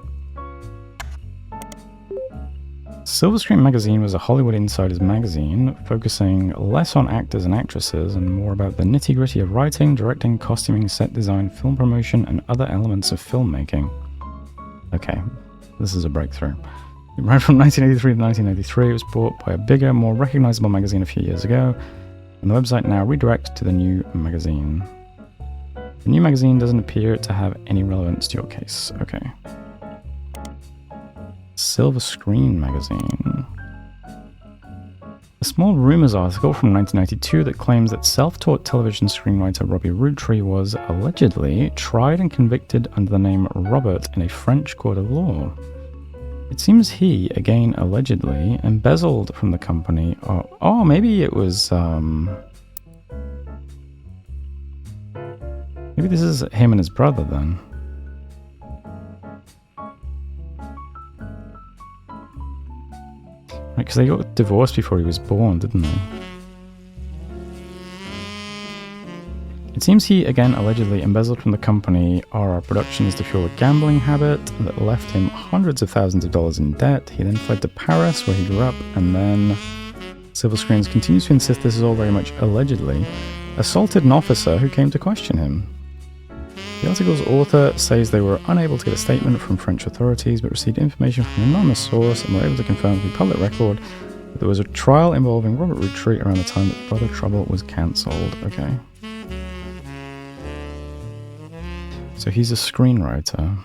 Silver Screen Magazine was a Hollywood Insiders magazine, focusing less on actors and actresses and more about the nitty-gritty of writing, directing, costuming, set design, film promotion, and other elements of filmmaking. Okay, this is a breakthrough. It ran from 1983 to 1993. It was bought by a bigger, more recognizable magazine a few years ago, and the website now redirects to the new magazine. The new magazine doesn't appear to have any relevance to your case. Okay. Silver Screen Magazine. A small rumors article from 1992 that claims that self-taught television screenwriter Robbie Roottrees was allegedly tried and convicted under the name Robert in a French court of law. It seems he, again allegedly, embezzled from the company. Oh, maybe it was... Maybe this is him and his brother then. Because they got divorced before he was born, didn't they? It seems he, again, allegedly embezzled from the company RR Productions to fuel a gambling habit that left him hundreds of thousands of dollars in debt. He then fled to Paris, where he grew up, and then Silver Screens continues to insist this is all very much allegedly, assaulted an officer who came to question him. The article's author says they were unable to get a statement from French authorities, but received information from an anonymous source and were able to confirm through public record that there was a trial involving Robert Roottrees around the time that Brother Trouble was cancelled. Okay. So he's a screenwriter.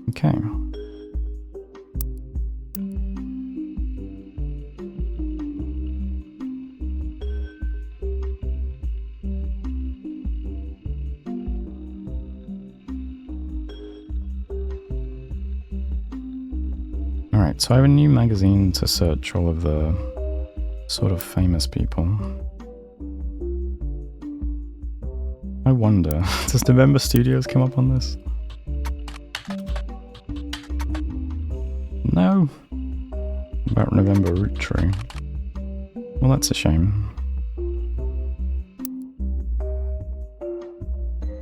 Okay. Alright, so I have a new magazine to search all of the sort of famous people. I wonder, does November Studios come up on this? No. About November Roottrees. Well, that's a shame.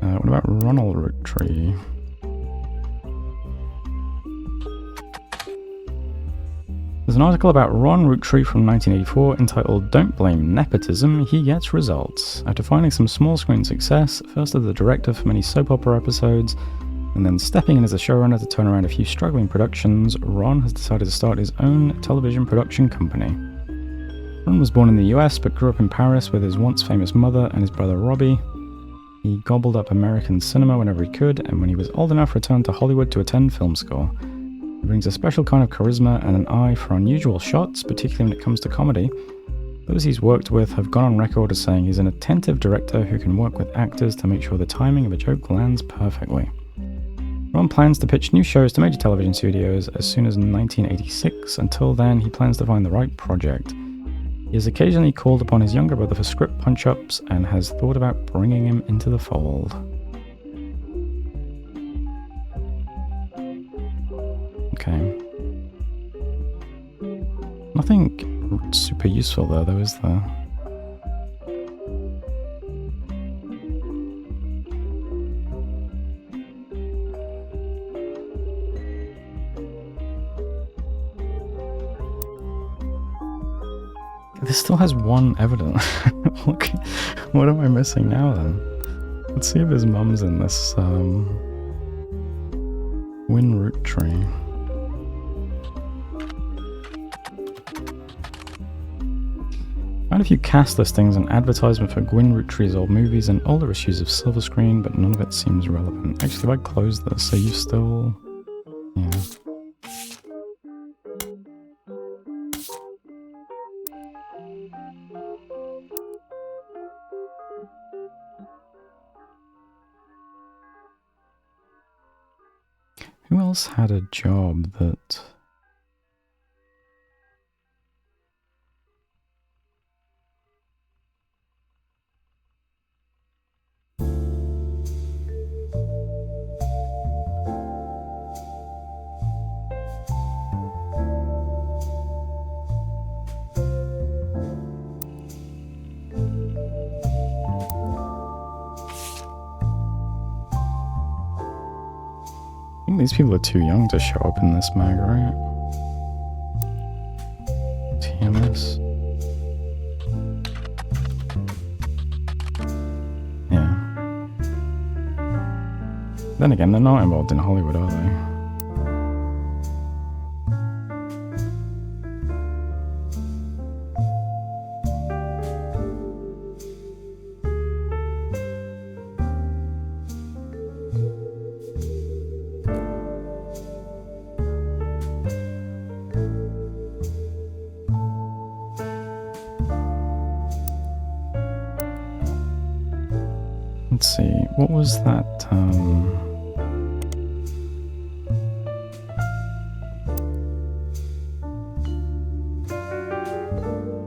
What about Ronald Roottrees? There's an article about Ron Roottrees from 1984 entitled "Don't Blame Nepotism, He Gets Results." After finding some small screen success, first as the director for many soap opera episodes, and then stepping in as a showrunner to turn around a few struggling productions, Ron has decided to start his own television production company. Ron was born in the US but grew up in Paris with his once famous mother and his brother Robbie. He gobbled up American cinema whenever he could, and when he was old enough returned to Hollywood to attend film school. He brings a special kind of charisma and an eye for unusual shots, particularly when it comes to comedy. Those he's worked with have gone on record as saying he's an attentive director who can work with actors to make sure the timing of a joke lands perfectly. Ron plans to pitch new shows to major television studios as soon as 1986. Until then, he plans to find the right project. He has occasionally called upon his younger brother for script punch-ups and has thought about bringing him into the fold. Okay. Nothing super useful there, though, is there? This still has one evidence. Look, what am I missing now, then? Let's see if his mum's in this, Win Roottrees. Found a few cast listings and advertisement for Gwyn Roottrees' old movies and older issues of Silver Screen, but none of it seems relevant. Actually, if I close this, are you still... Yeah. Who else had a job that... think these people are too young to show up in this mag, right? TMS. Yeah. Then again, they're not involved in Hollywood, are they? Let's see, what was that,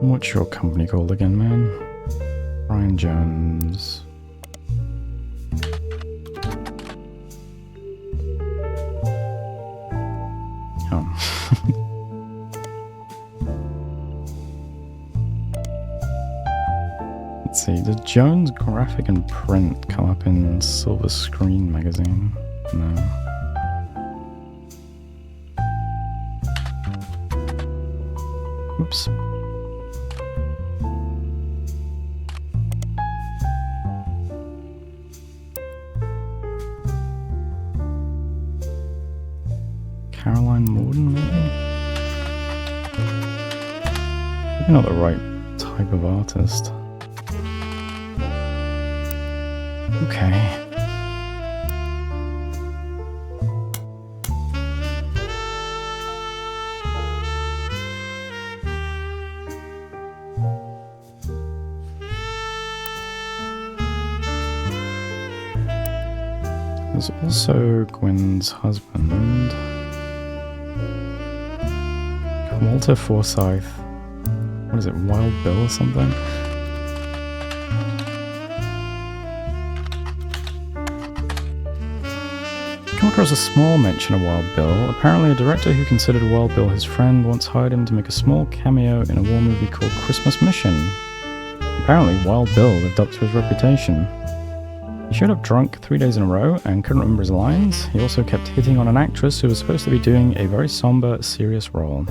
what's your company called again, man? Brian Jones. Oh. Let's see, did Jones Graphic and Print come up in Silver Screen magazine? No. Oops. Caroline Morden, maybe? Maybe not the right type of artist. Okay. There's also Gwen's husband, Walter Forsythe. What is it, Wild Bill or something? Come across a small mention of Wild Bill. Apparently a director who considered Wild Bill his friend once hired him to make a small cameo in a war movie called Christmas Mission. Apparently Wild Bill lived up to his reputation. He showed up drunk 3 days in a row and couldn't remember his lines. He also kept hitting on an actress who was supposed to be doing a very somber, serious role.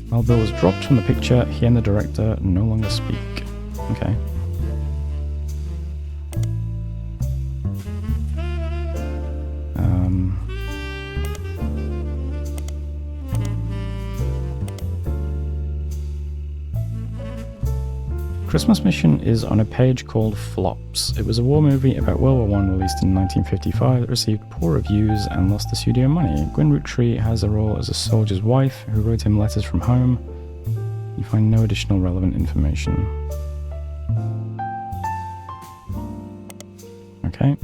While Bill was dropped from the picture, he and the director no longer speak. Okay. Christmas Mission is on a page called Flops. It was a war movie about World War I released in 1955 that received poor reviews and lost the studio money. Gwen Roottrees has a role as a soldier's wife who wrote him letters from home. You find no additional relevant information. Okay.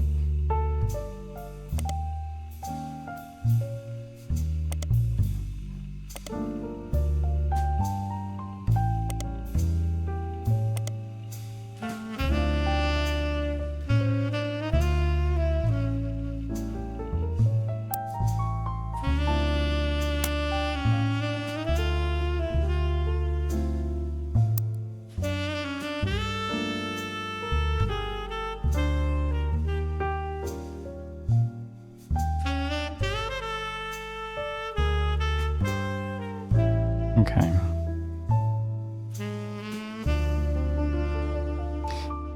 Okay. I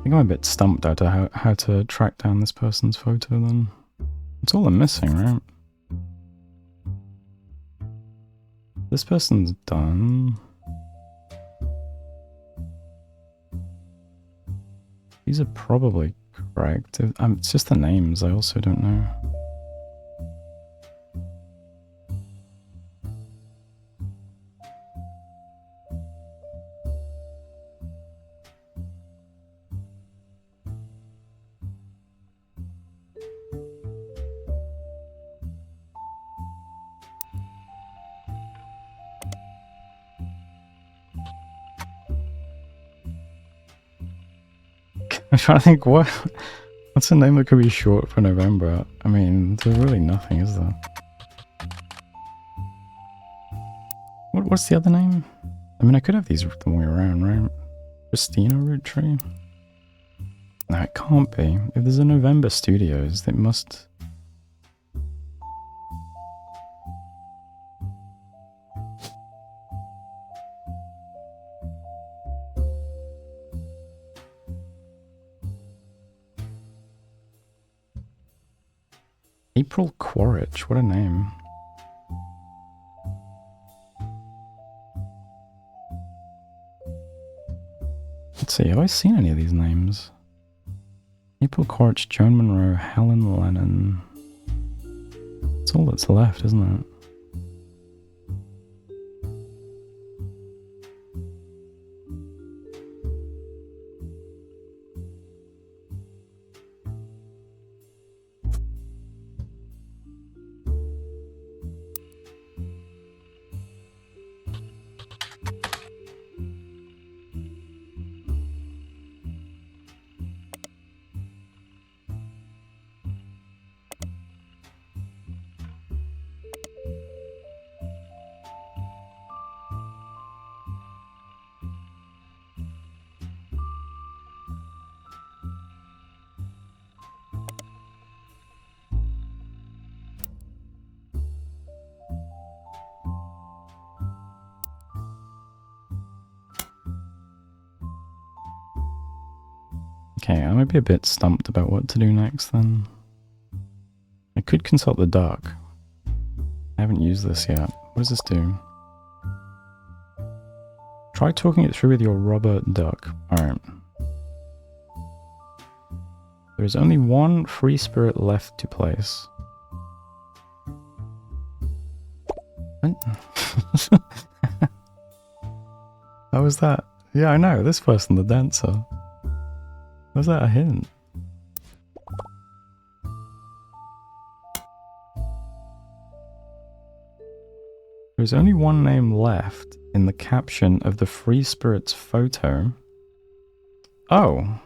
think I'm a bit stumped out to how to track down this person's photo then. It's all I'm missing, right? This person's done. These are probably correct. It's just the names, I also don't know. I'm trying to think, what's a name that could be short for November? I mean, there's really nothing, is there? What's the other name? I mean, I could have these the way around, right? Christina Roottrees? No, it can't be. If there's a November Studios, it must... April Quaritch, what a name. Let's see, have I seen any of these names? April Quaritch, Joan Monroe, Helen Lennon. That's all that's left, isn't it? Okay, I might be a bit stumped about what to do next then. I could consult the duck. I haven't used this yet. What does this do? Try talking it through with your rubber duck. Alright. There is only one free spirit left to place. What? How was that? Yeah, I know. This person, the dancer. Was that a hint? There's only one name left in the caption of the Free Spirit's photo. Oh.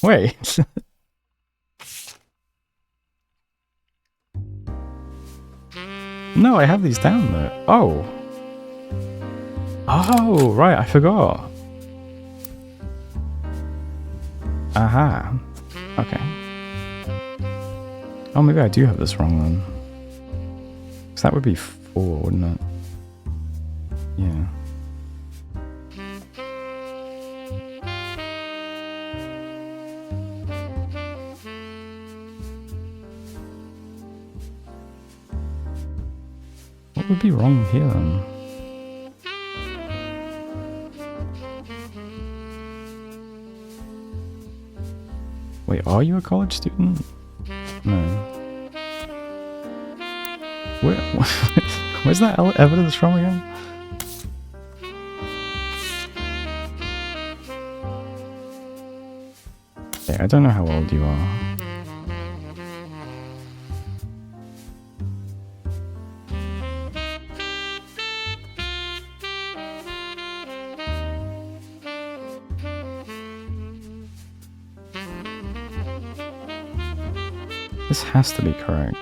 Wait. No, I have these down there. Oh. Oh, right, I forgot. Aha. Okay. Oh, maybe I do have this wrong then. Because that would be 4, wouldn't it? Yeah. What would be wrong here then? Wait, are you a college student? No. Where's that evidence from again? Okay, I don't know how old you are. This has to be correct.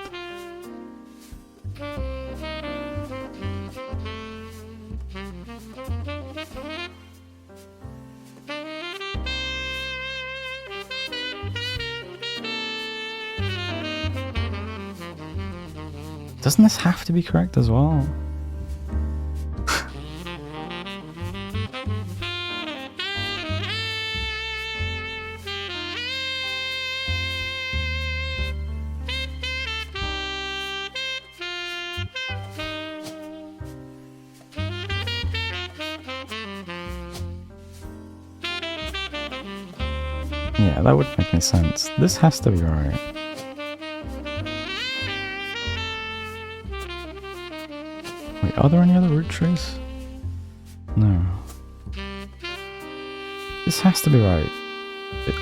Doesn't this have to be correct as well? Yeah, that would make any sense. This has to be right. Wait, are there any other root trees? No. This has to be right.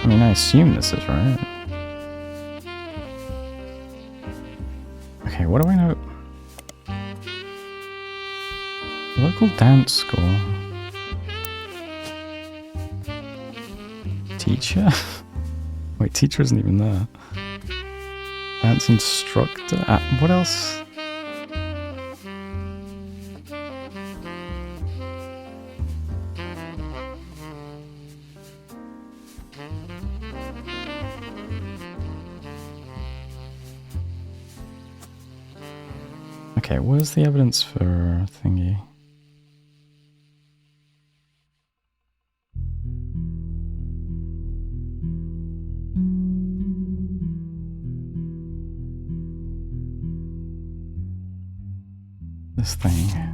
I mean, I assume this is right. Okay, what do I know? Local dance school. Teacher? Wait, teacher isn't even there. Dance instructor? What else? Okay, where's the evidence for thingy? this thing.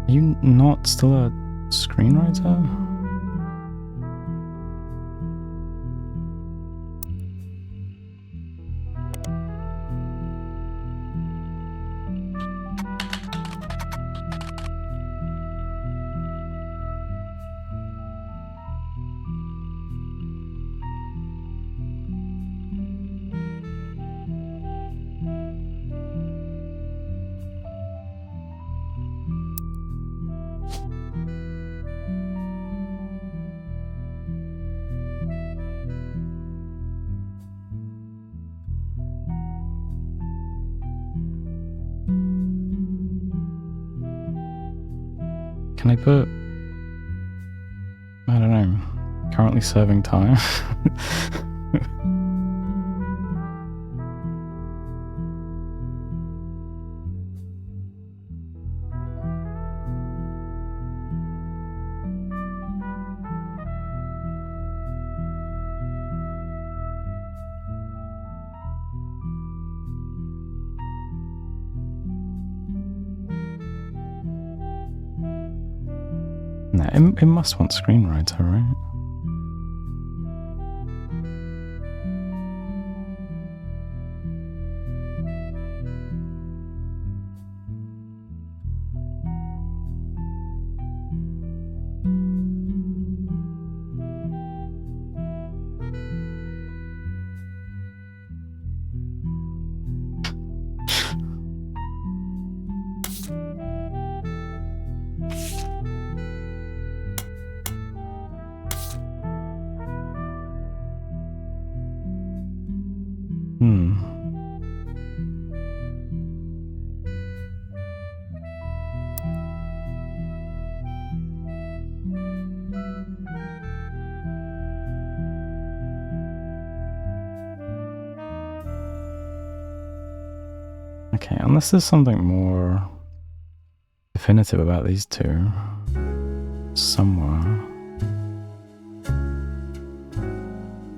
Are you not still a screenwriter? Can I put... I don't know. Currently serving time? No, it must want screenwriter, right? Okay, unless there's something more definitive about these two somewhere.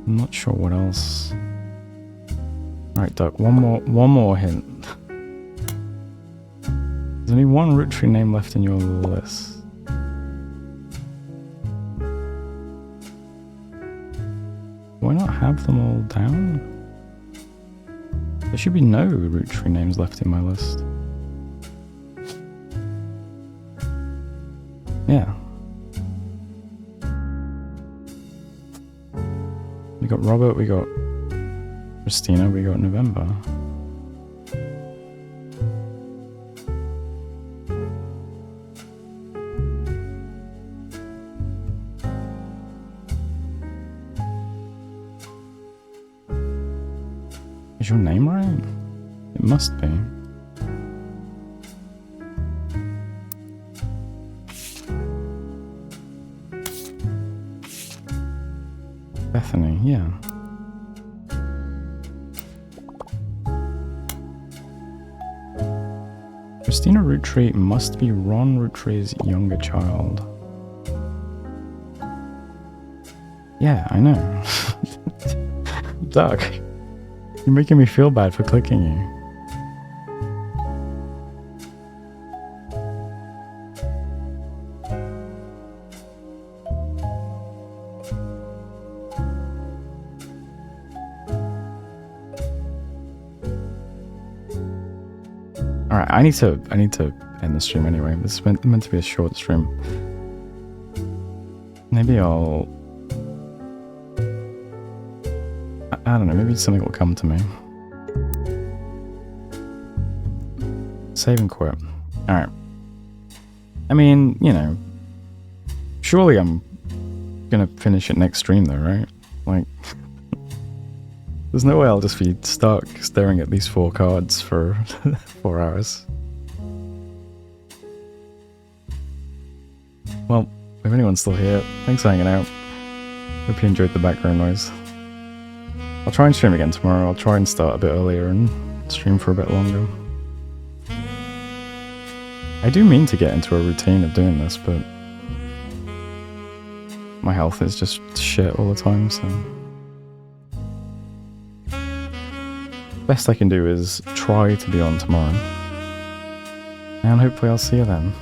I'm not sure what else. Alright, Duck, one more hint. There's only one Roottrees name left in your list. Why not have them all down? There should be no Roottrees names left in my list. Yeah. We got Robert, we got Christina, we got November. Is your name right? It must be. Bethany, yeah. Christina Roottrees must be Ron Roottrees' younger child. Yeah, I know. Doug, you're making me feel bad for clicking you. Alright, I need to end the stream anyway. This is meant to be a short stream. Maybe I'll... I don't know, maybe something will come to me. Save and quit. Alright. I mean, you know, surely I'm gonna finish it next stream though, right? Like, there's no way I'll just be stuck staring at these 4 cards for 4 hours. Well, if anyone's still here, thanks for hanging out. Hope you enjoyed the background noise. I'll try and stream again tomorrow. I'll try and start a bit earlier and stream for a bit longer. I do mean to get into a routine of doing this, but my health is just shit all the time, so best I can do is try to be on tomorrow. And hopefully I'll see you then.